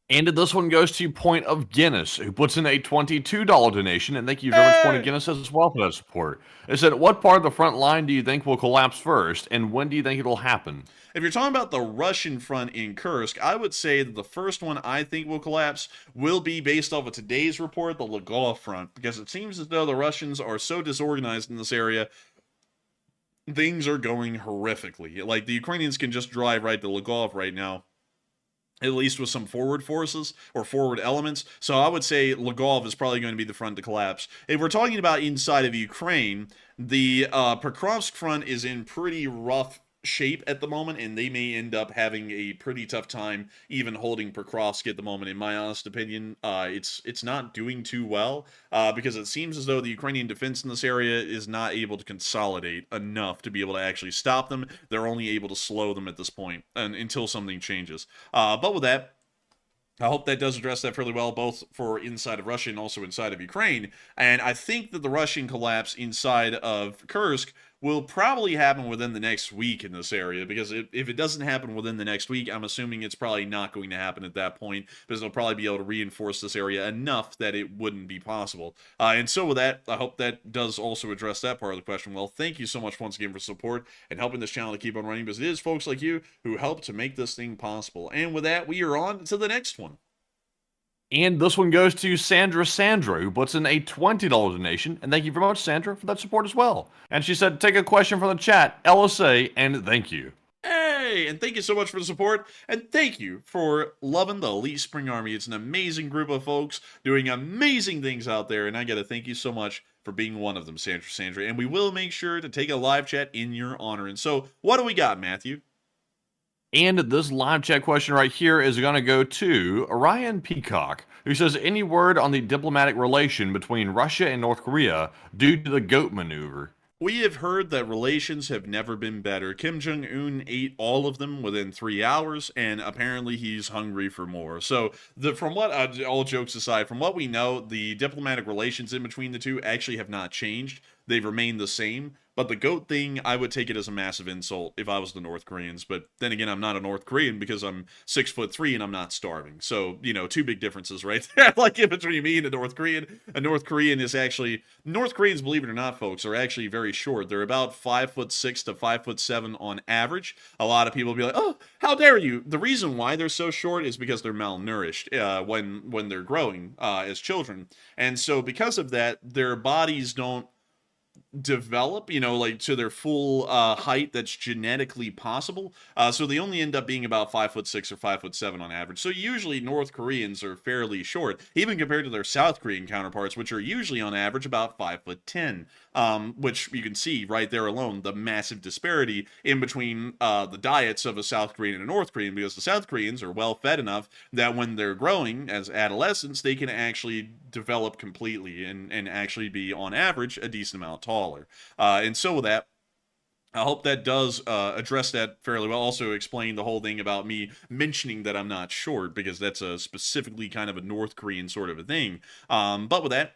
And this one goes to Point of Guinness, who puts in a $22 donation, and thank you very much, Point of Guinness, as well for that support. It said, what part of the front line do you think will collapse first, and when do you think it'll happen? If you're talking about the Russian front in Kursk, I would say that the first one I think will collapse will be based off of today's report, the Lvov front, because it seems as though the Russians are so disorganized in this area, things are going horrifically. Like, the Ukrainians can just drive right to Lvov right now, at least with some forward forces or forward elements. So I would say Lvov is probably going to be the front to collapse. If we're talking about inside of Ukraine, the Pokrovsk front is in pretty rough shape at the moment, and they may end up having a pretty tough time even holding Pokrovsk at the moment. In my honest opinion, it's not doing too well because it seems as though the Ukrainian defense in this area is not able to consolidate enough to be able to actually stop them. They're only able to slow them at this point until something changes. But with that, I hope that does address that fairly well, both for inside of Russia and also inside of Ukraine. And I think that the Russian collapse inside of Kursk will probably happen within the next week in this area, because if it doesn't happen within the next week, I'm assuming it's probably not going to happen at that point, because they'll probably be able to reinforce this area enough that it wouldn't be possible. And so with that, I hope that does also address that part of the question. Well, thank you so much once again for support and helping this channel to keep on running, because it is folks like you who help to make this thing possible. And with that, we are on to the next one. And this one goes to Sandra, who puts in a $20 donation. And thank you very much, Sandra, for that support as well. And she said, take a question from the chat, LSA, and thank you. Hey, and thank you so much for the support, and thank you for loving the Elite Spring Army. It's an amazing group of folks doing amazing things out there, and I gotta thank you so much for being one of them, Sandra. And we will make sure to take a live chat in your honor. And so, what do we got, Matthew? And this live chat question right here is going to go to Ryan Peacock, who says, any word on the diplomatic relation between Russia and North Korea due to the GOAT maneuver? We have heard that relations have never been better. Kim Jong-un ate all of them within 3 hours, and apparently he's hungry for more. So, from what, all jokes aside, from what we know, the diplomatic relations in between the two actually have not changed. They've remained the same. But the goat thing, I would take it as a massive insult if I was the North Koreans. But then again, I'm not a North Korean because I'm 6'3" and I'm not starving. So, you know, two big differences right there. Like in between me and a North Korean. A North Korean is actually, North Koreans, believe it or not, folks, are actually very short. They're about 5'6" to 5'7" on average. A lot of people will be like, oh, how dare you? The reason why they're so short is because they're malnourished when they're growing as children. And so because of that, their bodies don't develop, you know, like to their full height that's genetically possible. So they only end up being about 5'6" or 5'7" on average. So usually North Koreans are fairly short, even compared to their South Korean counterparts, which are usually on average about 5'10", which you can see right there alone, the massive disparity in between the diets of a South Korean and a North Korean, because the South Koreans are well fed enough that when they're growing as adolescents, they can actually develop completely and actually be on average a decent amount taller. And so with that, I hope that does address that fairly well. Also explain the whole thing about me mentioning that I'm not short, because that's a specifically kind of a North Korean sort of a thing. But with that,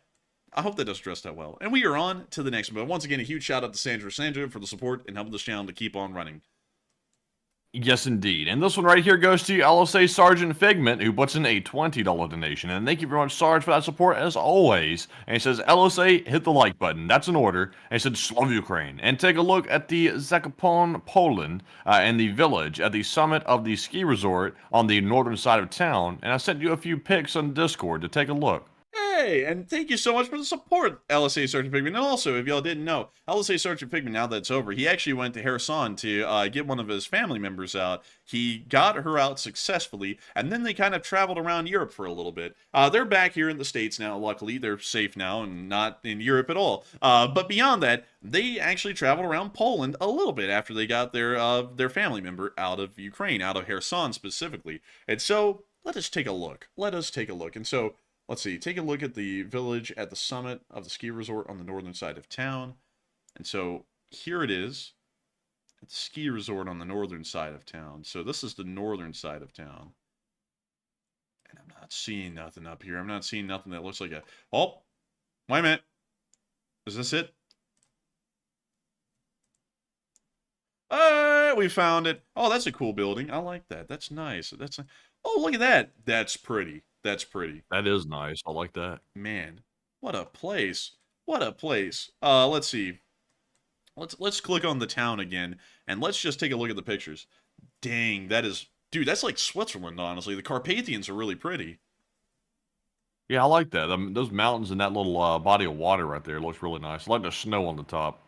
I hope that does address that well. And we are on to the next one. But once again, a huge shout out to Sandra for the support and helping this channel to keep on running. Yes, indeed. And this one right here goes to LSA Sergeant Figment, who puts in a $20 donation. And thank you very much, Sarge, for that support, as always. And he says, LSA, hit the like button. That's an order. And he said, Slav Ukraine. And take a look at the Zakopane, Poland, and the village at the summit of the ski resort on the northern side of town. And I sent you a few pics on Discord to take a look. Hey, and thank you so much for the support, LSA Sergeant Pigman. And also, if y'all didn't know, LSA Sergeant Pigman, now that it's over, he actually went to Kherson to get one of his family members out. He got her out successfully, and then they kind of traveled around Europe for a little bit. They're back here in the States now, luckily. They're safe now and not in Europe at all. But beyond that, they actually traveled around Poland a little bit after they got their family member out of Ukraine, out of Kherson specifically. And so, let us take a look. And so, let's see, take a look at the village at the summit of the ski resort on the northern side of town. And so here it is, at the ski resort on the northern side of town. So this is the northern side of town. And I'm not seeing nothing up here. I'm not seeing nothing that looks like a... Oh, wait a minute. Is this it? We found it. Oh, that's a cool building. I like that. That's nice. Oh, look at that. That's pretty. That's pretty. That is nice. I like that. Man, what a place. What a place. Let's see. Let's click on the town again, and let's just take a look at the pictures. Dang, that is... Dude, that's like Switzerland, honestly. The Carpathians are really pretty. Yeah, I like that. Those mountains and that little body of water right there looks really nice. I like the snow on the top.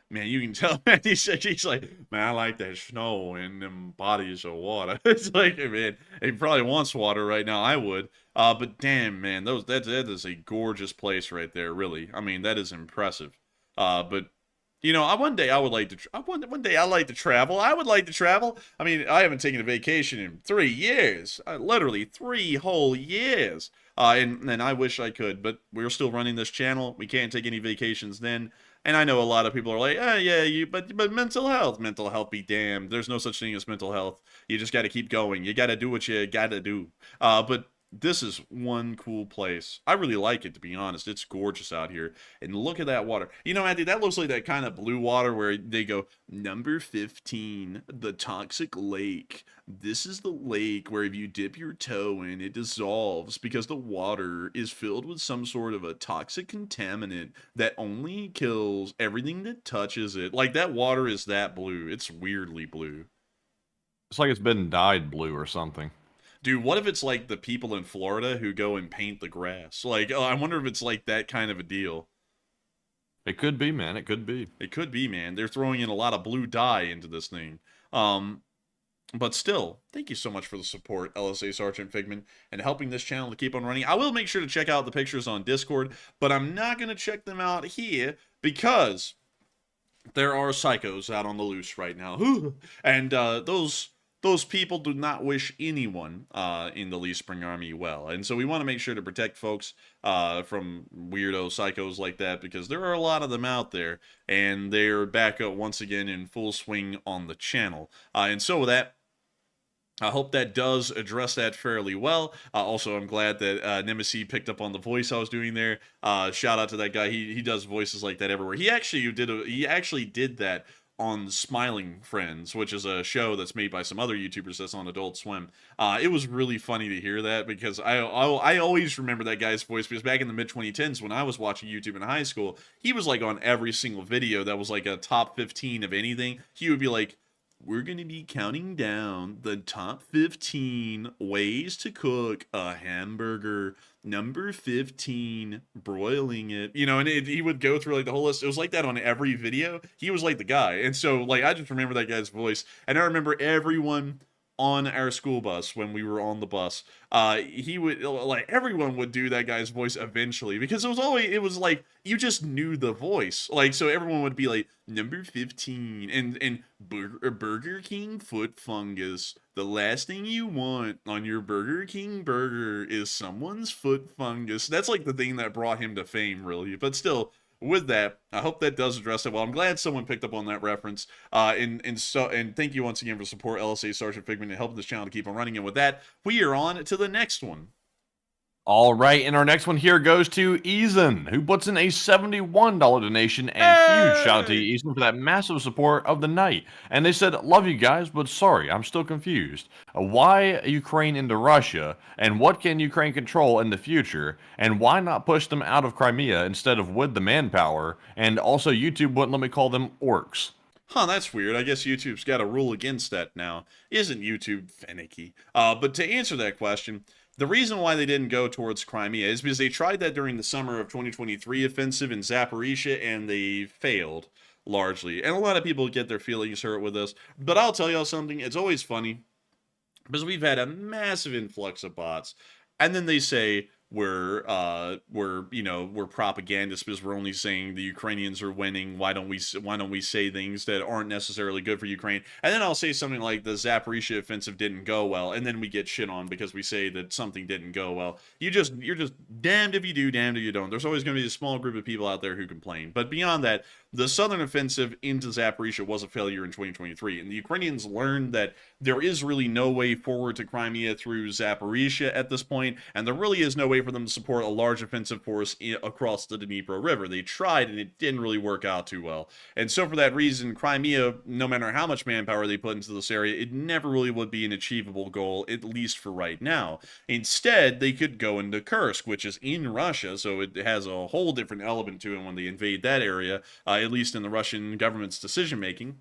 Man, you can tell, man, he's like, man, I like that snow and them bodies of water. It's like, man, he probably wants water right now. I would. But damn, man, that is a gorgeous place right there, really. I mean, that is impressive. But, you know, one day I would like to, one day I like to travel. I would like to travel. I mean, I haven't taken a vacation in 3 years. Literally 3 whole years. And I wish I could, but we're still running this channel. We can't take any vacations then. And I know a lot of people are like, but mental health be damned. There's no such thing as mental health. You just got to keep going. You got to do what you got to do. But this is one cool place. I really like it, to be honest. It's gorgeous out here. And look at that water. You know, Andy, that looks like that kind of blue water where they go, number 15, the toxic lake. This is the lake where if you dip your toe in, it dissolves because the water is filled with some sort of a toxic contaminant that only kills everything that touches it. Like, that water is that blue. It's weirdly blue. It's like it's been dyed blue or something. Dude, what if it's like the people in Florida who go and paint the grass? Like, I wonder if it's like that kind of a deal. It could be, man. It could be. It could be, man. They're throwing in a lot of blue dye into this thing. But still, thank you so much for the support, LSA Sergeant Figman, and helping this channel to keep on running. I will make sure to check out the pictures on Discord, but I'm not going to check them out here because there are psychos out on the loose right now. And those those people do not wish anyone in the Lee Spring Army well. And so we want to make sure to protect folks from weirdo psychos like that, because there are a lot of them out there, and they're back up once again in full swing on the channel. And so with that, I hope that does address that fairly well. Also, I'm glad that Nemesis picked up on the voice I was doing there. Shout out to that guy. He does voices like that everywhere. He actually did that on Smiling Friends, which is a show that's made by some other YouTubers that's on Adult Swim. It was really funny to hear that, because I always remember that guy's voice, because back in the mid-2010s when I was watching YouTube in high school, he was like on every single video that was like a top 15 of anything. He would be like, we're going to be counting down the top 15 ways to cook a hamburger. Number 15, broiling it. You know, and he would go through like the whole list. It was like that on every video. He was like the guy. And so like I just remember that guy's voice. And I remember everyone on our school bus, when we were on the bus, he would, like, everyone would do that guy's voice eventually, because it was like you just knew the voice. Like, so everyone would be like, number 15, and Burger King foot fungus. The last thing you want on your Burger King burger is someone's foot fungus. That's like the thing that brought him to fame, really. But still, with that, I hope that does address it well. I'm glad someone picked up on that reference. And thank you once again for support, LSA Sergeant Figment, and helping this channel to keep on running. And with that, we are on to the next one. All right, and our next one here goes to Eason, who puts in a $71 donation, and huge shout out to you, Eason, for that massive support of the night. And they said, love you guys, but sorry, I'm still confused. Why Ukraine into Russia, and what can Ukraine control in the future, and why not push them out of Crimea instead of with the manpower, and also YouTube wouldn't let me call them orcs. Huh, that's weird. I guess YouTube's got a rule against that now. Isn't YouTube finicky? But to answer that question, the reason why they didn't go towards Crimea is because they tried that during the summer of 2023 offensive in Zaporizhia, and they failed, largely. And a lot of people get their feelings hurt with this. But I'll tell y'all something, it's always funny, because we've had a massive influx of bots, and then they say, we're propagandists because we're only saying the Ukrainians are winning. Why don't we say things that aren't necessarily good for Ukraine? And then I'll say something like the Zaporizhia offensive didn't go well, and then we get shit on because we say that something didn't go well. You're just damned if you do, damned if you don't. There's always going to be a small group of people out there who complain. But beyond that, the southern offensive into Zaporizhia was a failure in 2023, and the Ukrainians learned that there is really no way forward to Crimea through Zaporizhia at this point, and there really is no way for them to support a large offensive force across the Dnipro River. They tried, and it didn't really work out too well. And so for that reason, Crimea, no matter how much manpower they put into this area, it never really would be an achievable goal, at least for right now. Instead, they could go into Kursk, which is in Russia, so it has a whole different element to it when they invade that area, at least in the Russian government's decision-making.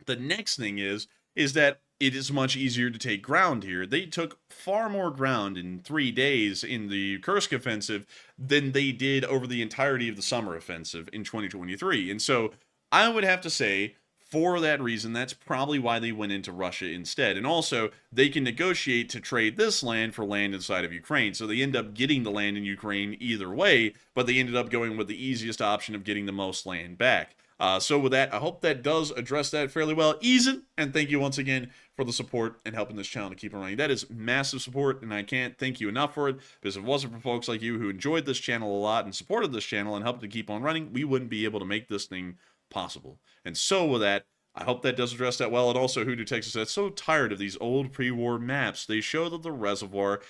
The next thing is that it is much easier to take ground here. They took far more ground in 3 days in the Kursk offensive than they did over the entirety of the summer offensive in 2023. And so I would have to say, for that reason, that's probably why they went into Russia instead. And also, they can negotiate to trade this land for land inside of Ukraine. So they end up getting the land in Ukraine either way, but they ended up going with the easiest option of getting the most land back. So with that, I hope that does address that fairly well. Eason, and thank you once again for the support and helping this channel to keep on running. That is massive support, and I can't thank you enough for it, because if it wasn't for folks like you who enjoyed this channel a lot and supported this channel and helped to keep on running, we wouldn't be able to make this thing possible. And so with that, I hope that does address that well. And also, Hoodoo Texas said, so tired of these old pre-war maps. They show that the reservoir,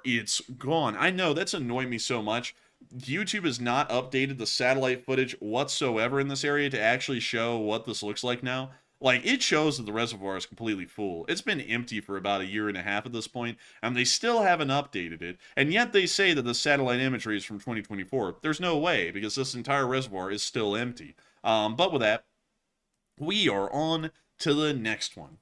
it's gone. I know, that's annoying me so much. YouTube has not updated the satellite footage whatsoever in this area to actually show what this looks like now. Like, it shows that the reservoir is completely full. It's been empty for about 1.5 years at this point, and they still haven't updated it. And yet they say that the satellite imagery is from 2024. There's no way, because this entire reservoir is still empty. But with that, we are on to the next one.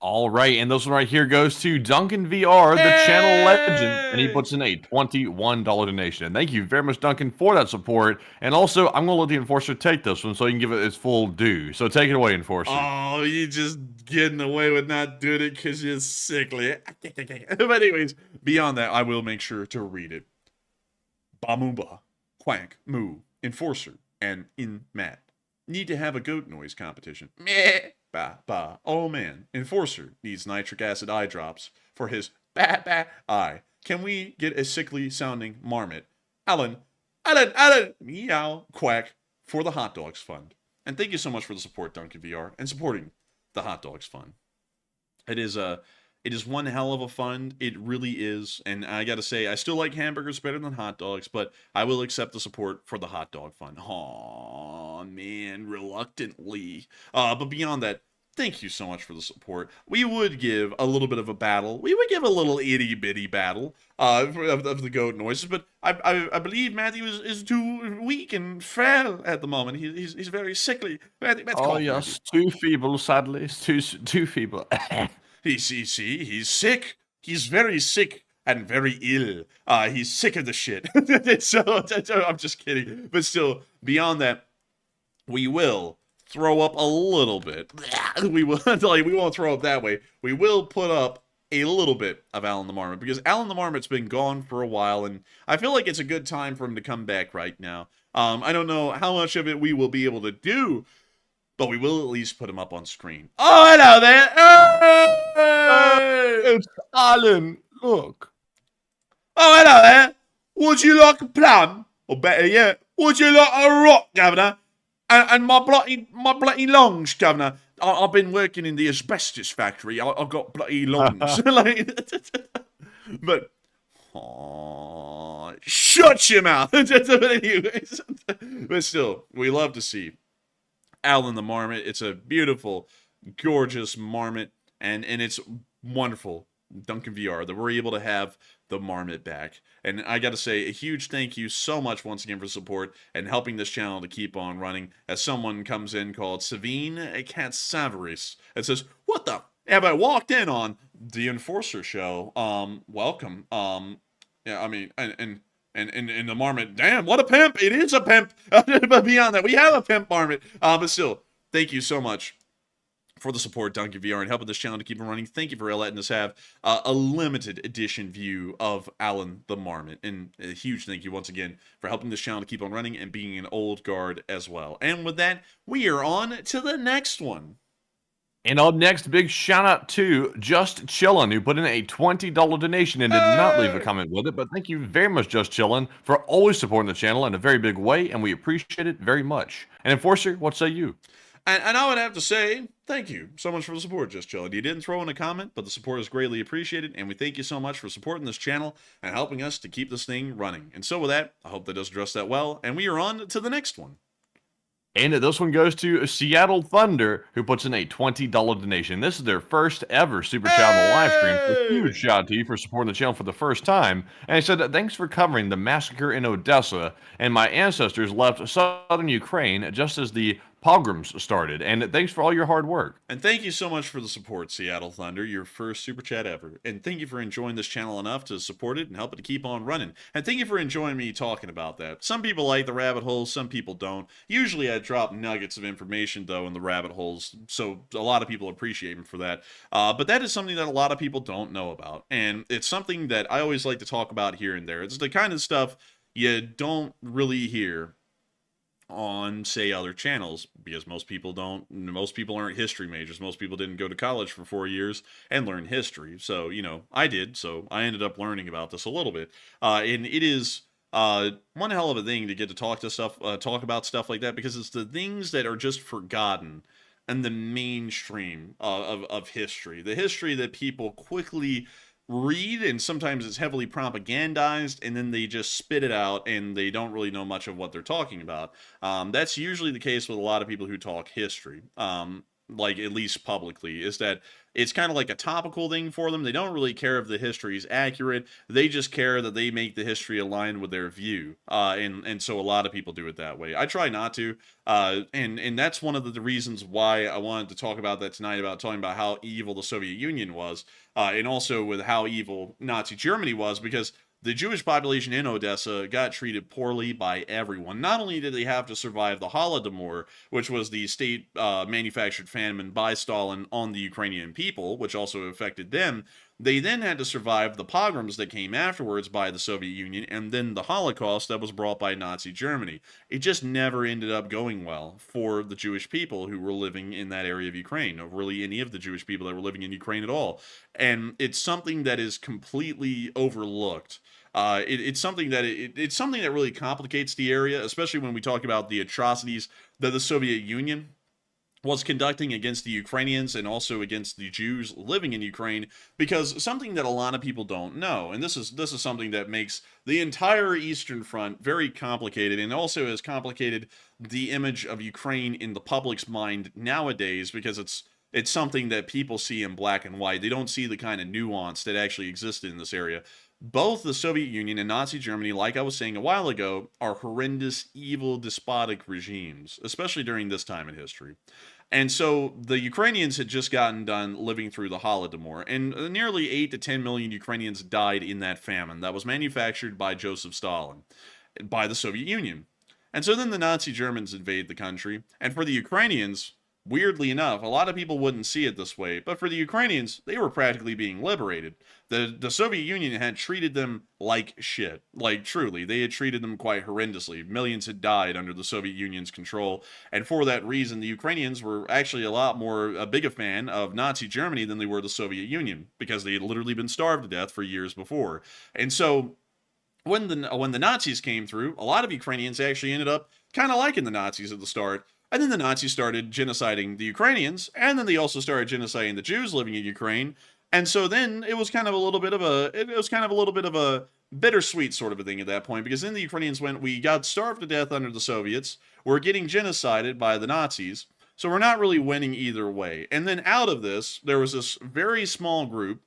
All right, and this one right here goes to Duncan VR, the channel legend, and he puts in a $21 donation. And thank you very much, Duncan, for that support. And also, I'm going to let the Enforcer take this one so he can give it its full due. So take it away, Enforcer. Oh, you just getting away with not doing it because you're sickly. But anyways, beyond that, I will make sure to read it. Bamumba, Quank, Moo, Enforcer, and In Matt need to have a goat noise competition. Meh. Oh man, Enforcer needs nitric acid eye drops for his eye. Can we get a sickly sounding marmot? Alan, meow, quack, for the Hot Dogs Fund. And thank you so much for the support, Duncan VR, and supporting the Hot Dogs Fund. It is one hell of a fund. It really is. And I gotta say, I still like hamburgers better than hot dogs, but I will accept the support for the Hot Dog Fund. Aw, man, reluctantly. But beyond that, thank you so much for the support. We would give a little bit of a battle. We would give a little itty-bitty battle of the goat noises, but I believe Matthew is too weak and frail at the moment. He's very sickly. Matthew, Oh, yes, too feeble, sadly. It's too feeble. He's sick. He's very sick and very ill. He's sick of the shit. So I'm just kidding. But still, beyond that, we will throw up a little bit. We won't throw up that way. We will put up a little bit of Alan the Marmot, because Alan the Marmot's been gone for a while, and I feel like it's a good time for him to come back right now. I don't know how much of it we will be able to do, but we will at least put him up on screen. Oh, hello there! Hey! It's Alan. Look. Oh, hello there! Would you like a plum? Or better yet, would you like a rock, Governor? And my bloody lungs, Governor. I've been working in the asbestos factory. I've got bloody lungs. But, shut your mouth. Anyways, but still, we love to see Alan the Marmot. It's a beautiful, gorgeous marmot, and it's wonderful, Duncan VR, that we're able to have the marmot back. And I gotta say, a huge thank you so much once again for support and helping this channel to keep on running, as someone comes in called Seym Katsavaris and says, what the have I walked in on the Enforcer show? Welcome. Yeah, I mean, and the marmot, damn, what a pimp. It is a pimp. But beyond that, we have a pimp marmot. But still, thank you so much for the support, Duncan VR, and helping this channel to keep it running. Thank you for letting us have a limited edition view of Alan the Marmot. And a huge thank you once again for helping this channel to keep on running and being an old guard as well. And with that, we are on to the next one. And up next, big shout out to Just Chillin', who put in a $20 donation and did not leave a comment with it. But thank you very much, Just Chillin', for always supporting the channel in a very big way, and we appreciate it very much. And Enforcer, what say you? And I would have to say, thank you so much for the support, Just Chillin'. You didn't throw in a comment, but the support is greatly appreciated, and we thank you so much for supporting this channel and helping us to keep this thing running. And so with that, I hope that does address that well, and we are on to the next one. And this one goes to Seattle Thunder, who puts in a $20 donation. This is their first ever Super Chat on the live stream. So a huge shout out to you for supporting the channel for the first time. And he said, thanks for covering the massacre in Odessa. And my ancestors left southern Ukraine just as the pogroms started. And thanks for all your hard work. And thank you so much for the support, Seattle Thunder, your first Super Chat ever. And thank you for enjoying this channel enough to support it and help it to keep on running. And thank you for enjoying me talking about that. Some people like the rabbit holes, some people don't. Usually I drop nuggets of information, though, in the rabbit holes, so a lot of people appreciate me for that. But that is something that a lot of people don't know about. And it's something that I always like to talk about here and there. It's the kind of stuff you don't really hear on, say, other channels, because most people aren't history majors. Most people didn't go to college for 4 years and learn history. So, you know, I did, so I ended up learning about this a little bit. And it is one hell of a thing to get to talk about stuff like that, because it's the things that are just forgotten and the mainstream of history. The history that people quickly read, and sometimes it's heavily propagandized, and then they just spit it out and they don't really know much of what they're talking about. That's usually the case with a lot of people who talk history, like at least publicly, is that it's kind of like a topical thing for them. They don't really care if the history is accurate. They just care that they make the history align with their view. And so a lot of people do it that way. I try not to. And that's one of the reasons why I wanted to talk about that tonight, about talking about how evil the Soviet Union was, and also with how evil Nazi Germany was, because the Jewish population in Odessa got treated poorly by everyone. Not only did they have to survive the Holodomor, which was the state manufactured famine by Stalin on the Ukrainian people, which also affected them, They then had to survive the pogroms that came afterwards by the Soviet Union, and then the Holocaust that was brought by Nazi Germany. It just never ended up going well for the Jewish people who were living in that area of Ukraine, or really any of the Jewish people that were living in Ukraine at all. And it's something that is completely overlooked. It's something that it's something that really complicates the area, especially when we talk about the atrocities that the Soviet Union was conducting against the Ukrainians and also against the Jews living in Ukraine, because something that a lot of people don't know, and this is something that makes the entire Eastern Front very complicated, and also has complicated the image of Ukraine in the public's mind nowadays, because it's something that people see in black and white. They don't see the kind of nuance that actually existed in this area. Both the Soviet Union and Nazi Germany, like I was saying a while ago, are horrendous, evil, despotic regimes, especially during this time in history. And so the Ukrainians had just gotten done living through the Holodomor, and nearly 8 to 10 million Ukrainians died in that famine that was manufactured by Joseph Stalin, by the Soviet Union. And so then the Nazi Germans invade the country, and for the Ukrainians, weirdly enough, a lot of people wouldn't see it this way, but for the Ukrainians, they were practically being liberated. The Soviet Union had treated them like shit. Like, truly, they had treated them quite horrendously. Millions had died under the Soviet Union's control, and for that reason, the Ukrainians were actually a bigger fan of Nazi Germany than they were the Soviet Union, because they had literally been starved to death for years before. And so, when the Nazis came through, a lot of Ukrainians actually ended up kind of liking the Nazis at the start. And then the Nazis started genociding the Ukrainians, and then they also started genociding the Jews living in Ukraine. And so then it was kind of a little bit of a bittersweet sort of a thing at that point, because then the Ukrainians went, we got starved to death under the Soviets, we're getting genocided by the Nazis, so we're not really winning either way. And then out of this, there was this very small group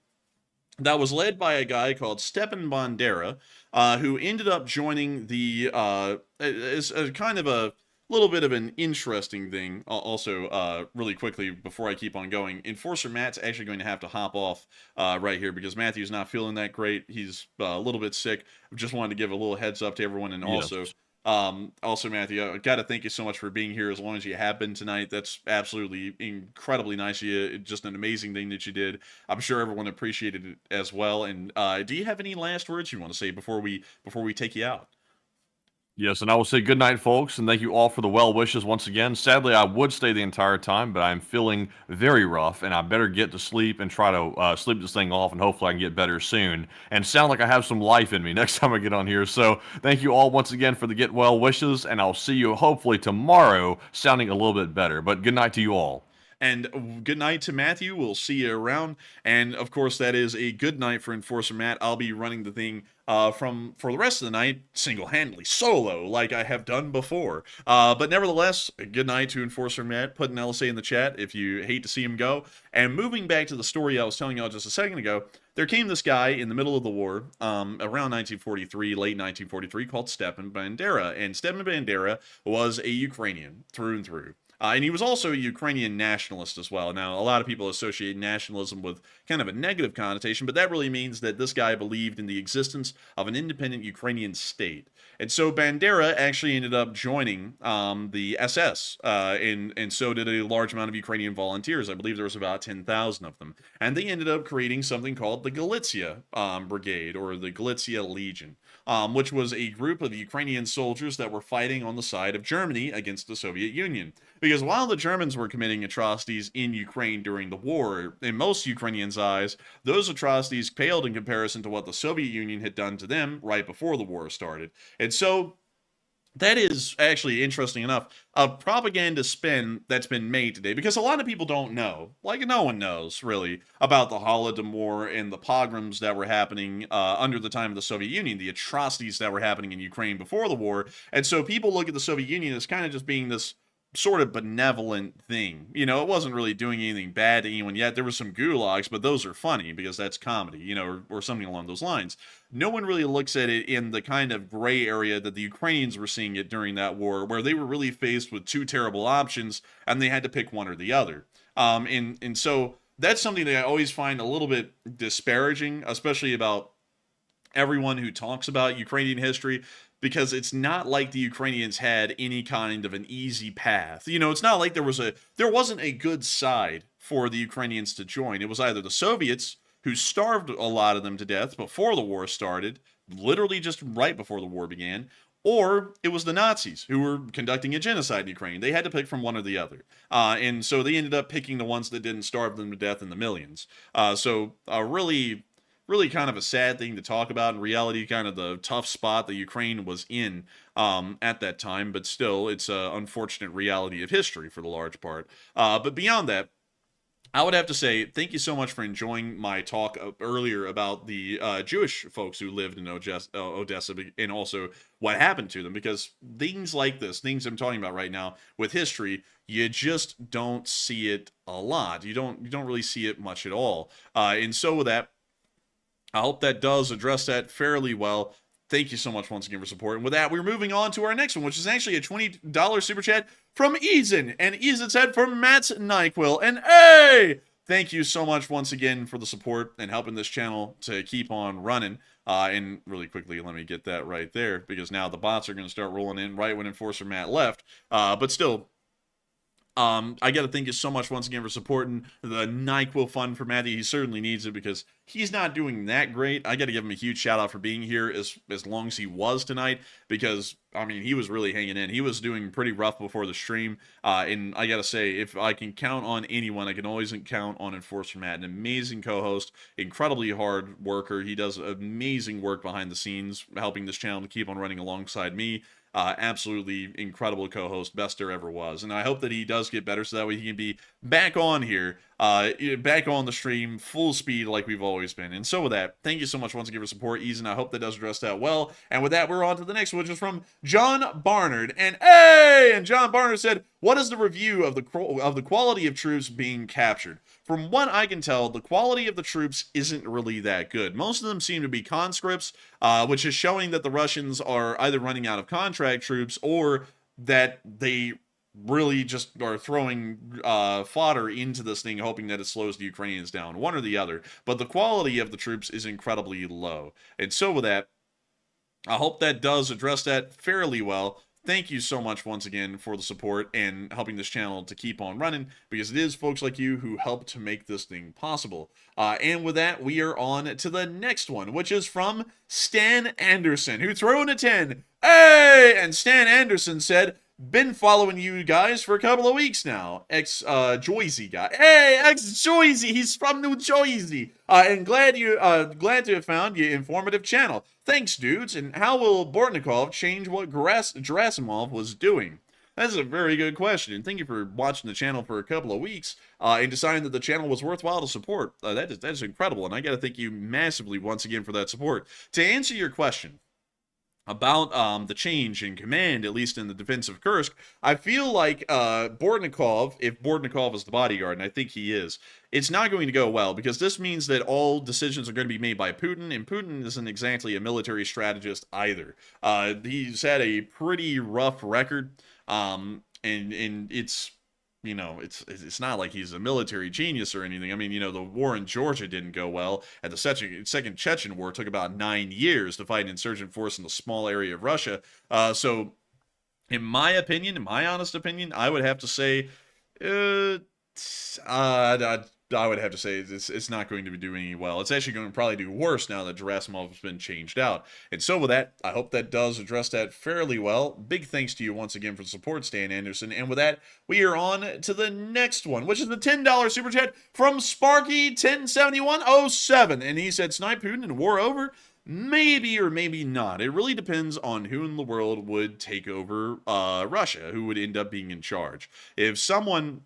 that was led by a guy called Stepan Bandera, who ended up joining the is a kind of a little bit of an interesting thing. Also, really quickly before I keep on going, Enforcer Matt's actually going to have to hop off right here, because Matthew's not feeling that great. He's a little bit sick. Just wanted to give a little heads up to everyone, and also Matthew, I got to thank you so much for being here as long as you have been tonight. That's absolutely incredibly nice of you. Just an amazing thing that you did. I'm sure everyone appreciated it as well. And do you have any last words you want to say before we take you out? Yes, and I will say good night, folks, and thank you all for the well wishes once again. Sadly, I would stay the entire time, but I'm feeling very rough, and I better get to sleep and try to sleep this thing off, and hopefully I can get better soon and sound like I have some life in me next time I get on here. So thank you all once again for the get well wishes, and I'll see you hopefully tomorrow sounding a little bit better. But good night to you all. And good night to Matthew. We'll see you around. And of course, that is a good night for Enforcer Matt. I'll be running the thing for the rest of the night single-handedly, solo, like I have done before. But nevertheless, good night to Enforcer Matt. Put an LSA in the chat if you hate to see him go. And moving back to the story I was telling y'all just a second ago, there came this guy in the middle of the war, around 1943, late 1943, called Stepan Bandera. And Stepan Bandera was a Ukrainian through and through. And he was also a Ukrainian nationalist as well. Now, a lot of people associate nationalism with kind of a negative connotation, but that really means that this guy believed in the existence of an independent Ukrainian state. And so Bandera actually ended up joining the SS, and so did a large amount of Ukrainian volunteers. I believe there was about 10,000 of them. And they ended up creating something called the Galicia Brigade, or the Galicia Legion, which was a group of Ukrainian soldiers that were fighting on the side of Germany against the Soviet Union. Because while the Germans were committing atrocities in Ukraine during the war, in most Ukrainians' eyes, those atrocities paled in comparison to what the Soviet Union had done to them right before the war started. And so that is actually, interesting enough, a propaganda spin that's been made today, because a lot of people don't know, like no one knows really, about the Holodomor and the pogroms that were happening under the time of the Soviet Union, the atrocities that were happening in Ukraine before the war. And so people look at the Soviet Union as kind of just being this sort of benevolent thing. You know, it wasn't really doing anything bad to anyone yet. There were some gulags, but those are funny because that's comedy, you know, or something along those lines. No one really looks at it in the kind of gray area that the Ukrainians were seeing it during that war, where they were really faced with two terrible options and they had to pick one or the other. And so that's something that I always find a little bit disparaging, especially about everyone who talks about Ukrainian history, because it's not like the Ukrainians had any kind of an easy path. You know, it's not like there wasn't a good side for the Ukrainians to join. It was either the Soviets, who starved a lot of them to death before the war started, literally just right before the war began, or it was the Nazis who were conducting a genocide in Ukraine. They had to pick from one or the other. And so they ended up picking the ones that didn't starve them to death in the millions. So really kind of a sad thing to talk about. In reality, kind of the tough spot that Ukraine was in at that time. But still, it's an unfortunate reality of history for the large part. But beyond that, I would have to say thank you so much for enjoying my talk earlier about the Jewish folks who lived in Odessa and also what happened to them, because things like this, things I'm talking about right now with history, you just don't see it a lot. You don't really see it much at all. And so with that, I hope that does address that fairly well. Thank you so much once again for support. And with that, we're moving on to our next one, which is actually a $20 super chat from Eason. And Eason said, from Matt's NyQuil. And hey, thank you so much once again for the support and helping this channel to keep on running. And really quickly, let me get that right there, because now the bots are going to start rolling in right when Enforcer Matt left. But still, I got to thank you so much once again for supporting the NyQuil fund for Matty. He certainly needs it because he's not doing that great. I got to give him a huge shout out for being here as long as he was tonight, because, I mean, he was really hanging in. He was doing pretty rough before the stream. And I got to say, if I can count on anyone, I can always count on Enforcer Matt, an amazing co-host, incredibly hard worker. He does amazing work behind the scenes, helping this channel to keep on running alongside me. Absolutely incredible co-host, best there ever was. And I hope that he does get better so that way he can be back on here, back on the stream, full speed like we've always been. And so with that, thank you so much once again for support, Eason. I hope that does address that well. And with that, we're on to the next one, which is from John Barnard. And hey! And John Barnard said, what is the review of the quality of troops being captured? From what I can tell, the quality of the troops isn't really that good. Most of them seem to be conscripts, which is showing that the Russians are either running out of contract troops or that they really just are throwing fodder into this thing, hoping that it slows the Ukrainians down, one or the other. But the quality of the troops is incredibly low. And so with that, I hope that does address that fairly well. Thank you so much once again for the support and helping this channel to keep on running, because it is folks like you who help to make this thing possible. And with that, we are on to the next one, which is from Stan Anderson, who threw in a 10. Hey! And Stan Anderson said, been following you guys for a couple of weeks now. Joyzy guy. Hey, ex-Joyzy. He's from New Jersey. And glad to have found your informative channel. Thanks, dudes. And how will Bortnikov change what Gerasimov was doing? That's a very good question. And thank you for watching the channel for a couple of weeks and deciding that the channel was worthwhile to support. That is incredible. And I got to thank you massively once again for that support. To answer your question about the change in command, at least in the defense of Kursk, I feel like Bortnikov, if Bortnikov is the bodyguard, and I think he is, it's not going to go well, because this means that all decisions are going to be made by Putin, and Putin isn't exactly a military strategist either. He's had a pretty rough record, and it's, you know, it's not like he's a military genius or anything. I mean, you know, the war in Georgia didn't go well. And the second Chechen war took about 9 years to fight an insurgent force in a small area of Russia. So, in my opinion, in my honest opinion, I would have to say, I would have to say it's not going to be doing any well. It's actually going to probably do worse now that Gerasimov has been changed out. And so with that, I hope that does address that fairly well. Big thanks to you once again for the support, Stan Anderson. And with that, we are on to the next one, which is the $10 super chat from Sparky107107. And he said, Snipe Putin and war over? Maybe or maybe not. It really depends on who in the world would take over Russia, who would end up being in charge. If someone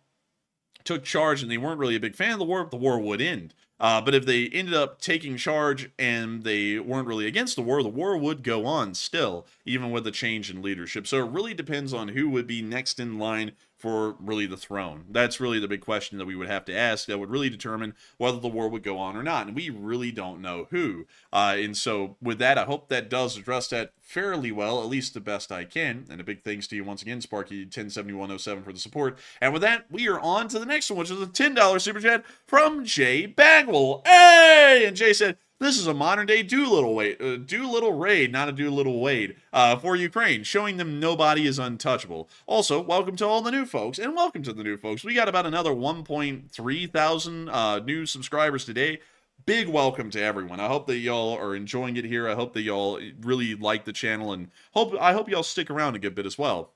took charge and they weren't really a big fan of the war would end. But if they ended up taking charge and they weren't really against the war would go on still, even with the change in leadership. So it really depends on who would be next in line for really the throne. That's really the big question that we would have to ask that would really determine whether the war would go on or not. And we really don't know who. And so with that, I hope that does address that fairly well, at least the best I can. And a big thanks to you once again, Sparky107107 for the support. And with that, we are on to the next one, which is a $10 super chat from Jay Bagwell. Hey! And Jay said, this is a modern-day Doolittle raid, not a Doolittle Wade, for Ukraine, showing them nobody is untouchable. Also, welcome to all the new folks, and welcome to the new folks. We got about another 1.3 thousand new subscribers today. big welcome to everyone. I hope that y'all are enjoying it here. I hope that y'all really like the channel, and I hope y'all stick around a good bit as well.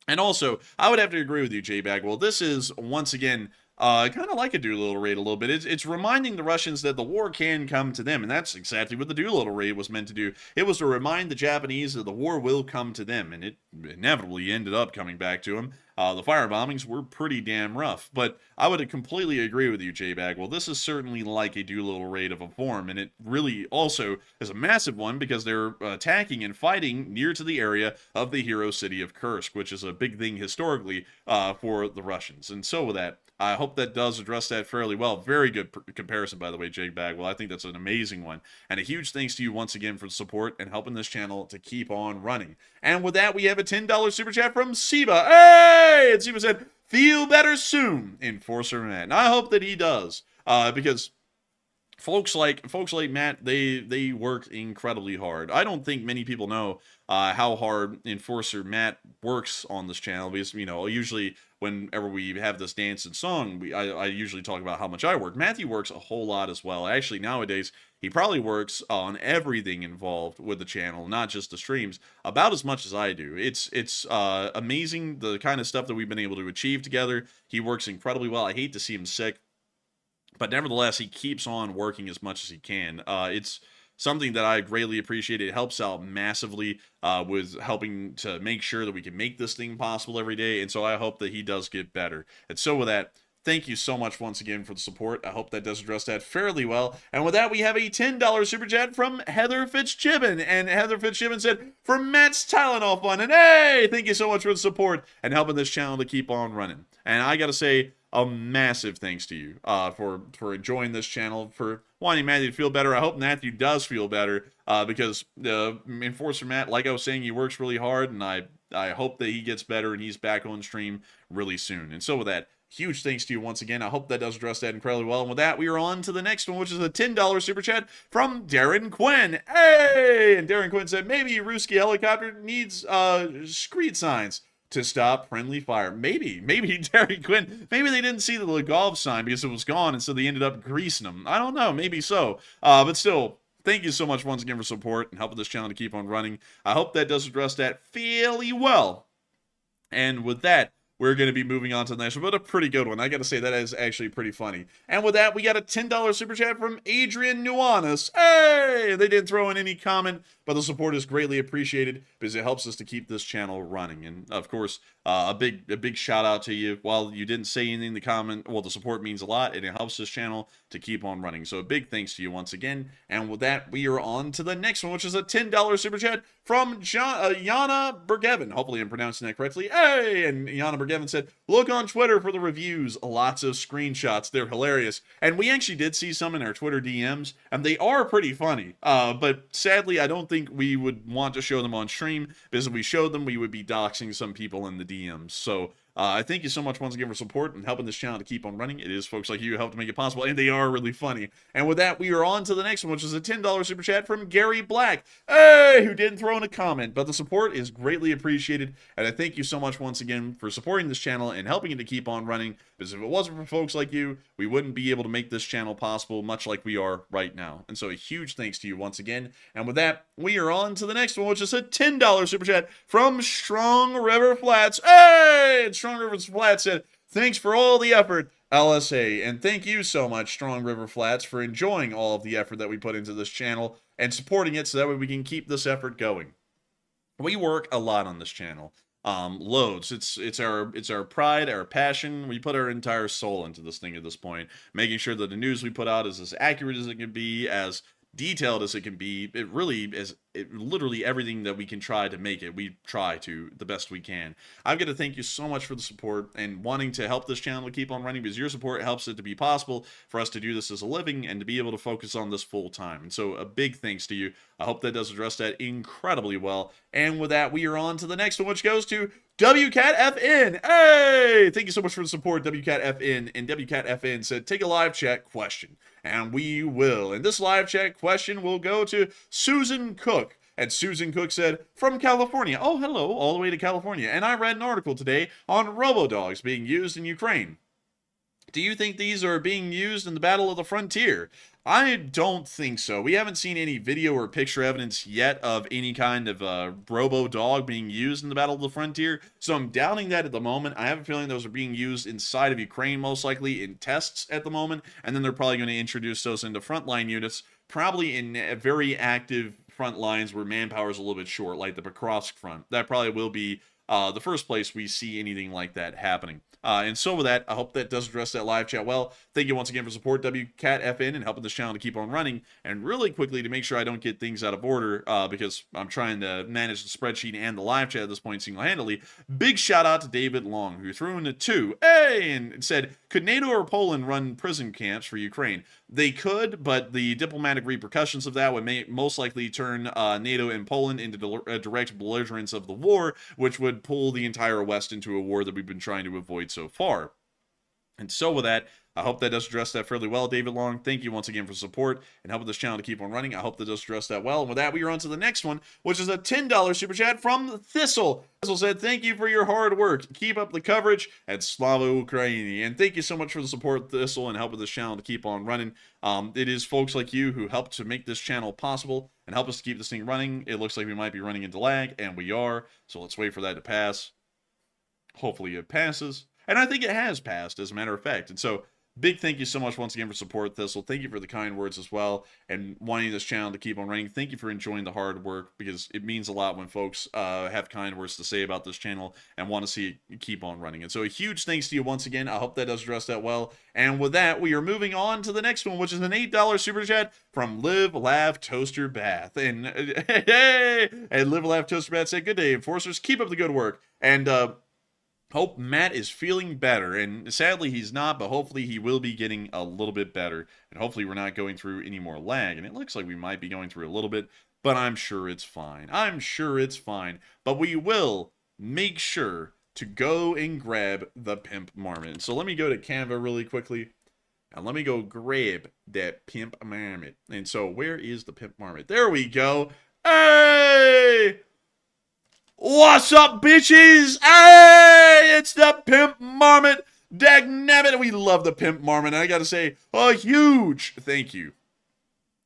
And also, I would have to agree with you, J Bagwell. This is, once again, kind of like a Doolittle raid a little bit. It's reminding the Russians that the war can come to them, and that's exactly what the Doolittle raid was meant to do. It was to remind the Japanese that the war will come to them, and it inevitably ended up coming back to them. The fire bombings were pretty damn rough, but I would completely agree with you, J Bagwell. This is certainly like a Doolittle raid of a form, and it really also is a massive one because they're attacking and fighting near to the area of the hero city of Kursk, which is a big thing historically for the Russians. And so with that, I hope that does address that fairly well. Very good comparison, by the way, Jake Bagwell. I think that's an amazing one. And a huge thanks to you once again for the support and helping this channel to keep on running. And with that, we have a $10 super chat from Seba. Hey! And Seba said, feel better soon, Enforcer Matt. And I hope that he does. Because folks like Matt, they work incredibly hard. I don't think many people know how hard Enforcer Matt works on this channel, because, you know, usually whenever we have this dance and song, I usually talk about how much I work. Matthew works a whole lot as well. Actually, nowadays, he probably works on everything involved with the channel, not just the streams, about as much as I do. It's amazing the kind of stuff that we've been able to achieve together. He works incredibly well. I hate to see him sick, but nevertheless, he keeps on working as much as he can. It's something that I greatly appreciate. It helps out massively with helping to make sure that we can make this thing possible every day, and so I hope that he does get better. And so with that, thank you so much once again for the support. I hope that does address that fairly well. And with that, we have a $10 super chat from Heather Fitzgibbon. And Heather Fitzgibbon said, for Matt's Tylenol fund. And hey, thank you so much for the support and helping this channel to keep on running. And I got to say, a massive thanks to you for enjoying this channel, for wanting Matthew to feel better. I hope Matthew does feel better because Enforcer Matt, like I was saying, he works really hard, and I hope that he gets better and he's back on stream really soon. And so with that, huge thanks to you once again. I hope that does address that incredibly well. And with that, we are on to the next one, which is a $10 super chat from Darren Quinn. Hey! And Darren Quinn said, maybe Rlysk helicopter needs screed signs to stop friendly fire. Maybe Darren Quinn, maybe they didn't see the Legov sign because it was gone, and so they ended up greasing them. I don't know, maybe so. But still, thank you so much once again for support and helping this channel to keep on running. I hope that does address that fairly well. And with that, we're going to be moving on to the next one, but a pretty good one. I got to say, that is actually pretty funny. And with that, we got a $10 super chat from Adrian Nuanis. Hey! They didn't throw in any comment, but the support is greatly appreciated because it helps us to keep this channel running. And of course, a big shout out to you. While you didn't say anything in the comment, well, the support means a lot, and it helps this channel to keep on running. So a big thanks to you once again. And with that, we are on to the next one, which is a $10 super chat from Yana Bergevin. Hopefully I'm pronouncing that correctly. Hey! And Yana Bergevin said, look on Twitter for the reviews. Lots of screenshots. They're hilarious. And we actually did see some in our Twitter DMs, and they are pretty funny. But sadly, I don't think we would want to show them on stream, because if we showed them, we would be doxing some people in the DMs. So I thank you so much once again for support and helping this channel to keep on running. It is folks like you who help to make it possible, and they are really funny. And with that, we are on to the next one, which is a $10 super chat from Gary Black, hey, who didn't throw in a comment, but the support is greatly appreciated. And I thank you so much once again for supporting this channel and helping it to keep on running, because if it wasn't for folks like you, we wouldn't be able to make this channel possible, much like we are right now. And so a huge thanks to you once again. And with that, we are on to the next one, which is a $10 super chat from Strong River Flats. Hey! And Strong River Flats said, thanks for all the effort, LSA. And thank you so much, Strong River Flats, for enjoying all of the effort that we put into this channel and supporting it so that way we can keep this effort going. We work a lot on this channel. Loads. It's our pride, our passion. We put our entire soul into this thing at this point, making sure that the news we put out is as accurate as it can be, as detailed as it can be. It really is, literally everything that we can try to make it, we try to the best we can. I've got to thank you so much for the support and wanting to help this channel to keep on running, because your support helps it to be possible for us to do this as a living and to be able to focus on this full time. And so a big thanks to you. I hope that does address that incredibly well. And with that, we are on to the next one, which goes to WCatFN. Hey! Thank you so much for the support, WCatFN. And WCatFN said, take a live chat question. And we will. And this live chat question will go to Susan Cook. And Susan Cook said, from California. Oh, hello, all the way to California. And I read an article today on robo-dogs being used in Ukraine. Do you think these are being used in the Battle of the Frontier? I don't think so. We haven't seen any video or picture evidence yet of any kind of robo-dog being used in the Battle of the Frontier, so I'm doubting that at the moment. I have a feeling those are being used inside of Ukraine, most likely in tests at the moment, and then they're probably going to introduce those into frontline units, probably in very active front lines where manpower is a little bit short, like the KURSK front. That probably will be the first place we see anything like that happening. And so with that, I hope that does address that live chat well. Thank you once again for support, WCatFN, and helping this channel to keep on running. And really quickly, to make sure I don't get things out of order, because I'm trying to manage the spreadsheet and the live chat at this point single-handedly, big shout out to David Long, who threw in a 2, hey, and said, could NATO or Poland run prison camps for Ukraine? They could, but the diplomatic repercussions of that would most likely turn NATO and Poland into direct belligerents of the war, which would pull the entire West into a war that we've been trying to avoid so far. And so with that, I hope that does address that fairly well, David Long. Thank you once again for support and helping this channel to keep on running. I hope that does address that well. And with that, we are on to the next one, which is a $10 super chat from Thistle. Thistle said, thank you for your hard work. Keep up the coverage at Slava Ukraini. And thank you so much for the support, Thistle, and helping this channel to keep on running. It is folks like you who help to make this channel possible and help us to keep this thing running. It looks like we might be running into lag, and we are. So let's wait for that to pass. Hopefully it passes. And I think it has passed, as a matter of fact. And so, big thank you so much once again for support, Thistle. Thank you for the kind words as well, and wanting this channel to keep on running. Thank you for enjoying the hard work, because it means a lot when folks have kind words to say about this channel and want to see it keep on running. And so a huge thanks to you once again. I hope that does address that well. And with that, we are moving on to the next one, which is an $8 super chat from Live, Laugh, Toaster Bath. And hey, and Live, Laugh, Toaster Bath said, good day, Enforcers. Keep up the good work. And hope Matt is feeling better, and sadly he's not, but hopefully he will be getting a little bit better, and hopefully we're not going through any more lag, and it looks like we might be going through a little bit, but I'm sure it's fine. I'm sure it's fine, but we will make sure to go and grab the Pimp Marmot. So let me go to Canva really quickly, and let me go grab that Pimp Marmot. And so where is the Pimp Marmot? There we go. Hey! What's up, bitches? Hey, it's the Pimp Marmot. Dagnabbit, we love the Pimp Marmot. And I gotta say, a huge thank you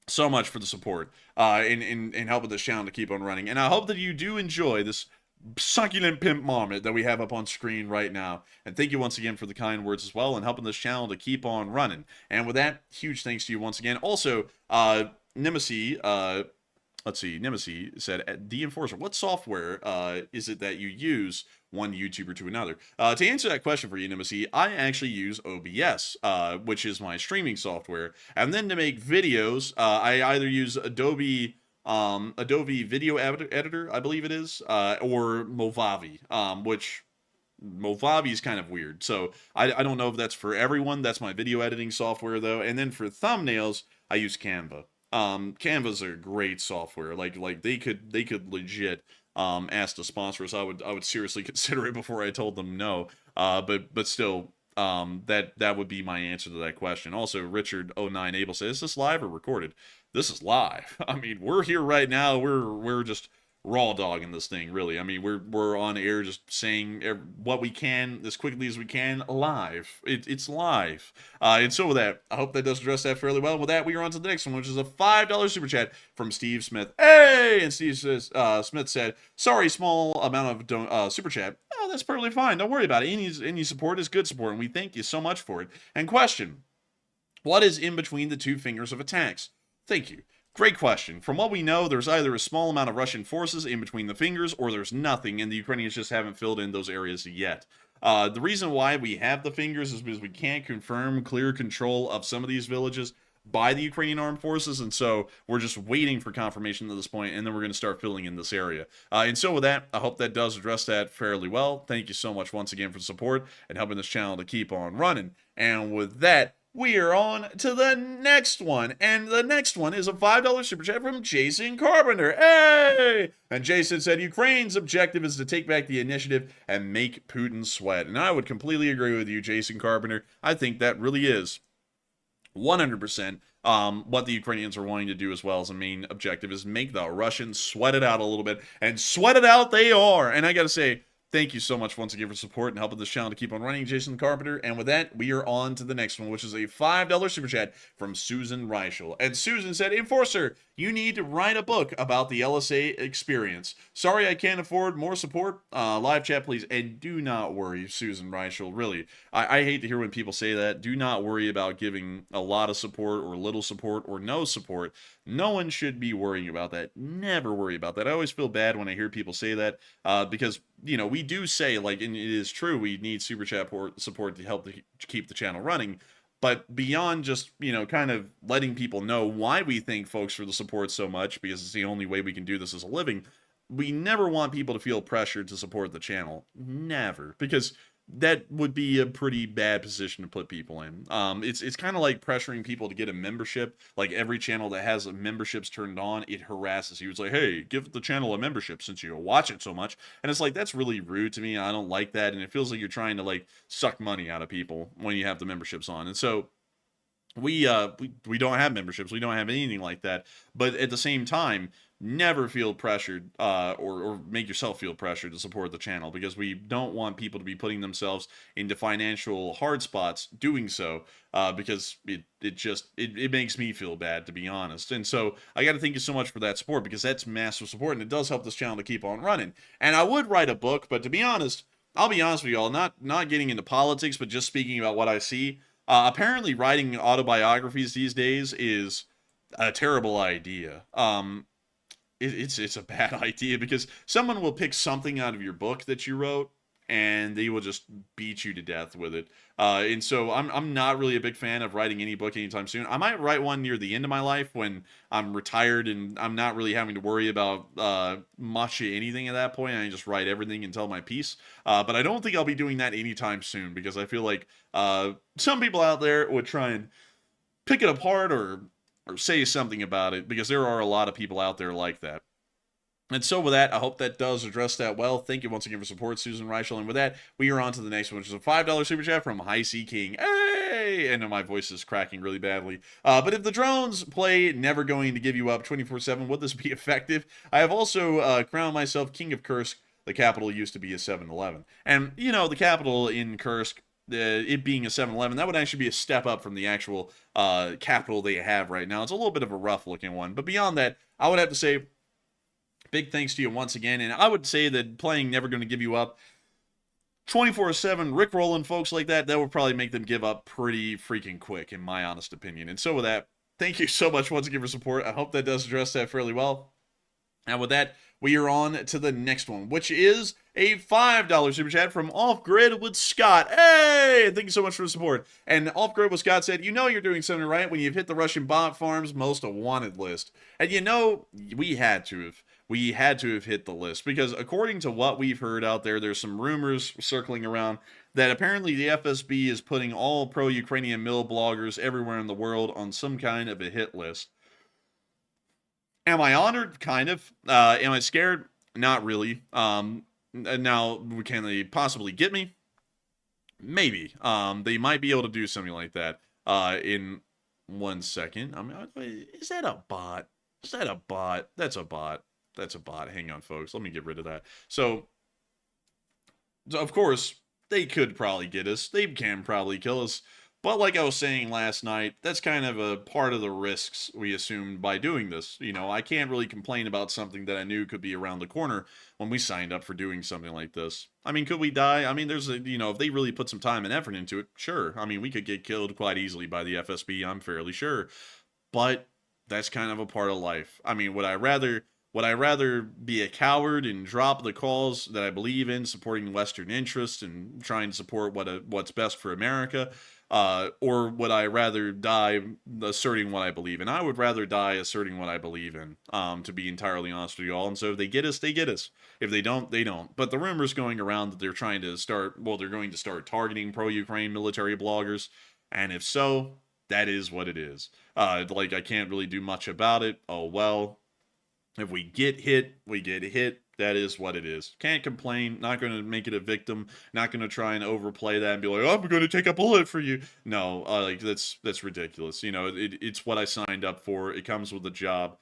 so much for the support in helping this channel to keep on running. And I hope that you do enjoy this succulent Pimp Marmot that we have up on screen right now. And thank you once again for the kind words as well and helping this channel to keep on running. And with that, huge thanks to you once again. Also, Nemesis, let's see, Nemesis said, the Enforcer, what software is it that you use one YouTuber to another? To answer that question for you, Nemesis, I actually use OBS, which is my streaming software. And then to make videos, I either use Adobe Video Editor, I believe it is, or Movavi, which Movavi is kind of weird. So I don't know if that's for everyone. That's my video editing software, though. And then for thumbnails, I use Canva. Canva's a great software. Like they could legit ask to sponsor us. I would seriously consider it before I told them no. But still, that would be my answer to that question. Also, Richard09 Abel says, is this live or recorded? This is live. I mean, we're here right now. We're just raw dogging this thing, really. I mean, we're on air just saying what we can as quickly as we can live. It's live. And so with that, I hope that does address that fairly well. With that, we are on to the next one, which is a $5 super chat from Steve Smith. Hey! And Steve says, Smith said, sorry, small amount of super chat. Oh, that's perfectly fine. Don't worry about it. Any support is good support, and we thank you so much for it. And question, what is in between the two fingers of attacks? Thank you. Great question. From what we know, there's either a small amount of Russian forces in between the fingers, or there's nothing, and the Ukrainians just haven't filled in those areas yet. The reason why we have the fingers is because we can't confirm clear control of some of these villages by the Ukrainian armed forces, and so we're just waiting for confirmation at this point, and then we're going to start filling in this area. And so with that, I hope that does address that fairly well. Thank you so much once again for the support and helping this channel to keep on running. And with that, we are on to the next one, and the next one is a $5 super chat from Jason Carpenter. Hey! And Jason said, Ukraine's objective is to take back the initiative and make Putin sweat. And I would completely agree with you, Jason Carpenter. I think that really is 100% what the Ukrainians are wanting to do as well as a main objective, is make the Russians sweat it out a little bit, and sweat it out they are. And I gotta say, Thank you so much once again for support and helping this channel to keep on running, Jason Carpenter. And with that, we are on to the next one, which is a $5 super chat from Susan Reichel. And Susan said, Enforcer, you need to write a book about the LSA experience. Sorry I can't afford more support. Live chat, please. And do not worry, Susan Reichel. Really, I hate to hear when people say that. Do not worry about giving a lot of support or little support or no support. No one should be worrying about that. Never worry about that. I always feel bad when I hear people say that because, you know, we do say, like, and it is true, we need super chat support to help keep the channel running. But beyond just, you know, kind of letting people know why we thank folks for the support so much, because it's the only way we can do this as a living, we never want people to feel pressured to support the channel. Never. Because that would be a pretty bad position to put people in. It's kind of like pressuring people to get a membership. Like every channel that has memberships turned on, it harasses you. It's like, hey, give the channel a membership since you watch it so much. And it's like, that's really rude to me. I don't like that. And it feels like you're trying to like suck money out of people when you have the memberships on. And so we don't have memberships. We don't have anything like that. But at the same time, never feel pressured or make yourself feel pressured to support the channel, because we don't want people to be putting themselves into financial hard spots doing so, because it makes me feel bad, to be honest. And so I got to thank you so much for that support, because that's massive support and it does help this channel to keep on running. And I would write a book, but to be honest, I'll be honest with you all, not getting into politics, but just speaking about what I see. Apparently writing autobiographies these days is a terrible idea. It's a bad idea, because someone will pick something out of your book that you wrote and they will just beat you to death with it. And so I'm not really a big fan of writing any book anytime soon. I might write one near the end of my life when I'm retired and I'm not really having to worry about much of anything at that point. I just write everything and tell my piece. But I don't think I'll be doing that anytime soon, because I feel like some people out there would try and pick it apart or say something about it, because there are a lot of people out there like that. And so with that, I hope that does address that well. Thank you once again for support, Susan Reichel. And with that, we are on to the next one, which is a $5 super chat from High Sea King. Hey! And my voice is cracking really badly. But if the drones play Never Going to Give You Up 24/7, would this be effective? I have also crowned myself King of Kursk. The capital used to be a 7-Eleven. And, you know, the capital in Kursk, it being a 7-Eleven, that would actually be a step up from the actual capital they have right now. It's a little bit of a rough looking one. But beyond that, I would have to say, big thanks to you once again. And I would say that playing Never Gonna Give You Up 24/7, rickrolling folks like that would probably make them give up pretty freaking quick, in my honest opinion. And so with that, thank you so much once again for support. I hope that does address that fairly well. And with that, we are on to the next one, which is a $5 super chat from Off Grid with Scott. Hey, thank you so much for the support. And Off Grid with Scott said, you know you're doing something right when you've hit the Russian bot farms most wanted list. And you know, we had to have hit the list, because according to what we've heard out there, there's some rumors circling around that apparently the FSB is putting all pro-Ukrainian mill bloggers everywhere in the world on some kind of a hit list. Am I honored? Kind of. Am I scared? Not really. Now, can they possibly get me? Maybe. They might be able to do something like that. In 1 second. I mean, is that a bot? Is that a bot? That's a bot. That's a bot. Hang on, folks. Let me get rid of that. So of course, they could probably get us. They can probably kill us. But like I was saying last night, that's kind of a part of the risks we assumed by doing this. You know, I can't really complain about something that I knew could be around the corner when we signed up for doing something like this. I mean, could we die? I mean, there's a, you know, if they really put some time and effort into it, sure. I mean, we could get killed quite easily by the FSB, I'm fairly sure. But that's kind of a part of life. I mean, would I rather be a coward and drop the cause that I believe in, supporting Western interests and trying to support what's best for America? Or would I rather die asserting what I believe in? I would rather die asserting what I believe in, to be entirely honest with you all. And so if they get us, they get us. If they don't, they don't. But the rumors going around that they're trying to start, well, they're going to start targeting pro-Ukraine military bloggers. And if so, that is what it is. Like, I can't really do much about it. Oh, well. If we get hit, we get hit. That is what it is. Can't complain. Not going to make it a victim. Not going to try and overplay that and be like, oh, I'm going to take a bullet for you. No, like that's ridiculous. You know, it's what I signed up for. It comes with a job.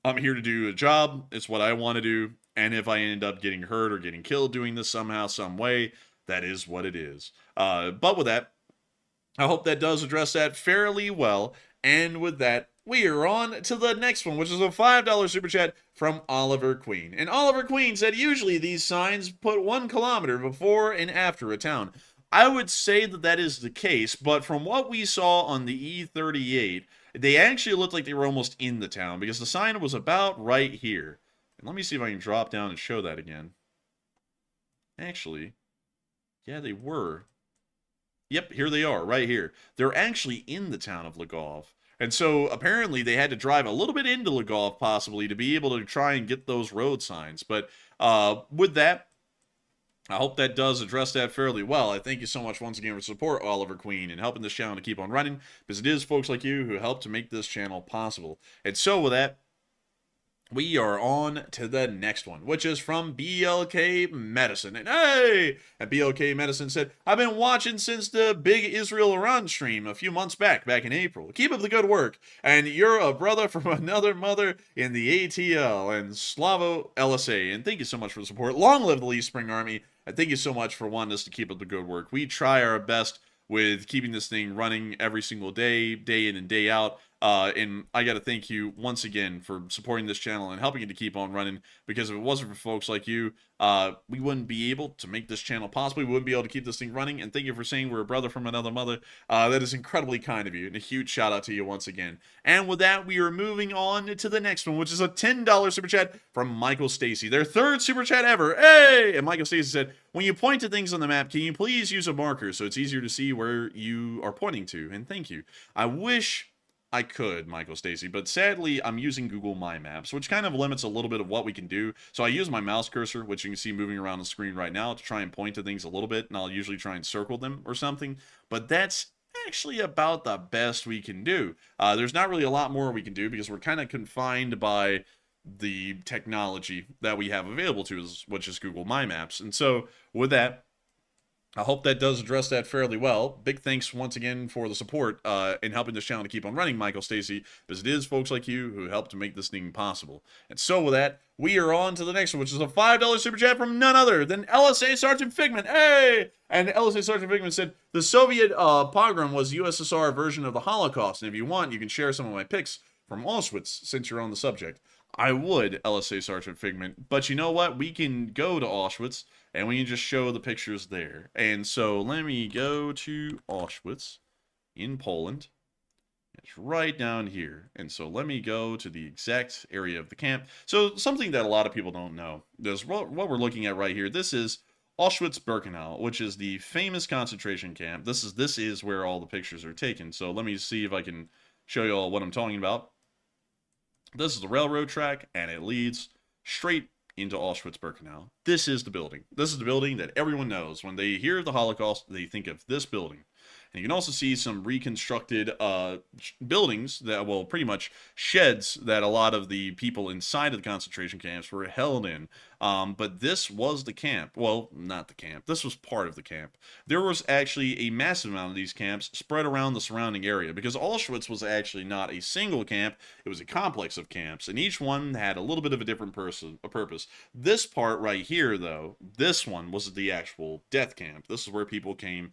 I'm here to do a job. It's what I want to do. And if I end up getting hurt or getting killed doing this somehow, some way, that is what it is. But with that, I hope that does address that fairly well. And with that, we are on to the next one, which is a $5 super chat from Oliver Queen. And Oliver Queen said, usually these signs put 1 kilometer before and after a town. I would say that that is the case, but from what we saw on the E38, they actually looked like they were almost in the town, because the sign was about right here. And let me see if I can drop down and show that again. Actually, yeah, they were. Yep, here they are, right here. They're actually in the town of Lgov. And so apparently they had to drive a little bit into Lgov, possibly, to be able to try and get those road signs. But with that, I hope that does address that fairly well. I thank you so much once again for support, Oliver Queen, and helping this channel to keep on running, because it is folks like you who help to make this channel possible. And so with that, we are on to the next one, which is from BLK Medicine. And hey! And BLK Medicine said, I've been watching since the big Israel-Iran stream a few months back in April. Keep up the good work. And you're a brother from another mother in the ATL and Slavo LSA. And thank you so much for the support. Long live the Lee Spring Army. And thank you so much for wanting us to keep up the good work. We try our best with keeping this thing running every single day, day in and day out. And I got to thank you once again for supporting this channel and helping it to keep on running, because if it wasn't for folks like you, we wouldn't be able to make this channel possible. We wouldn't be able to keep this thing running. And thank you for saying we're a brother from another mother. That is incredibly kind of you, and a huge shout out to you once again. And with that, we are moving on to the next one, which is a $10 super chat from Michael Stacy, their 3rd super chat ever. Hey! And Michael Stacy said, when you point to things on the map, can you please use a marker so it's easier to see where you are pointing to? And thank you. I wish I could, Michael Stacy, but sadly I'm using Google My Maps, which kind of limits a little bit of what we can do. So I use my mouse cursor, which you can see moving around the screen right now, to try and point to things a little bit, and I'll usually try and circle them or something. But that's actually about the best we can do. There's not really a lot more we can do, because we're kind of confined by the technology that we have available to us, which is Google My Maps. And so with that, I hope that does address that fairly well. Big thanks once again for the support in helping this channel to keep on running, Michael Stacy, because it is folks like you who help to make this thing possible. And so with that, we are on to the next one, which is a $5 super chat from none other than LSA Sergeant Figment. Hey! And LSA Sergeant Figment said, the Soviet pogrom was USSR version of the Holocaust, and if you want, you can share some of my pics from Auschwitz, since you're on the subject. I would, LSA Sergeant Figment, but you know what? We can go to Auschwitz, and we can just show the pictures there. And so let me go to Auschwitz in Poland. It's right down here. And so let me go to the exact area of the camp. So something that a lot of people don't know is what we're looking at right here. This is Auschwitz-Birkenau, which is the famous concentration camp. This is where all the pictures are taken. So let me see if I can show you all what I'm talking about. This is the railroad track, and it leads straight into Auschwitz-Birkenau. This is the building. This is the building that everyone knows. When they hear of the Holocaust, they think of this building. And you can also see some reconstructed buildings that, well, pretty much sheds that a lot of the people inside of the concentration camps were held in. But this was the camp. Well, not the camp. This was part of the camp. There was actually a massive amount of these camps spread around the surrounding area, because Auschwitz was actually not a single camp. It was a complex of camps, and each one had a little bit of a different purpose. This part right here, though, this one was the actual death camp. This is where people came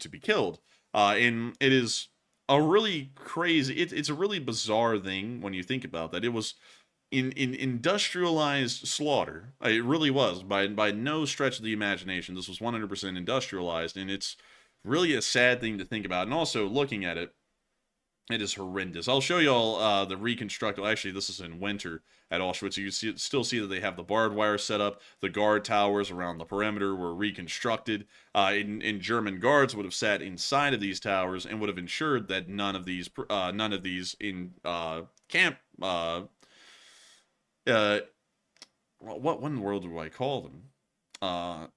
to be killed. And it is a really crazy, it's a really bizarre thing when you think about that. It was in industrialized slaughter. It really was, by no stretch of the imagination. This was 100% industrialized, and it's really a sad thing to think about. And also, looking at it, it is horrendous. I'll show you all the reconstructed. Actually, this is in winter at Auschwitz. You can still see that they have the barbed wire set up. The guard towers around the perimeter were reconstructed. And German guards would have sat inside of these towers and would have ensured that none of these in camp. What in the world do I call them?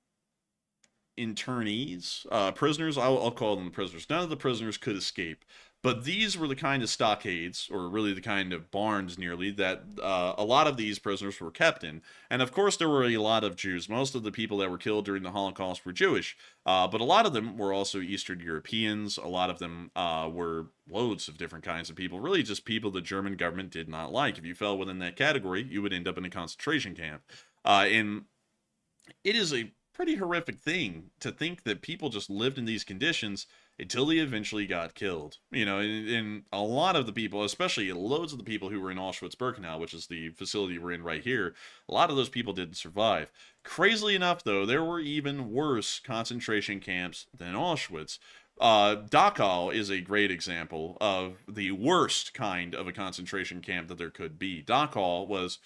Internees, prisoners. I'll call them prisoners. None of the prisoners could escape. But these were the kind of stockades, or really the kind of barns nearly, that a lot of these prisoners were kept in. And of course there were a lot of Jews. Most of the people that were killed during the Holocaust were Jewish. But a lot of them were also Eastern Europeans. A lot of them were loads of different kinds of people. Really just people the German government did not like. If you fell within that category, you would end up in a concentration camp. And it is a pretty horrific thing to think that people just lived in these conditions until they eventually got killed. You know, and a lot of the people, especially loads of the people who were in Auschwitz-Birkenau, which is the facility we're in right here, a lot of those people didn't survive. Crazily enough, though, there were even worse concentration camps than Auschwitz. Dachau is a great example of the worst kind of a concentration camp that there could be. Dachau was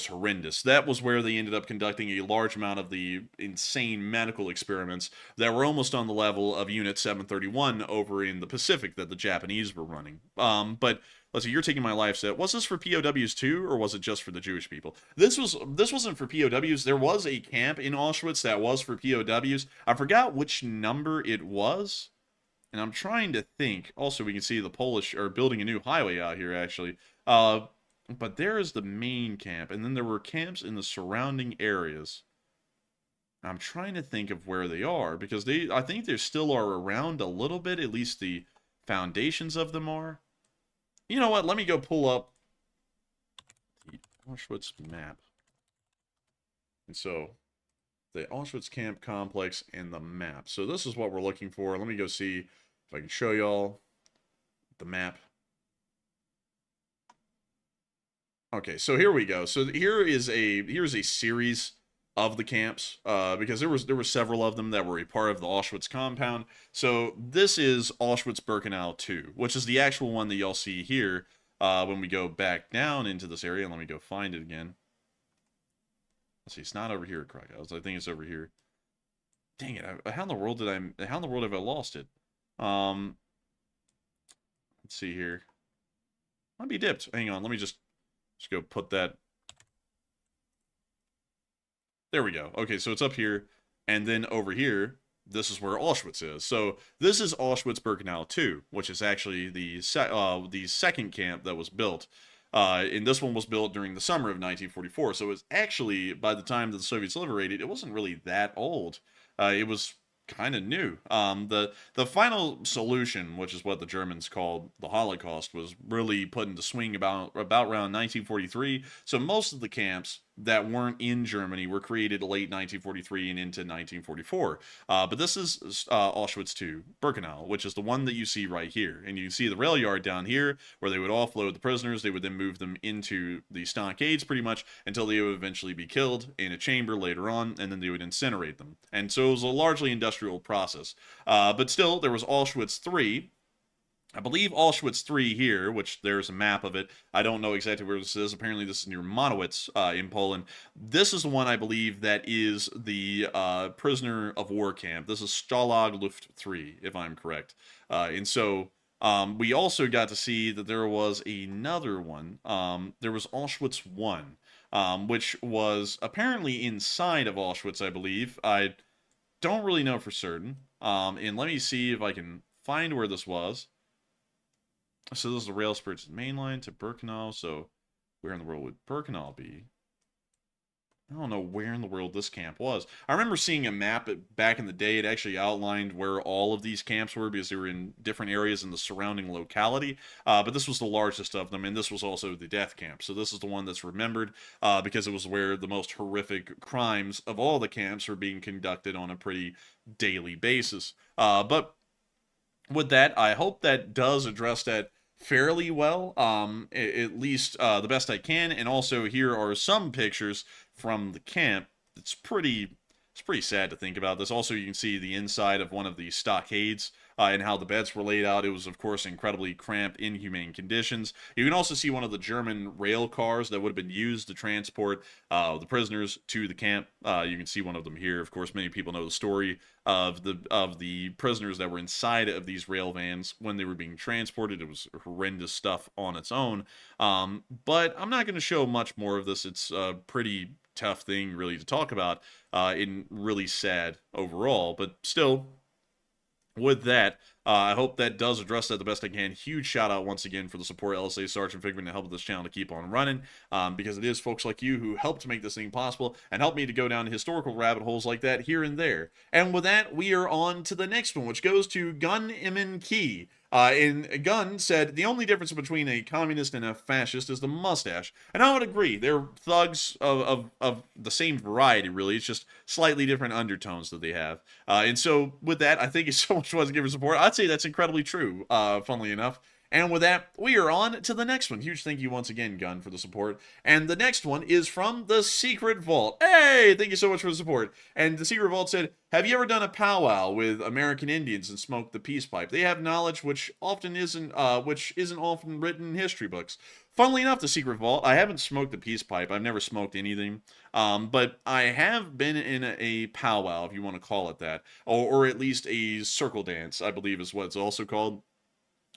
horrendous. That was where they ended up conducting a large amount of the insane medical experiments that were almost on the level of Unit 731 over in the Pacific that the Japanese were running. But let's see, you're taking my life set. Was this for POWs too, or was it just for the Jewish people? This wasn't for POWs. There was a camp in Auschwitz that was for POWs. I forgot which number it was, and I'm trying to think. Also, we can see the Polish are building a new highway out here, actually. But there is the main camp, and then there were camps in the surrounding areas. I'm trying to think of where they are, because I think they still are around a little bit, at least the foundations of them are. You know what, let me go pull up the Auschwitz map. And so, the Auschwitz camp complex and the map. So this is what we're looking for. Let me go see if I can show y'all the map. Okay, so here we go. So here's a series of the camps, because there were several of them that were a part of the Auschwitz compound. So this is Auschwitz-Birkenau 2, which is the actual one that y'all see here when we go back down into this area. Let me go find it again. Let's see, it's not over here, Crocodiles. I think it's over here. Dang it! How in the world have I lost it? Let's see here. Might be dipped. Hang on, let me just go put that. There we go. Okay, so it's up here, and then over here, this is where Auschwitz is. So this is Auschwitz-Birkenau 2, which is actually the second camp that was built. And this one was built during the summer of 1944. So it was actually, by the time that the Soviets liberated, it wasn't really that old. It was kind of new. The final solution, which is what the Germans called the Holocaust, was really put into swing about around 1943. So most of the camps that weren't in Germany were created late 1943 and into 1944. But this is Auschwitz II, Birkenau, which is the one that you see right here. And you see the rail yard down here where they would offload the prisoners. They would then move them into the stockades pretty much until they would eventually be killed in a chamber later on, and then they would incinerate them. And so it was a largely industrial process. But still, there was Auschwitz III. I believe Auschwitz III here, which there's a map of it. I don't know exactly where this is. Apparently this is near Monowitz in Poland. This is the one I believe that is the prisoner of war camp. This is Stalag Luft III, if I'm correct. And so we also got to see that there was another one. There was Auschwitz I, which was apparently inside of Auschwitz, I believe. I don't really know for certain. And let me see if I can find where this was. So this is the rail spur to the main line to Birkenau. So where in the world would Birkenau be? I don't know where in the world this camp was. I remember seeing a map back in the day. It actually outlined where all of these camps were because they were in different areas in the surrounding locality. But this was the largest of them, and this was also the death camp. So this is the one that's remembered because it was where the most horrific crimes of all the camps were being conducted on a pretty daily basis. But with that, I hope that does address that fairly well, at least the best I can. And also here are some pictures from the camp. It's pretty sad to think about this. Also, you can see the inside of one of the stockades and how the beds were laid out. It was, of course, incredibly cramped, inhumane conditions. You can also see one of the German rail cars that would have been used to transport the prisoners to the camp. You can see one of them here. Of course, many people know the story of the prisoners that were inside of these rail vans when they were being transported. It was horrendous stuff on its own. But I'm not going to show much more of this. It's a pretty tough thing, really, to talk about, and really sad overall. But still, with that, I hope that does address that the best I can. Huge shout out once again for the support, LSA Sergeant Figment, to help this channel to keep on running, because it is folks like you who help to make this thing possible and help me to go down historical rabbit holes like that here and there. And with that, we are on to the next one, which goes to Gun Imin Key. And Gunn said the only difference between a communist and a fascist is the mustache. And I would agree. They're thugs of the same variety, really. It's just slightly different undertones that they have. And so with that, I thank you so much for giving support. I'd say that's incredibly true, funnily enough. And with that, we are on to the next one. Huge thank you once again, Gunn, for the support. And the next one is from the Secret Vault. Hey, thank you so much for the support. And the Secret Vault said, have you ever done a powwow with American Indians and smoked the peace pipe? They have knowledge which isn't often written in history books. Funnily enough, the Secret Vault, I haven't smoked the peace pipe. I've never smoked anything. But I have been in a powwow, if you want to call it that. Or at least a circle dance, I believe is what it's also called.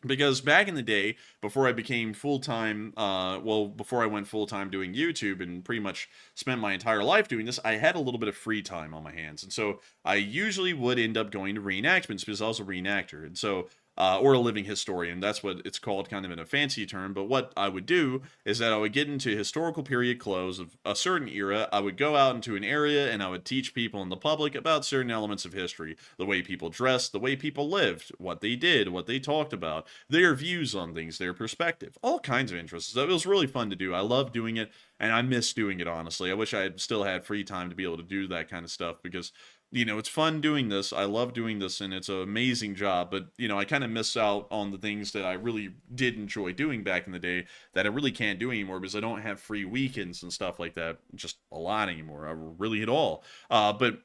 Because back in the day, before I became full-time, before I went full-time doing YouTube and pretty much spent my entire life doing this, I had a little bit of free time on my hands. And so I usually would end up going to reenactments because I was a reenactor. And so or a living historian. That's what it's called kind of in a fancy term. But what I would do is that I would get into historical period clothes of a certain era. I would go out into an area and I would teach people in the public about certain elements of history, the way people dressed, the way people lived, what they did, what they talked about, their views on things, their perspective, all kinds of interests. So it was really fun to do. I love doing it, and I miss doing it, honestly. I wish I had still had free time to be able to do that kind of stuff because, you know, it's fun doing this. I love doing this, and it's an amazing job. But, you know, I kind of miss out on the things that I really did enjoy doing back in the day that I really can't do anymore because I don't have free weekends and stuff like that just a lot anymore. Really at all. But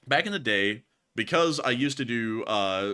back in the day, because I used to do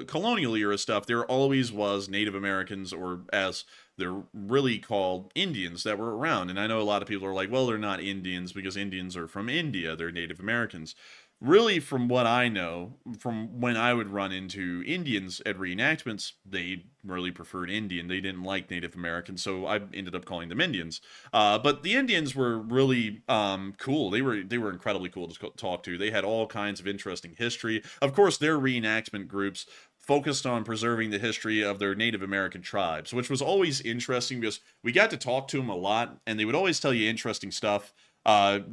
colonial era stuff, there always was Native Americans, or as they're really called, Indians that were around. And I know a lot of people are like, well, they're not Indians because Indians are from India. They're Native Americans. Really, from what I know, from when I would run into Indians at reenactments, they really preferred Indian. They didn't like Native Americans, so I ended up calling them Indians. But the Indians were really cool. They were incredibly cool to talk to. They had all kinds of interesting history. Of course, their reenactment groups focused on preserving the history of their Native American tribes, which was always interesting because we got to talk to them a lot, and they would always tell you interesting stuff.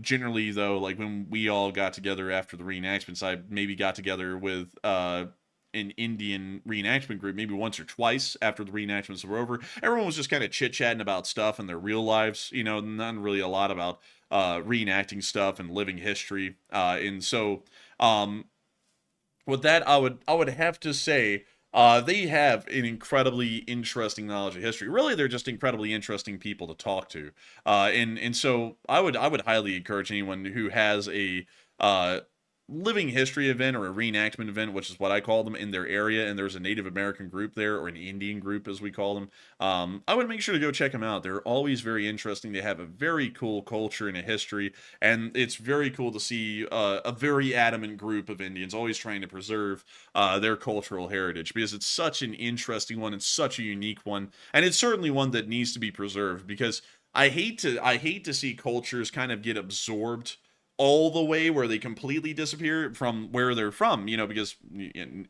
Generally, though, like when we all got together after the reenactments, I maybe got together with an Indian reenactment group maybe once or twice after the reenactments were over. Everyone was just kind of chit-chatting about stuff in their real lives, you know, not really a lot about reenacting stuff and living history. And so, with that, I would have to say they have an incredibly interesting knowledge of history. Really, they're just incredibly interesting people to talk to. And so I would highly encourage anyone who has a living history event or a reenactment event, which is what I call them, in their area, and there's a Native American group there, or an Indian group as we call them, I would make sure to go check them out. They're always very interesting. They have a very cool culture and a history, and it's very cool to see a very adamant group of Indians always trying to preserve their cultural heritage, because it's such an interesting one and such a unique one, and it's certainly one that needs to be preserved, because I hate to see cultures kind of get absorbed all the way where they completely disappear from where they're from, you know, because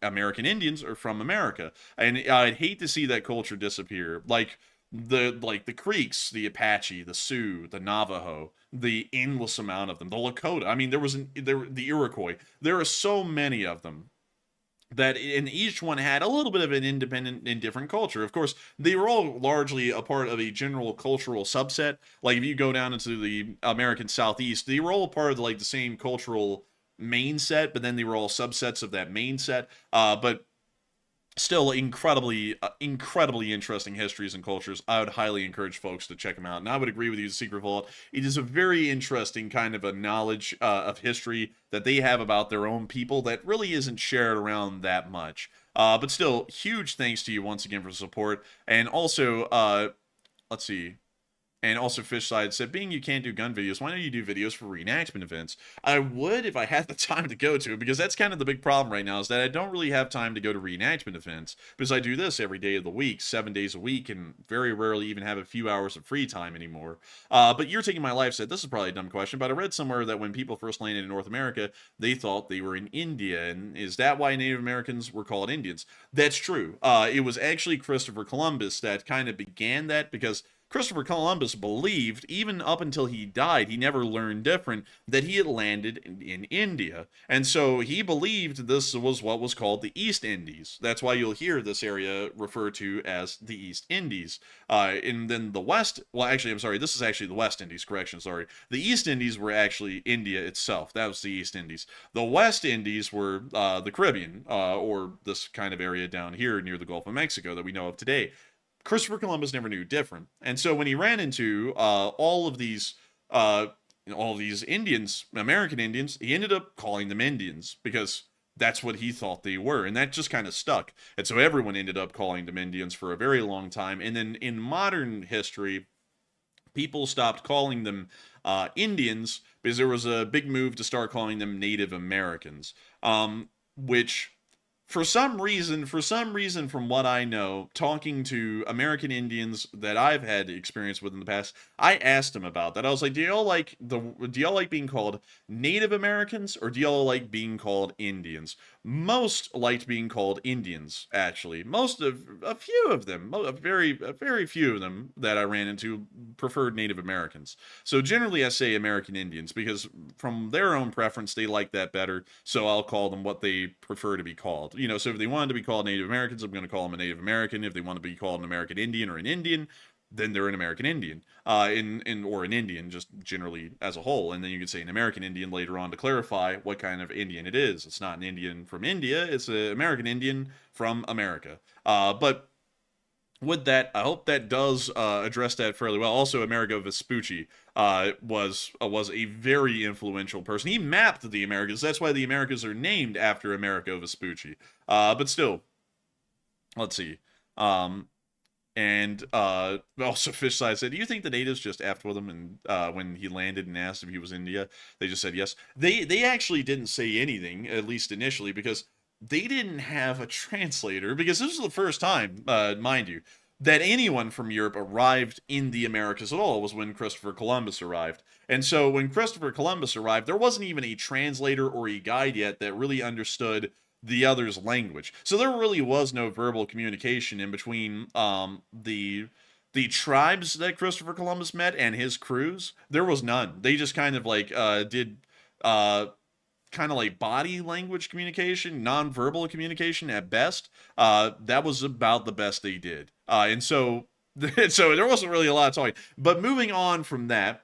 American Indians are from America, and I'd hate to see that culture disappear. Like the Creeks, the Apache, the Sioux, the Navajo, the endless amount of them, the Lakota. I mean, the Iroquois. There are so many of them that in each one had a little bit of an independent and different culture. Of course, they were all largely a part of a general cultural subset. Like if you go down into the American Southeast, they were all part of the same cultural main set, but then they were all subsets of that main set. But still incredibly interesting histories and cultures. I would highly encourage folks to check them out. And I would agree with you, the Secret Vault. It is a very interesting kind of a knowledge of history that they have about their own people that really isn't shared around that much. But still, huge thanks to you once again for support. And also, let's see. And also Fishside said, being you can't do gun videos, why don't you do videos for reenactment events? I would if I had the time to go to it, because that's kind of the big problem right now, is that I don't really have time to go to reenactment events, because I do this every day of the week, 7 days a week, and very rarely even have a few hours of free time anymore. But You're Taking My Life said, this is probably a dumb question, but I read somewhere that when people first landed in North America, they thought they were in India, and is that why Native Americans were called Indians? That's true. It was actually Christopher Columbus that kind of began that, because Christopher Columbus believed, even up until he died, he never learned different, that he had landed in India. And so he believed this was what was called the East Indies. That's why you'll hear this area referred to as the East Indies. And then the West, well, actually, I'm sorry, this is actually the West Indies, correction, sorry. The East Indies were actually India itself. That was the East Indies. The West Indies were the Caribbean, or this kind of area down here near the Gulf of Mexico that we know of today. Christopher Columbus never knew different. And so when he ran into all of these Indians, American Indians, he ended up calling them Indians because that's what he thought they were. And that just kind of stuck. And so everyone ended up calling them Indians for a very long time. And then in modern history, people stopped calling them Indians because there was a big move to start calling them Native Americans, which for some reason, from what I know, talking to American Indians that I've had experience with in the past, I asked them about that. I was like, do y'all like being called Native Americans, or do y'all like being called Indians? Most liked being called Indians, actually. A few of them, a very few of them that I ran into preferred Native Americans. So generally I say American Indians because from their own preference, they like that better. So I'll call them what they prefer to be called. You know, so if they wanted to be called Native Americans, I'm going to call them a Native American. If they want to be called an American Indian or an Indian, then they're an American Indian, or an Indian, just generally as a whole. And then you could say an American Indian later on to clarify what kind of Indian it is. It's not an Indian from India, it's an American Indian from America. But with that, I hope that does address that fairly well. Also, Amerigo Vespucci was a very influential person. He mapped the Americas. That's why the Americas are named after Amerigo Vespucci. But still, let's see. And also Fishside said, do you think the natives just effed with him and when he landed and asked if he was India? They just said yes. They actually didn't say anything, at least initially, because they didn't have a translator, because this was the first time, mind you, that anyone from Europe arrived in the Americas at all was when Christopher Columbus arrived. And so when Christopher Columbus arrived, there wasn't even a translator or a guide yet that really understood the other's language. So there really was no verbal communication in between the tribes that Christopher Columbus met and his crews. There was none. They just kind of like did kind of like body language communication, non-verbal communication at best. That was about the best they did. And so there wasn't really a lot of talking. But moving on from that,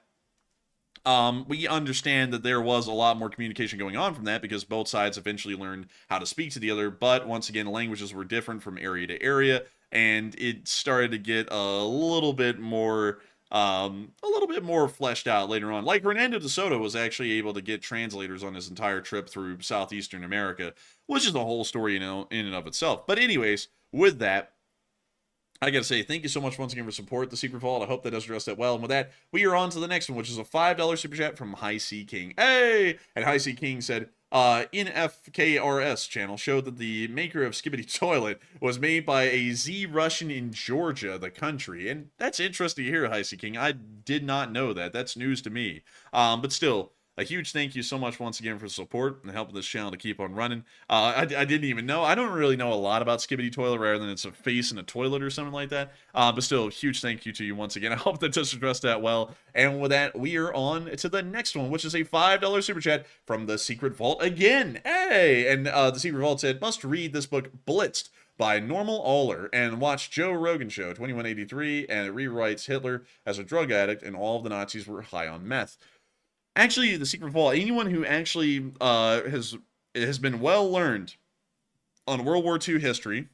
we understand that there was a lot more communication going on from that because both sides eventually learned how to speak to the other. But once again, the languages were different from area to area, and it started to get a little bit more fleshed out later on. Like Hernando de Soto was actually able to get translators on his entire trip through Southeastern America, which is the whole story, in and of itself. But anyways, with that, I gotta say, thank you so much once again for support the Secret Vault. I hope that does address that well. And with that, we are on to the next one, which is a $5 super chat from High C King. Hey! And High C King said, NFKRS channel showed that the maker of Skibbity Toilet was made by a Z Russian in Georgia, the country. And that's interesting to hear, High C King. I did not know that. That's news to me. But still, a huge thank you so much once again for the support and helping this channel to keep on running. I didn't even know. I don't really know a lot about Skibbity Toilet rather than it's a face in a toilet or something like that. But still, huge thank you to you once again. I hope that does address that well. And with that, we are on to the next one, which is a $5 super chat from the Secret Vault again. Hey! And the Secret Vault said, must read this book, Blitzed, by Normal Aller, and watch Joe Rogan Show 2183, and it rewrites Hitler as a drug addict and all of the Nazis were high on meth. Actually, the Secret Vault, anyone who actually has been well learned on World War II history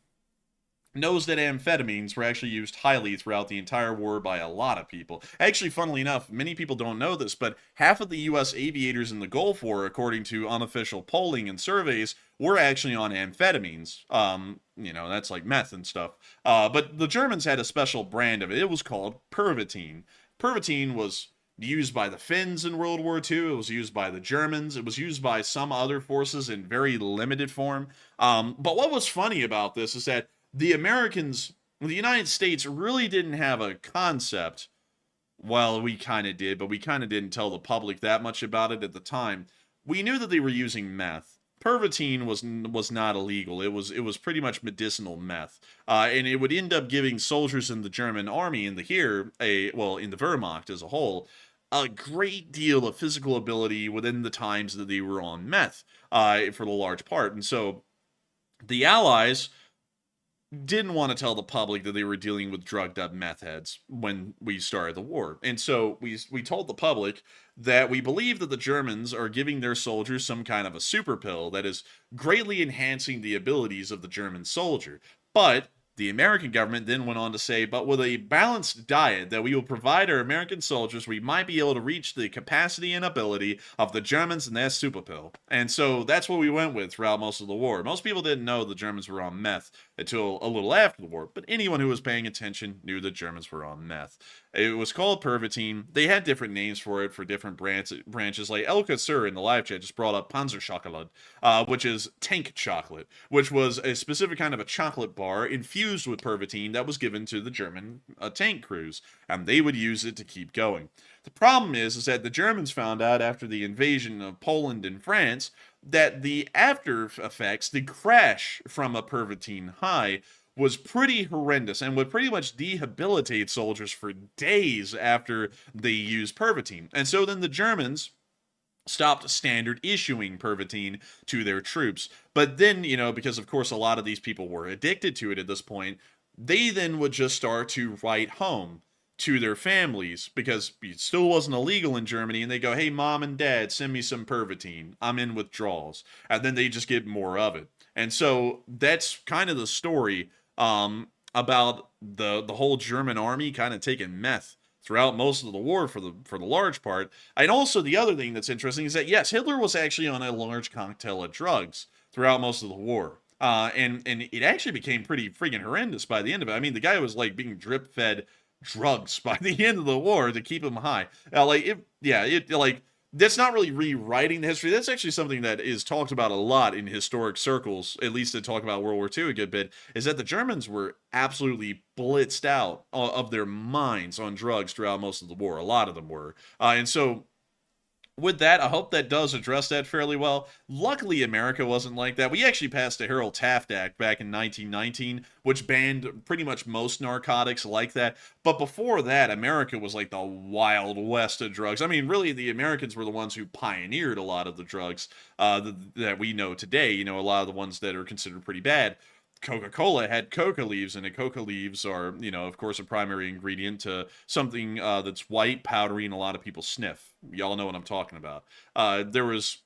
knows that amphetamines were actually used highly throughout the entire war by a lot of people. Actually, funnily enough, many people don't know this, but half of the U.S. aviators in the Gulf War, according to unofficial polling and surveys, were actually on amphetamines. That's like meth and stuff. But the Germans had a special brand of it. It was called Pervitin. Pervitin was used by the Finns in World War II. It was used by the Germans. It was used by some other forces in very limited form. But what was funny about this is that the Americans, the United States, really didn't have a concept. Well, we kind of did, but we kind of didn't tell the public that much about it at the time. We knew that they were using meth, Pervitin was not illegal. It was pretty much medicinal meth, and it would end up giving soldiers in the German army in the in the Wehrmacht as a whole a great deal of physical ability within the times that they were on meth, for the large part. And so the Allies didn't want to tell the public that they were dealing with drugged up meth heads when we started the war. And so we told the public that we believe that the Germans are giving their soldiers some kind of a super pill that is greatly enhancing the abilities of the German soldier. But the American government then went on to say, but with a balanced diet that we will provide our American soldiers, we might be able to reach the capacity and ability of the Germans and their super pill. And so that's what we went with throughout most of the war. Most people didn't know the Germans were on meth until a little after the war, but anyone who was paying attention knew the Germans were on meth. It was called Pervitin. They had different names for it for different branches. Like El Kassir in the live chat just brought up Panzerschokolade, which is tank chocolate, which was a specific kind of a chocolate bar infused with Pervitin that was given to the German tank crews, and they would use it to keep going. The problem is that the Germans found out after the invasion of Poland and France that the after effects, the crash from a Pervitin high, was pretty horrendous and would pretty much debilitate soldiers for days after they used Pervitin. And so then the Germans stopped standard issuing Pervitin to their troops. But then, because of course a lot of these people were addicted to it at this point, they then would just start to write home to their families, because it still wasn't illegal in Germany, and they go, hey, mom and dad, send me some Pervitin. I'm in withdrawals. And then they just get more of it. And so that's kind of the story about the whole German army kind of taking meth throughout most of the war for the large part. And also the other thing that's interesting is that, yes, Hitler was actually on a large cocktail of drugs throughout most of the war. And it actually became pretty freaking horrendous by the end of it. I mean, the guy was like being drip fed drugs by the end of the war to keep him high. That's not really rewriting the history. That's actually something that is talked about a lot in historic circles, at least to talk about World War II a good bit, is that the Germans were absolutely blitzed out of their minds on drugs throughout most of the war. A lot of them were. And so with that, I hope that does address that fairly well. Luckily, America wasn't like that. We actually passed the Harold Taft Act back in 1919, which banned pretty much most narcotics like that. But before that, America was like the Wild West of drugs. I mean, really, the Americans were the ones who pioneered a lot of the drugs that we know today. A lot of the ones that are considered pretty bad. Coca-Cola had coca leaves, and coca leaves are, of course, a primary ingredient to something that's white, powdery, and a lot of people sniff. Y'all know what I'm talking about. There was,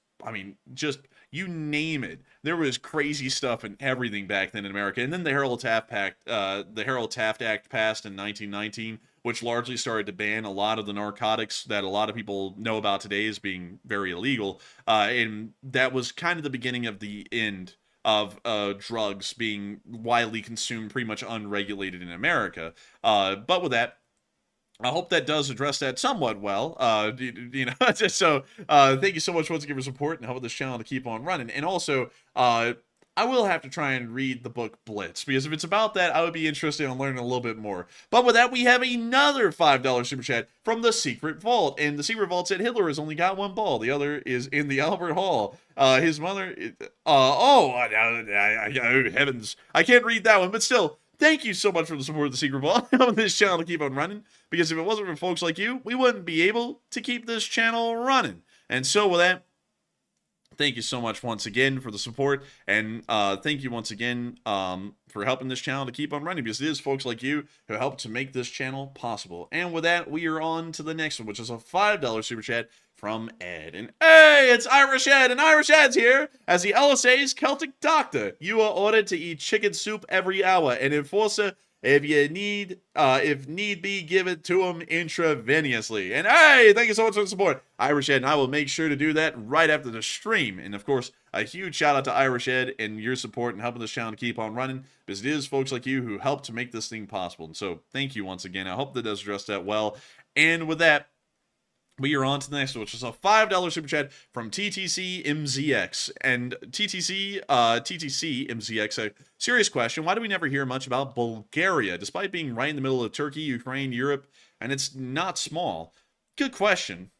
just you name it. There was crazy stuff and everything back then in America. And then the Harold Taft Act passed in 1919, which largely started to ban a lot of the narcotics that a lot of people know about today as being very illegal. And that was kind of the beginning of the end of drugs being widely consumed, pretty much unregulated in America. But with that, I hope that does address that somewhat well. So thank you so much once again for support and helping this channel to keep on running. And also, I will have to try and read the book Blitz, because if it's about that, I would be interested in learning a little bit more. But with that, we have another $5 super chat from the Secret Vault. And the Secret Vault said Hitler has only got one ball. The other is in the Albert Hall. His mother... heavens. I can't read that one, but still, thank you so much for the support of the Secret Vault. On this channel to keep on running. Because if it wasn't for folks like you, we wouldn't be able to keep this channel running. And so with that, thank you so much once again for the support, and thank you once again for helping this channel to keep on running, because it is folks like you who help to make this channel possible. And with that, we are on to the next one, which is a $5 super chat from Ed. And hey, it's Irish Ed, and Irish Ed's here as the LSA's Celtic doctor. You are ordered to eat chicken soup every hour, and enforcer, if need be, give it to him intravenously. And hey, thank you so much for the support, Irish Ed, and I will make sure to do that right after the stream. And of course, a huge shout out to Irish Ed and your support and helping this channel to keep on running, because it is folks like you who help to make this thing possible. And so thank you once again. I hope that does address that well. And with that, we are on to the next one, which is a $5 super chat from TTC MZX. And TTC MZX, a serious question. Why do we never hear much about Bulgaria, despite being right in the middle of Turkey, Ukraine, Europe, and it's not small? Good question.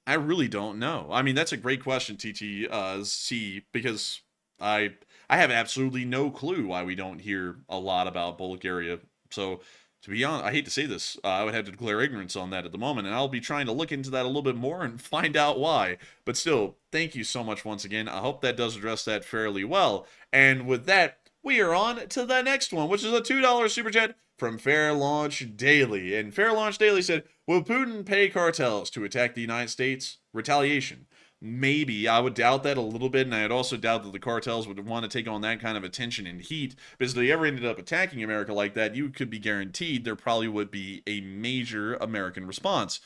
I really don't know. I mean, that's a great question, TTC, because I have absolutely no clue why we don't hear a lot about Bulgaria. So, to be honest, I hate to say this, I would have to declare ignorance on that at the moment, and I'll be trying to look into that a little bit more and find out why. But still, thank you so much once again. I hope that does address that fairly well. And with that, we are on to the next one, which is a $2 super chat from Fair Launch Daily. And Fair Launch Daily said, will Putin pay cartels to attack the United States? Retaliation. Maybe. I would doubt that a little bit, and I'd also doubt that the cartels would want to take on that kind of attention and heat, because if they ever ended up attacking America like that, you could be guaranteed there probably would be a major American response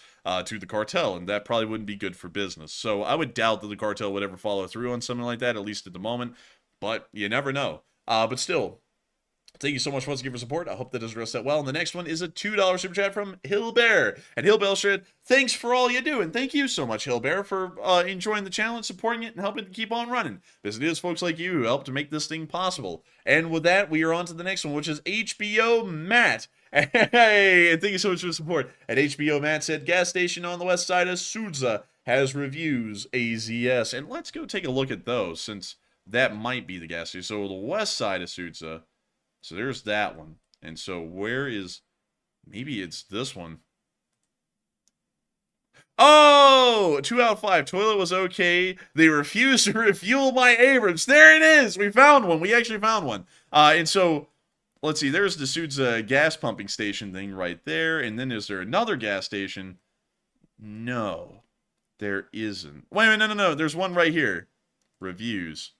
to the cartel, and that probably wouldn't be good for business. So I would doubt that the cartel would ever follow through on something like that, at least at the moment, but you never know. But still, thank you so much once again for support. I hope that does address that well. And the next one is a $2 super chat from Hillbear. And Hillbear said, thanks for all you do. And thank you so much, Hillbear, for enjoying the challenge, supporting it, and helping to keep on running. Because it is folks like you who help to make this thing possible. And with that, we are on to the next one, which is HBO Matt. Hey, and thank you so much for the support. And HBO Matt said, gas station on the west side of Sudza has reviews AZS. And let's go take a look at those, since that might be the gas station. So the west side of Sudza. So there's that one. And so where is... Maybe it's this one. Oh! 2 out of 5. Toilet was okay. They refused to refuel my Abrams. There it is! We found one. We actually found one. And so, let's see. There's the Sudza gas pumping station thing right there. And then is there another gas station? No. There isn't. Wait, no. There's one right here. Reviews.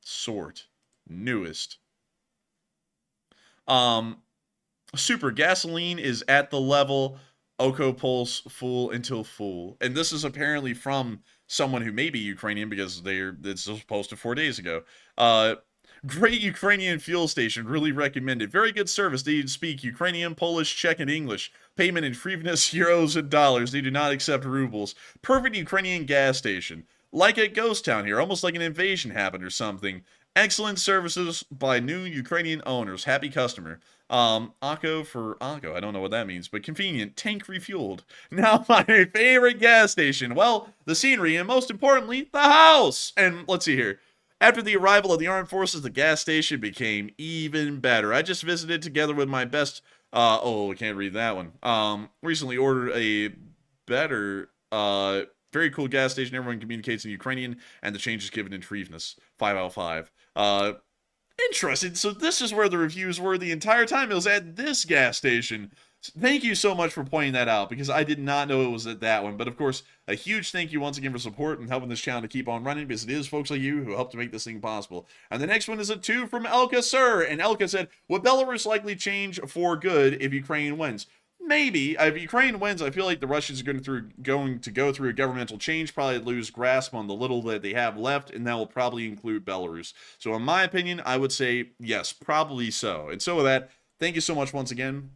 Sort. Newest. Super gasoline is at the level Okopulse full until full. And this is apparently from someone who may be Ukrainian, because it's posted 4 days ago. Great Ukrainian fuel station, really recommended. Very good service. They speak Ukrainian, Polish, Czech, and English. Payment in hryvnias, euros, and dollars. They do not accept rubles. Perfect Ukrainian gas station. Like a ghost town here, almost like an invasion happened or something. Excellent services by new Ukrainian owners. Happy customer. Akko for Akko. I don't know what that means, but convenient. Tank refueled. Now my favorite gas station. Well, the scenery, and most importantly, the house. And let's see here. After the arrival of the armed forces, the gas station became even better. I just visited together with my best... I can't read that one. Recently ordered a better... very cool gas station. Everyone communicates in Ukrainian, and the change is given in hryvnias. 5 out of 5. Interesting. So this is where the reviews were the entire time. It was at this gas station. Thank you so much for pointing that out, because I did not know it was at that one. But of course, a huge thank you once again for support and helping this channel to keep on running, because it is folks like you who help to make this thing possible. And the next one is a 2 from Elka Sir. And Elka said, will Belarus likely change for good if Ukraine wins? Maybe. If Ukraine wins, I feel like the Russians are going to go through a governmental change, probably lose grasp on the little that they have left, and that will probably include Belarus. So in my opinion, I would say yes, probably so. And so with that, thank you so much once again.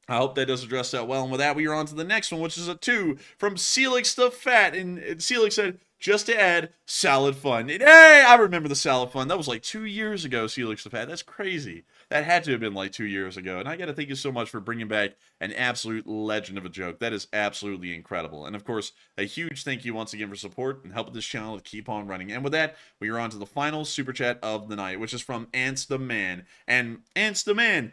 I hope that does address that well. And with that, we are on to the next one, which is a 2 from Celix the Fat. And Celix said, just to add, salad fun. And, hey, I remember the salad fun. That was like 2 years ago, Celix the Fat. That's crazy. That had to have been like 2 years ago. And I got to thank you so much for bringing back an absolute legend of a joke. That is absolutely incredible. And of course, a huge thank you once again for support and helping this channel to keep on running. And with that, we are on to the final super chat of the night, which is from Ants the Man. And Ants the Man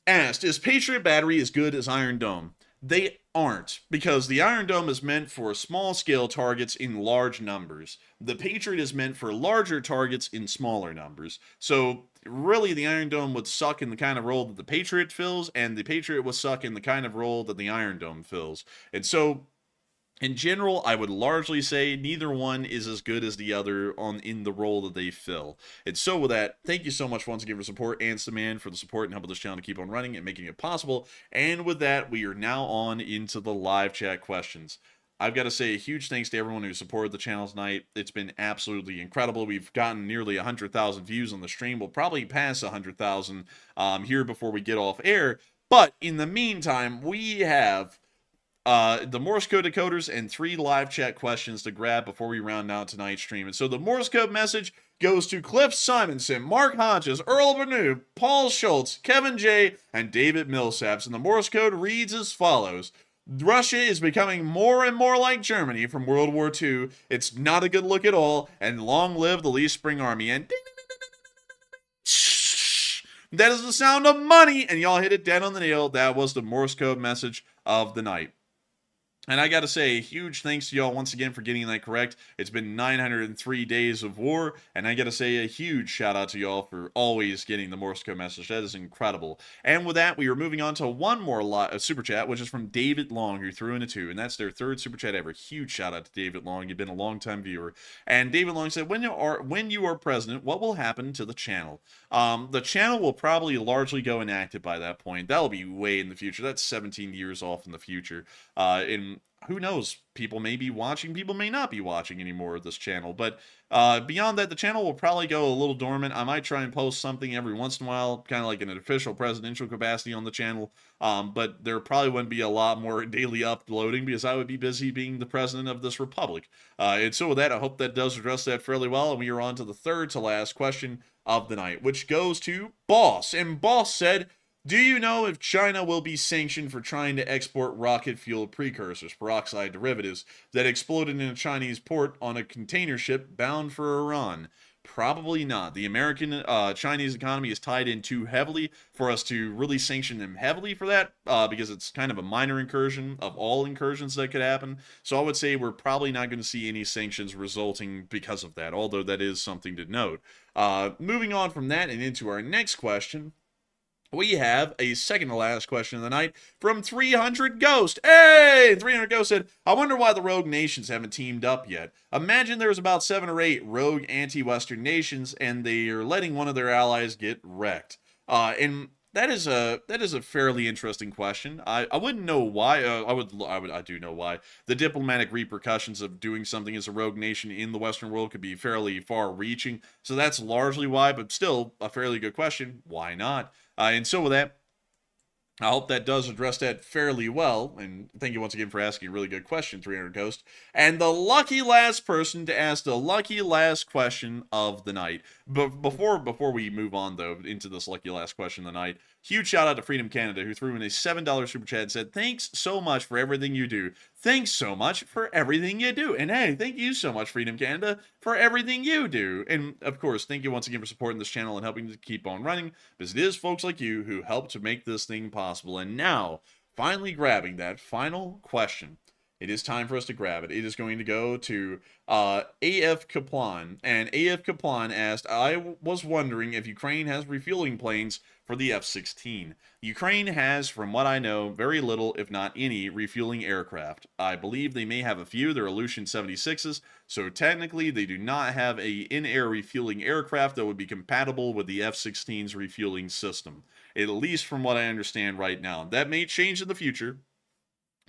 asked, is Patriot Battery as good as Iron Dome? They aren't, because the Iron Dome is meant for small-scale targets in large numbers. The Patriot is meant for larger targets in smaller numbers. So, really, the Iron Dome would suck in the kind of role that the Patriot fills, and the Patriot would suck in the kind of role that the Iron Dome fills. And so, in general, I would largely say neither one is as good as the other in the role that they fill. And so with that, thank you so much once again for support, and Seym for the support and helping this channel to keep on running and making it possible. And with that, we are now on into the live chat questions. I've got to say a huge thanks to everyone who supported the channel tonight. It's been absolutely incredible. We've gotten nearly 100,000 views on the stream. We'll probably pass 100,000 here before we get off air. But in the meantime, we have... the Morse code decoders and 3 live chat questions to grab before we round out tonight's stream. And so the Morse code message goes to Cliff Simonson, Mark Hodges, Earl Bernou, Paul Schultz, Kevin J, and David Millsaps. And the Morse code reads as follows. Russia is becoming more and more like Germany from World War II. It's not a good look at all, and long live the Lee Spring Army. And that is the sound of money, and y'all hit it dead on the nail. That was the Morse code message of the night. And I gotta say, huge thanks to y'all once again for getting that correct. It's been 903 days of war, and I gotta say a huge shout out to y'all for always getting the Morse code message. That is incredible. And with that, we are moving on to one more super chat, which is from David Long, who threw in a 2, and that's their 3rd super chat ever. Huge shout out to David Long. You've been a long-time viewer. And David Long said, when you are president, what will happen to the channel? The channel will probably largely go inactive by that point. That'll be way in the future. That's 17 years off in the future. Who knows? People may be watching, people may not be watching anymore of this channel. But beyond that, the channel will probably go a little dormant. I might try and post something every once in a while, kind of like an official presidential capacity on the channel. But there probably wouldn't be a lot more daily uploading because I would be busy being the president of this republic. And so with that, I hope that does address that fairly well. And we are on to the 3rd to last question of the night, which goes to Boss. And Boss said, do you know if China will be sanctioned for trying to export rocket fuel precursors, peroxide derivatives, that exploded in a Chinese port on a container ship bound for Iran? Probably not. The Chinese economy is tied in too heavily for us to really sanction them heavily for that, because it's kind of a minor incursion of all incursions that could happen. So I would say we're probably not going to see any sanctions resulting because of that, although that is something to note. Moving on from that and into our next question, we have a second to last question of the night from 300 Ghost. Hey! 300 Ghost said, I wonder why the rogue nations haven't teamed up yet. Imagine there's about 7 or 8 rogue anti-Western nations and they are letting one of their allies get wrecked. And that is a fairly interesting question. I wouldn't know why. I do know why. The diplomatic repercussions of doing something as a rogue nation in the Western world could be fairly far-reaching. So that's largely why, but still a fairly good question. Why not? And so with that, I hope that does address that fairly well. And thank you once again for asking a really good question, 300 Ghost. And the lucky last person to ask the lucky last question of the night. But before we move on, though, into this lucky last question of the night, huge shout out to Freedom Canada, who threw in a $7 super chat and said, thanks so much for everything you do. Thanks so much for everything you do. And hey, thank you so much, Freedom Canada, for everything you do. And of course, thank you once again for supporting this channel and helping to keep on running, because it is folks like you who help to make this thing possible. And now, finally grabbing that final question. It is time for us to grab it. It is going to go to AF Kaplan. And AF Kaplan asked, I was wondering if Ukraine has refueling planes for the F-16. Ukraine has, from what I know, very little, if not any, refueling aircraft. I believe they may have a few. They're Ilyushin 76s, so technically they do not have a in-air refueling aircraft that would be compatible with the F-16's refueling system, at least from what I understand right now. That may change in the future.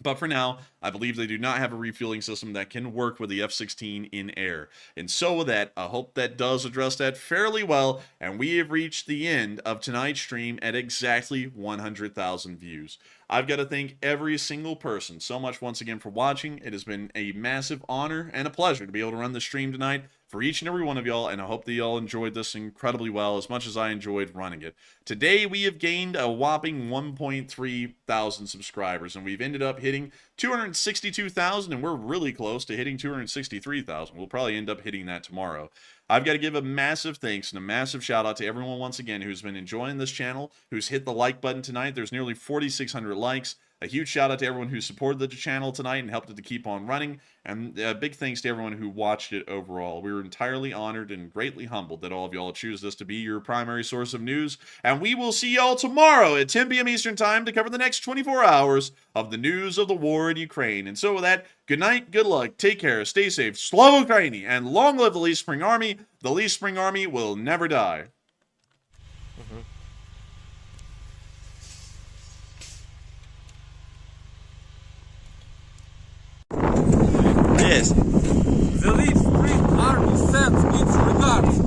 But for now, I believe they do not have a refueling system that can work with the F-16 in air. And so with that, I hope that does address that fairly well. And we have reached the end of tonight's stream at exactly 100,000 views. I've got to thank every single person so much once again for watching. It has been a massive honor and a pleasure to be able to run the stream tonight for each and every one of y'all, and I hope that y'all enjoyed this incredibly well, as much as I enjoyed running it. Today, we have gained a whopping 1.3 thousand subscribers, and we've ended up hitting 262,000, and we're really close to hitting 263,000. We'll probably end up hitting that tomorrow. I've got to give a massive thanks and a massive shout out to everyone once again who's been enjoying this channel, who's hit the like button tonight. There's nearly 4,600 likes. A huge shout out to everyone who supported the channel tonight and helped it to keep on running. And a big thanks to everyone who watched it overall. We were entirely honored and greatly humbled that all of y'all choose this to be your primary source of news. And we will see y'all tomorrow at 10 p.m. Eastern Time to cover the next 24 hours of the news of the war in Ukraine. And so with that, good night, good luck, take care, stay safe, Slava Ukraini, and long live the Lee Spring Army. The Lee Spring Army will never die. Yes. The Lee Spring Army sends its regards